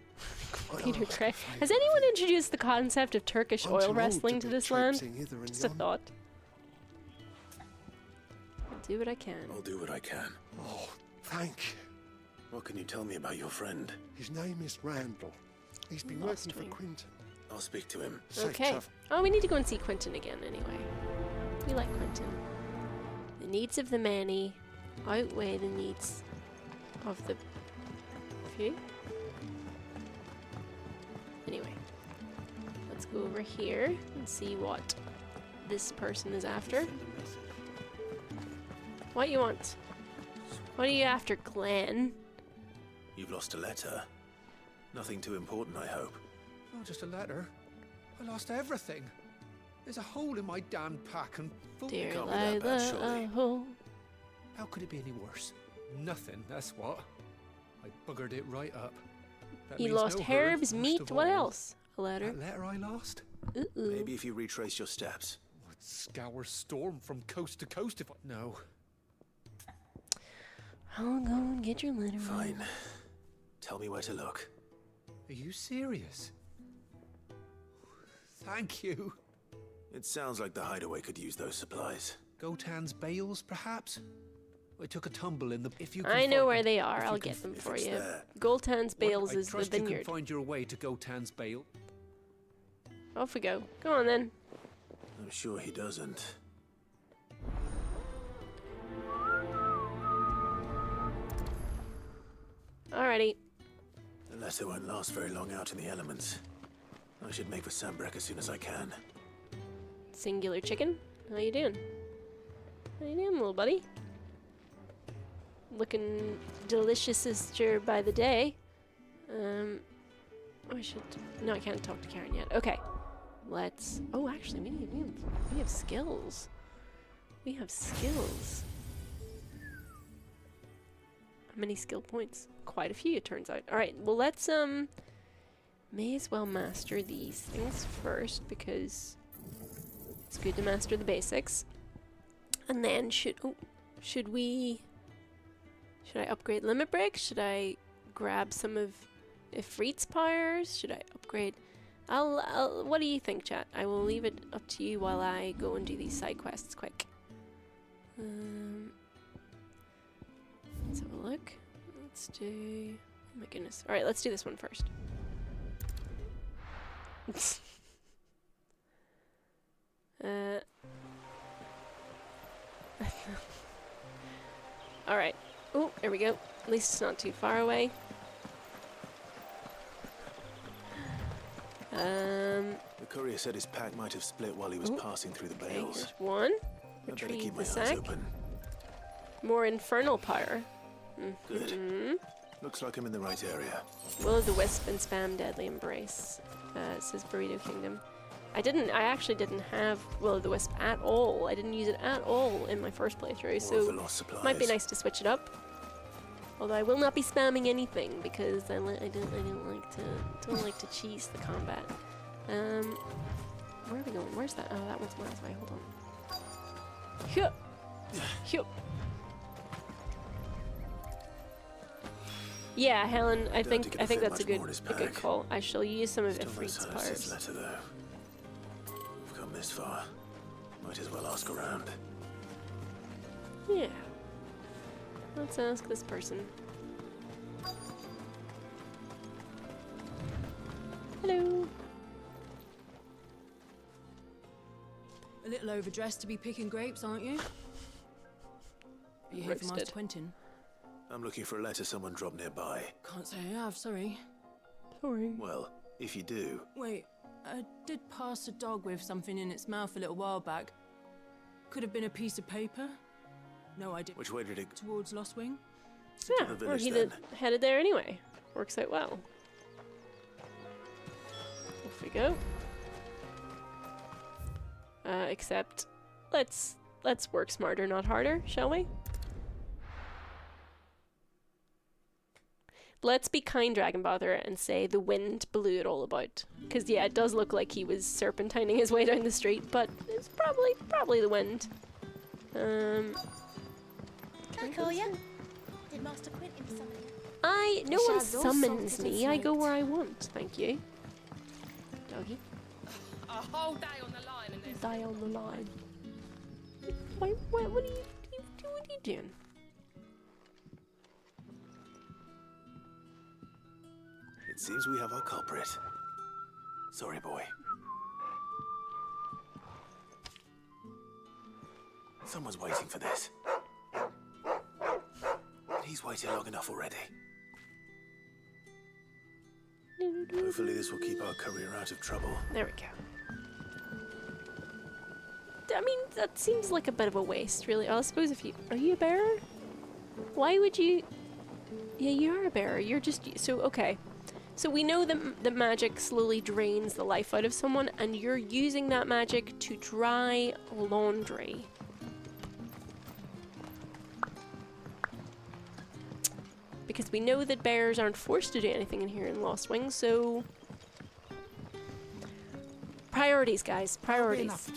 Peter Craig. Has anyone introduced the concept of Turkish oil wrestling to this land? Just a thought. I'll do what I can. I'll do what I can. Oh, thank you. What can you tell me about your friend? His name is Randall. He's been working for Quinton. I'll speak to him. Okay. Oh, we need to go and see Quinton again anyway. We like Quinton. The needs of the many outweigh the needs of the few. Anyway, let's go over here and see what this person is after. What you want? What are you after, Glenn? You've lost a letter. Nothing too important, I hope. Oh, just a letter. I lost everything. There's a hole in my damn pack and full... Dear Lila, How could it be any worse? Nothing, that's what. I buggered it right up. That he means lost no herbs, herd, meat, most what of all. else? A letter. That letter I lost? Maybe if you retrace your steps. I'd scour storm from coast to coast if I... No. I'll go and get your letter. Fine. Tell me where to look. Are you serious? Thank you. It sounds like the hideaway could use those supplies. Gotan's bales, perhaps? I took a tumble in the... If you I know where they are. I'll get them for you. Goltan's Bales is the You can vineyard. find your way to Gotan's Bale. Off we go. Go on then. I'm sure he doesn't. Alrighty. The letter won't last very long out in the elements. I should make for Sambrek as soon as I can. Singular chicken. How you doing? How you doing, little buddy? Looking deliciouser by the day. I should... No, I can't talk to Karen yet. Okay. Let's... Oh, actually, we have skills. We have skills. How many skill points? Quite a few, it turns out. Alright, well, let's, may as well master these things first, because it's good to master the basics. And then should I upgrade Limit Break? Should I grab some of Ifrit's powers? Should I upgrade? I'll what do you think, chat? I will leave it up to you while I go and do these side quests quick. Let's have a look. Let's do... Oh my goodness. Alright, let's do this one first. Alright. Oh, there we go. At least it's not too far away. The courier said his pack might have split while he was passing through the bales. Here's one. I better Retrieve keep the my eyes sack. open. More infernal power. Good. Looks like I'm in the right area. Will-o'-the-wisp and spam deadly embrace. It says Burrito Kingdom. I actually didn't have Will-o'-the-wisp at all. I didn't use it at all in my first playthrough, so it might be nice to switch it up. Although I will not be spamming anything because I don't like to cheese the combat. Where are we going? Where's that? Oh, that one's miles away. Hold on. Hyup. Hyup. Yeah, Helen, I think that's a good call. I shall use some of Ifrit's powers. Letter, though. We've come this far. Might as well ask around. Yeah. Let's ask this person. Hello. A little overdressed to be picking grapes, aren't you? Are you here for Master Quentin? I'm looking for a letter someone dropped nearby. Can't say I have, sorry. Sorry. Well, if you do... Wait, I did pass a dog with something in its mouth a little while back. Could have been a piece of paper. No idea. Which way did it... Towards Lost Wing? Yeah, or he headed there anyway. Works out well. Off we go. Except, let's work smarter, not harder, shall we? Let's be kind, Dragonbother, and say the wind blew it all about. Because, yeah, it does look like he was serpentining his way down the street, but it's probably the wind. Can I call you? Did Master Quentin summon you? No one summons me. I go where I want. Thank you. Doggy. A whole day on the line and there's... Die on the line. What are you doing? It seems we have our culprit. Sorry, boy. Someone's waiting for this. But he's waited long enough already. Hopefully this will keep our courier out of trouble. There we go. I mean, that seems like a bit of a waste, really. I suppose if you... Are you a bearer? Why would you... Yeah, you are a bearer. You're just... So, okay. So we know that magic slowly drains the life out of someone, and you're using that magic to dry laundry. Because we know that bears aren't forced to do anything in here in Lost Wing, so... Priorities, guys. Priorities.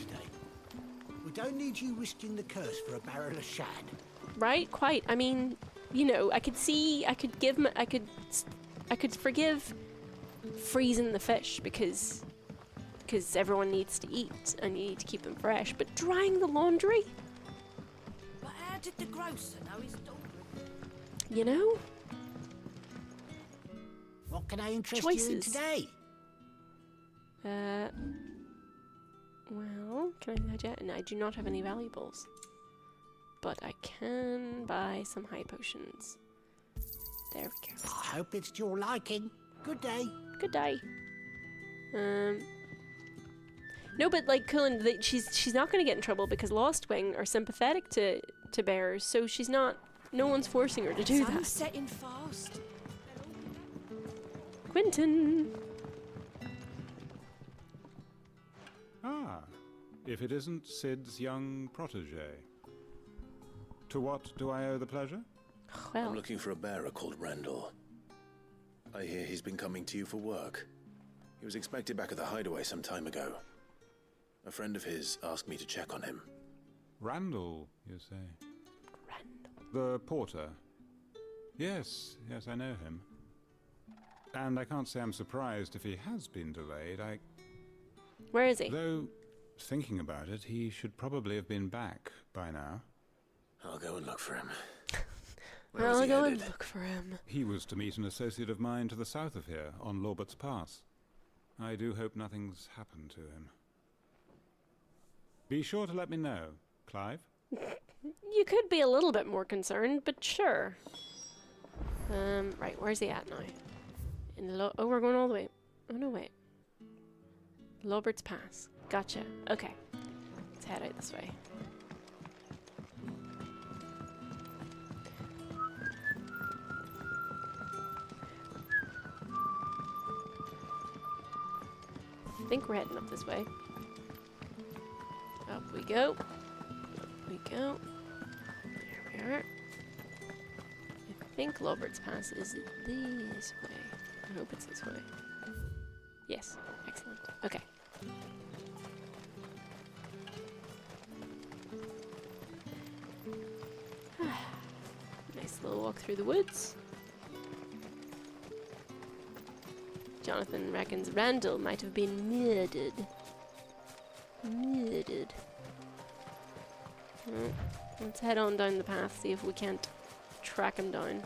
We don't need you risking the curse for a barrel of shad. Right? Quite. I mean, you know, I could forgive freezing the fish because everyone needs to eat and you need to keep them fresh, but drying the laundry? But how did the grocer know his dog? You know? What can I interest Choices. you in today? Well, can I suggest? And I do not have any valuables, but I can buy some high potions. There we go. I hope it's to your liking. Good day. Good day. No, but like Cullen, she's not going to get in trouble because Lost Wing are sympathetic to bears, so she's not. No one's forcing her to do that. Setting fast. Quentin. Ah, if it isn't Sid's young protege. To what do I owe the pleasure? Well. I'm looking for a bearer called Randall. I hear he's been coming to you for work. He was expected back at the hideaway some time ago. A friend of his asked me to check on him. Randall, you say? Randall. The porter. Yes, I know him. And I can't say I'm surprised if he has been delayed. Where is he? Though, thinking about it, he should probably have been back by now. I'll go and look for him. I'll go and look for him. He was to meet an associate of mine to the south of here, on Lorbert's Pass. I do hope nothing's happened to him. Be sure to let me know, Clive. You could be a little bit more concerned, but sure. Right, where's he at now? Oh, we're going all the way. Oh, no, wait. Lobert's Pass. Gotcha. Okay. Let's head out this way. I think we're heading up this way. Up we go. Up we go. There we are. I think Lobert's Pass is this way. I hope it's this way. Yes. Excellent. Okay. Nice little walk through the woods. Jonathan reckons Randall might have been murdered. Murdered. Well, let's head on down the path, see if we can't track him down.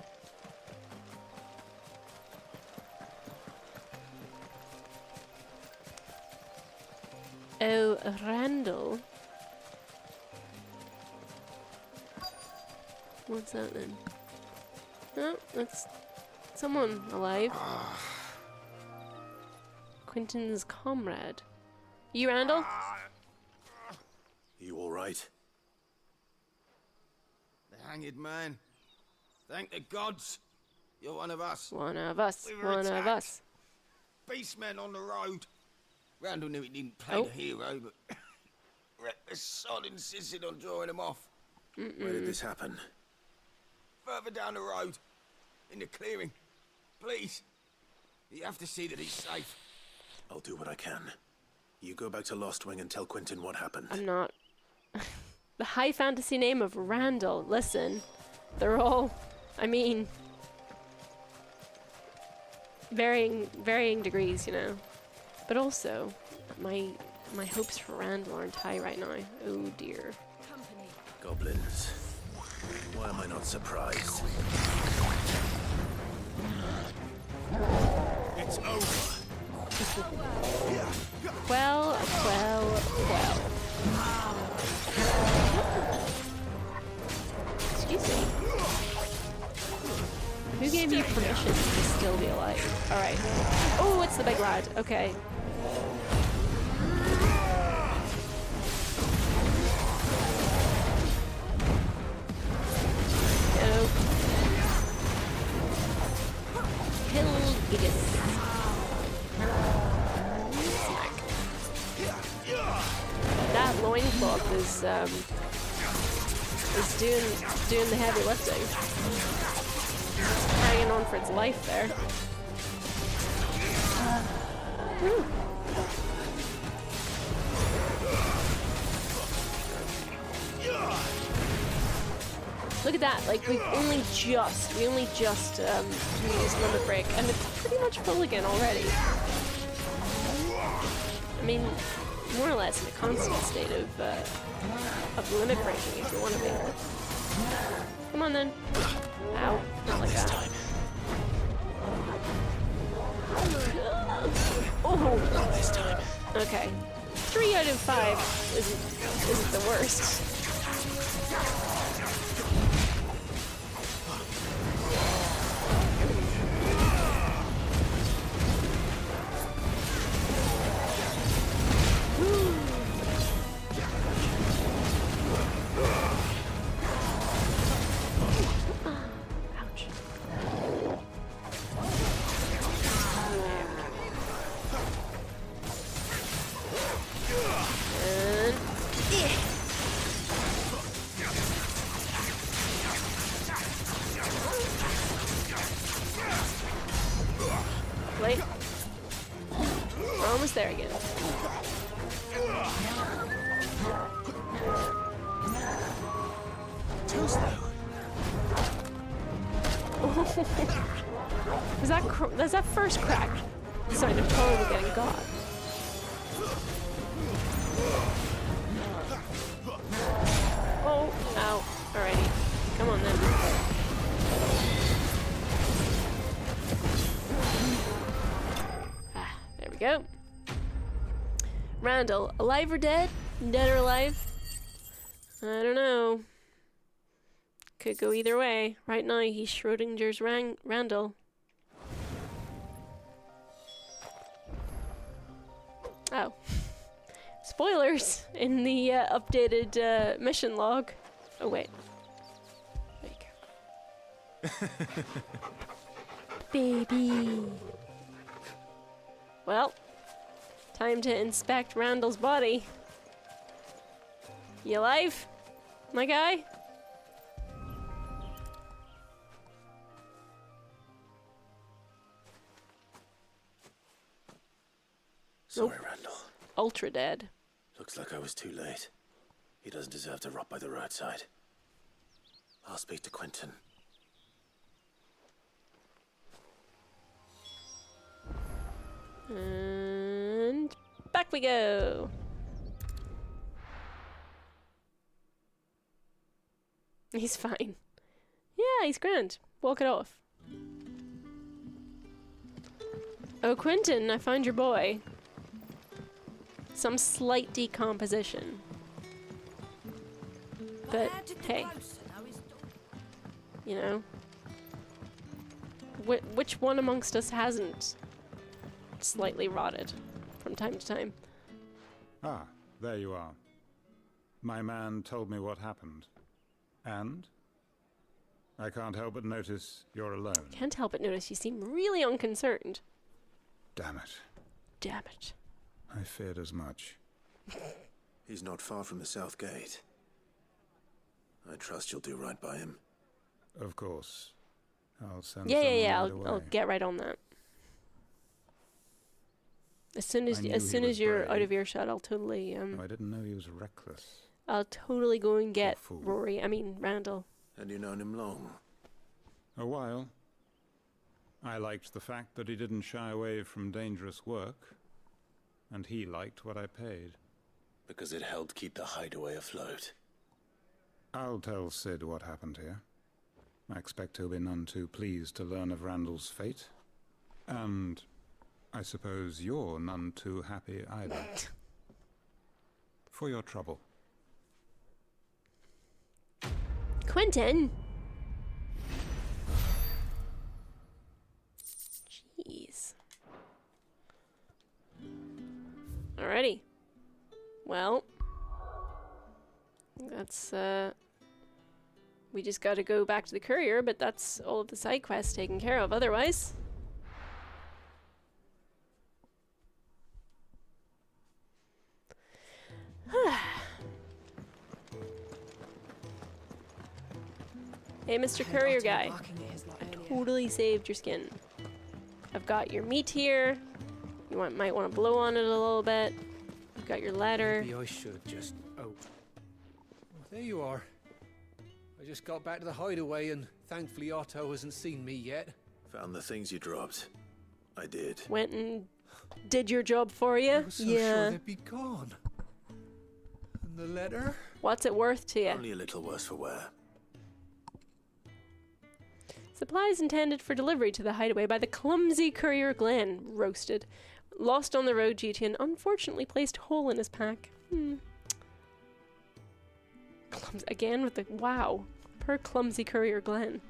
Oh, Randall. What's that then? Oh, that's someone alive. Quentin's comrade. You, Randall? You all right? The hanged man. Thank the gods. You're one of us. One of us. We were One attacked. of us. Beastmen on the road. Randall knew he didn't play the hero, but reckless sod insisted on drawing him off. Where did this happen? Further down the road. In the clearing. Please. You have to see that he's safe. I'll do what I can. You go back to Lost Wing and tell Quentin what happened. I'm not. The high fantasy name of Randall. Listen, they're all, I mean, varying degrees, you know. But also, my hopes for Randall aren't high right now. Oh dear. Goblins. Why am I not surprised? It's over. Well. Excuse me. Who gave you permission to still be alive? Alright. Oh, it's the big lad. Okay. Go. Hilgigus. That loincloth is doing the heavy lifting. It's hanging on for its life there. Whew. Look at that, like we only just used limit break and it's pretty much full again already. I mean, more or less in a constant state of limit breaking if you want to be. Come on then. Ow. Not like that. Oh! Not this time. Okay. 3 out of 5 isn't the worst. Wait. We're almost there again. Too slow. Was that first crack? Sorry, I'm totally getting got. Oh, ow. Alrighty. Come on then. There we go. Randall, alive or dead? Dead or alive? I don't know. Could go either way. Right now, he's Schrodinger's Randall. Oh. Spoilers in the updated mission log. Oh, wait. There you go. Baby. Well, time to inspect Randall's body. You alive, my guy? Sorry, Nope. Randall. Ultra dead. Looks like I was too late. He doesn't deserve to rot by the roadside. I'll speak to Quentin. And back we go. He's fine. Yeah, he's grand. Walk it off. Oh, Quentin, I found your boy. Some slight decomposition. But, hey. You know. Which one amongst us hasn't slightly rotted from time to time? Ah, there you are. My man told me what happened. And? I can't help but notice you're alone. Can't help but notice you seem really unconcerned. Damn it. Damn it. I feared as much. He's not far from the south gate. I trust you'll do right by him. Of course. I'll send Yeah. someone I'll get right on that. As soon as you're out of earshot, I'll totally I didn't know he was reckless. I'll totally go and get Randall. And you known him long? A while. I liked the fact that he didn't shy away from dangerous work, and he liked what I paid. Because it helped keep the hideaway afloat. I'll tell Sid what happened here. I expect he'll be none too pleased to learn of Randall's fate. And I suppose you're none too happy either. For your trouble. Quentin! Jeez. Alrighty. Well, that's, we just gotta go back to the courier, but that's all of the side quests taken care of otherwise. Hey, Mr. Courier Guy. I totally saved your skin. I've got your meat here. You might want to blow on it a little bit. I've got your letter. Maybe I should just... Oh. There you are. I just got back to the hideaway and thankfully Otto hasn't seen me yet. Found the things you dropped. I did. Went and did your job for you? I was so sure they'd be gone. And the letter? What's it worth to you? Only a little worse for wear. Supplies intended for delivery to the hideaway by the clumsy courier Glenn. Roasted. Lost on the road due to an unfortunately placed hole in his pack. Again with the... Wow. Per clumsy courier Glenn.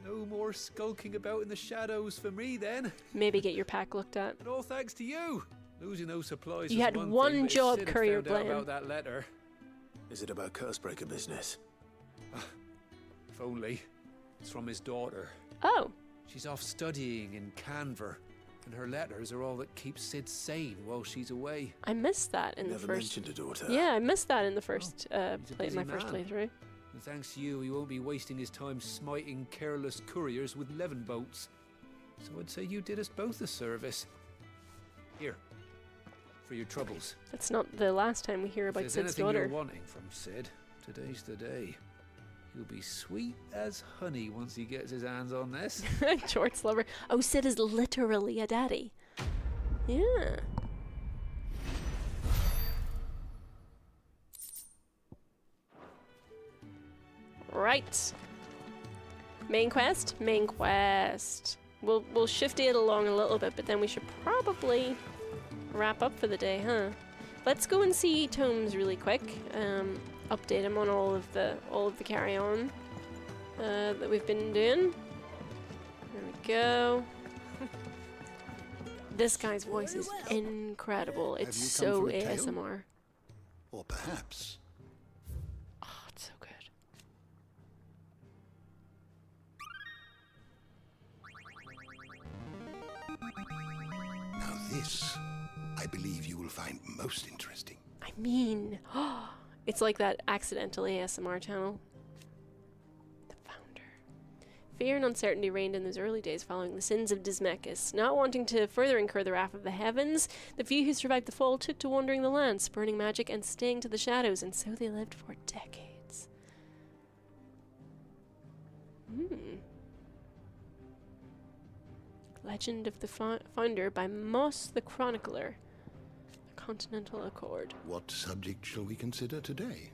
No more skulking about in the shadows for me then. Maybe get your pack looked at. And all thanks to you. Losing those supplies You was had one one thing, but job, Sid had Courier found out Glenn. about that letter. Is it about Cursebreaker business? If only. It's from his daughter. Oh. She's off studying in Canver, and her letters are all that keep Sid sane while she's away. I missed that in the Never first... mentioned a daughter. Yeah, I missed that in the first He's a busy my first man. playthrough. And thanks to you, he won't be wasting his time smiting careless couriers with levin boats. So I'd say you did us both a service. Here, for your troubles. That's not the last time we hear about If Sid's there's anything daughter. you're wanting from Sid, today's the day. He'll be sweet as honey once he gets his hands on this. Short slubber. Oh, Sid is literally a daddy. Yeah. Right. Main quest? Main quest. We'll shift it along a little bit, but then we should probably wrap up for the day, huh? Let's go and see Tomes really quick. Update him on all of the carry-on that we've been doing. There we go. This guy's voice is incredible. It's so ASMR. Or perhaps... Oh, it's so good. Now this, I believe you will find most interesting. I mean, it's like that accidental ASMR channel. The founder. Fear and uncertainty reigned in those early days following the sins of Dismechus. Not wanting to further incur the wrath of the heavens, the few who survived the fall took to wandering the land, spurning magic and staying to the shadows, and so they lived for decades. Legend of the Founder by Moss the Chronicler. The Continental Accord. What subject shall we consider today?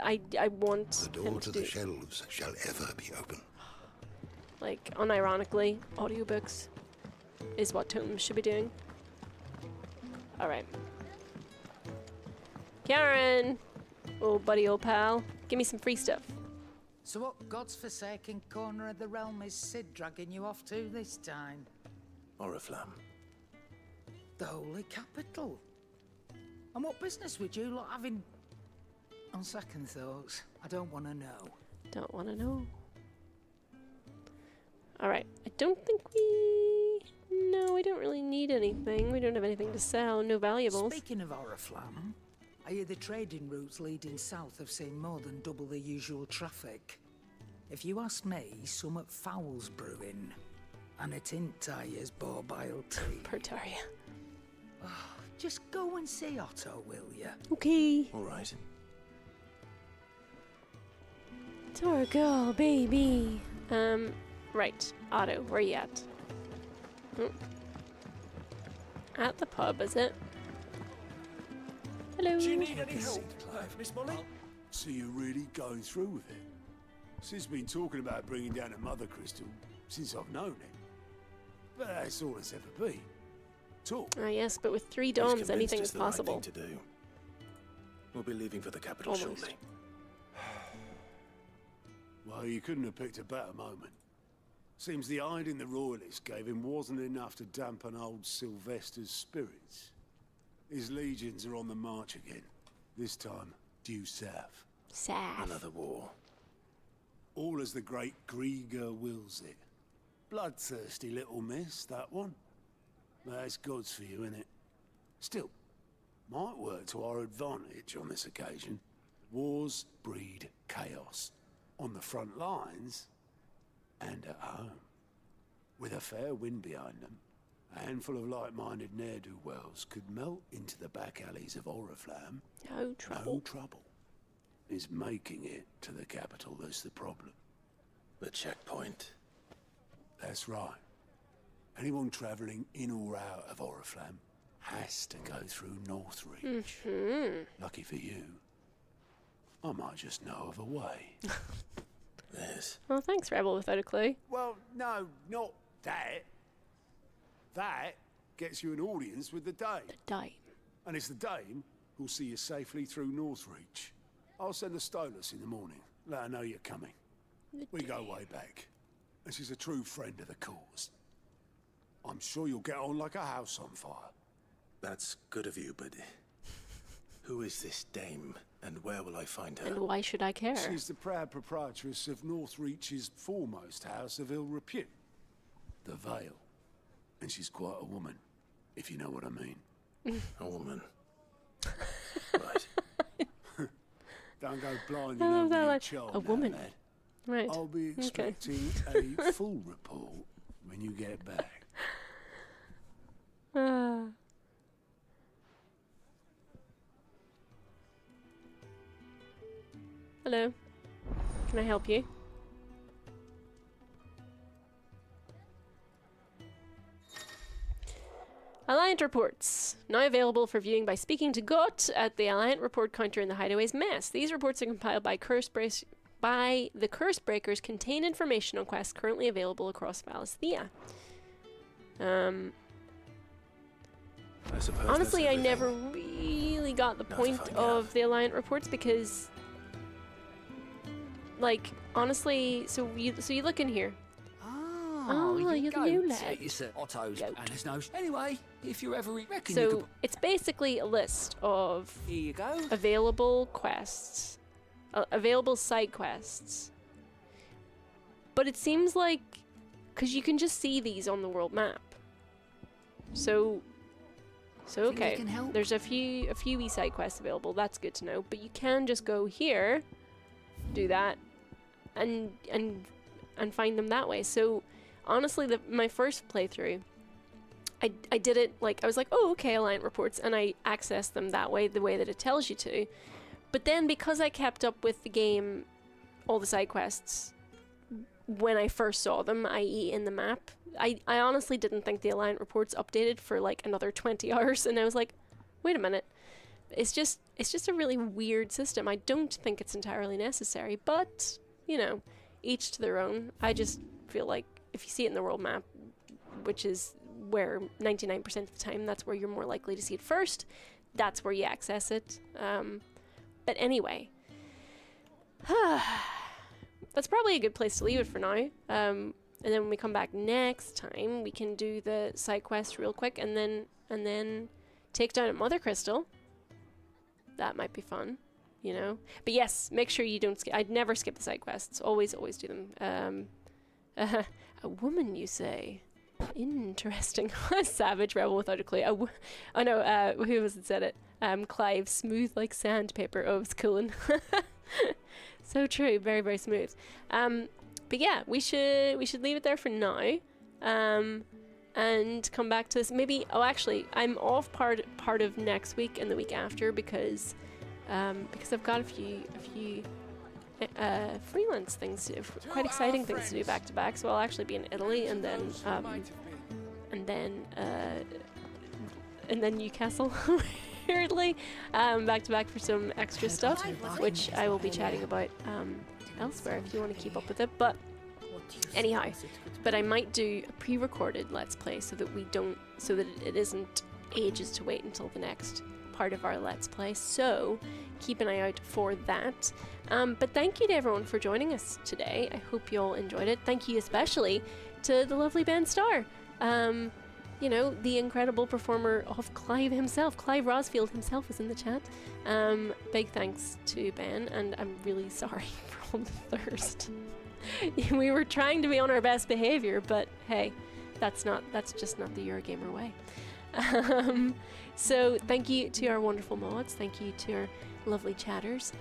I want the door to the shelves shall ever be open. Like, unironically, audiobooks is what Tomes should be doing. Alright. Karen! Oh, buddy, old pal. Give me some free stuff. So what God's forsaken corner of the realm is Sid dragging you off to this time? Oriflamme. The Holy Capital. And what business would you lot having... On second thoughts, I don't want to know. Don't want to know. Alright, I don't think we... No, we don't really need anything. We don't have anything to sell, no valuables. Speaking of Oriflamme, I hear the trading routes leading south have seen more than double the usual traffic. If you ask me, some at foul's brewing. And a Tintayer's borbile tea. Pertaria. Oh, just go and see Otto, will you? Okay. All right. Torgal, baby. Right. Otto, where you at? Oh. At the pub, is it? Hello. Do you need any help, Miss Molly? So you're really going through with it? Sid's been talking about bringing down a mother crystal since I've known it. But that's all it's ever been. Talk. Ah, yes, but with 3 domes, anything is possible. Right thing to do. We'll be leaving for the capital shortly. Well, you couldn't have picked a better moment. Seems the hiding the royalists gave him wasn't enough to dampen old Sylvester's spirits. His legions are on the march again. This time, due south. South. Another war. All as the great Grieger wills it. Bloodthirsty little miss, that one. That's God's for you, innit? Still, might work to our advantage on this occasion. Wars breed chaos. On the front lines, and at home. With a fair wind behind them, a handful of like-minded ne'er-do-wells could melt into the back alleys of Oriflamme. No trouble. No trouble. It's making it to the capital that's the problem. The checkpoint. That's right. Anyone travelling in or out of Oriflamme has to go through Northreach. Lucky for you, I might just know of a way. Yes. Well, thanks, Rebel without a clue. Well, no, not that. That gets you an audience with the Dame. The Dame. And it's the Dame who'll see you safely through Northreach. I'll send a Stolas in the morning. Let her know you're coming. We go way back. And she's a true friend of the cause. I'm sure you'll get on like a house on fire. That's good of you, but who is this Dame, and where will I find her? And why should I care? She's the proud proprietress of Northreach's foremost house of ill repute, the Vale. And she's quite a woman, if you know what I mean. A woman. Don't go blinding over your like child a woman. Lad. Right. I'll be expecting a full report when you get back. Hello. Can I help you? Alliant reports. Now available for viewing by speaking to Gut at the Alliant report counter in the Hideaway's mess. These reports are compiled by the Curse Breakers, contain information on quests currently available across Valisthea. I suppose honestly, that's I never really got the point of the Alliant reports because, like, honestly, so you look in here. Oh, you're the new lad. It's Otto's and his nose. Anyway, if you ever reckon you So could... it's basically a list of Here you go. available quests, available side quests. But it seems like, because you can just see these on the world map. So okay, there's a few wee side quests available. That's good to know. But you can just go here, do that, and find them that way. So honestly, my first playthrough, I did it like, I was like, oh, okay, Alliant reports, and I accessed them that way, the way that it tells you to. But then because I kept up with the game, all the side quests, when I first saw them, i.e. in the map, I honestly didn't think the Alliant reports updated for like another 20 hours, and I was like, wait a minute. It's just a really weird system. I don't think it's entirely necessary, but, you know, each to their own. I just feel like if you see it in the world map, which is where 99% of the time, that's where you're more likely to see it first, that's where you access it. But anyway, that's probably a good place to leave it for now. And then when we come back next time, we can do the side quest real quick, and then take down a Mother Crystal. That might be fun, you know. But yes, make sure you don't skip. I'd never skip the side quests. Always do them. A woman, you say? Interesting. A savage rebel without a clue. Oh no, who was it said it? Clive, smooth like sandpaper. Oh, it's cooling. So true, very, very smooth. But yeah, we should leave it there for now. And come back to this. Maybe, oh actually, I'm off part of next week and the week after because I've got a few freelance things to do, quite exciting things to do back to back. So I'll actually be in Italy and then Newcastle. Weirdly, back to back for some extra stuff, which I will be chatting about elsewhere if you want to keep up with it. But anyhow, but I might do a pre-recorded Let's Play so that it isn't ages to wait until the next part of our Let's Play. So keep an eye out for that. But thank you to everyone for joining us today. I hope you all enjoyed it. Thank you especially to the lovely Ben Starr. You know, the incredible performer of Clive himself. Clive Rosfield himself was in the chat. Big thanks to Ben, and I'm really sorry for all the thirst. We were trying to be on our best behavior, but hey, that's just not the Eurogamer way. So thank you to our wonderful mods. Thank you to our lovely chatters,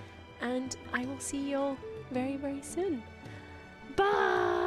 and I will see you all very, very soon. Bye!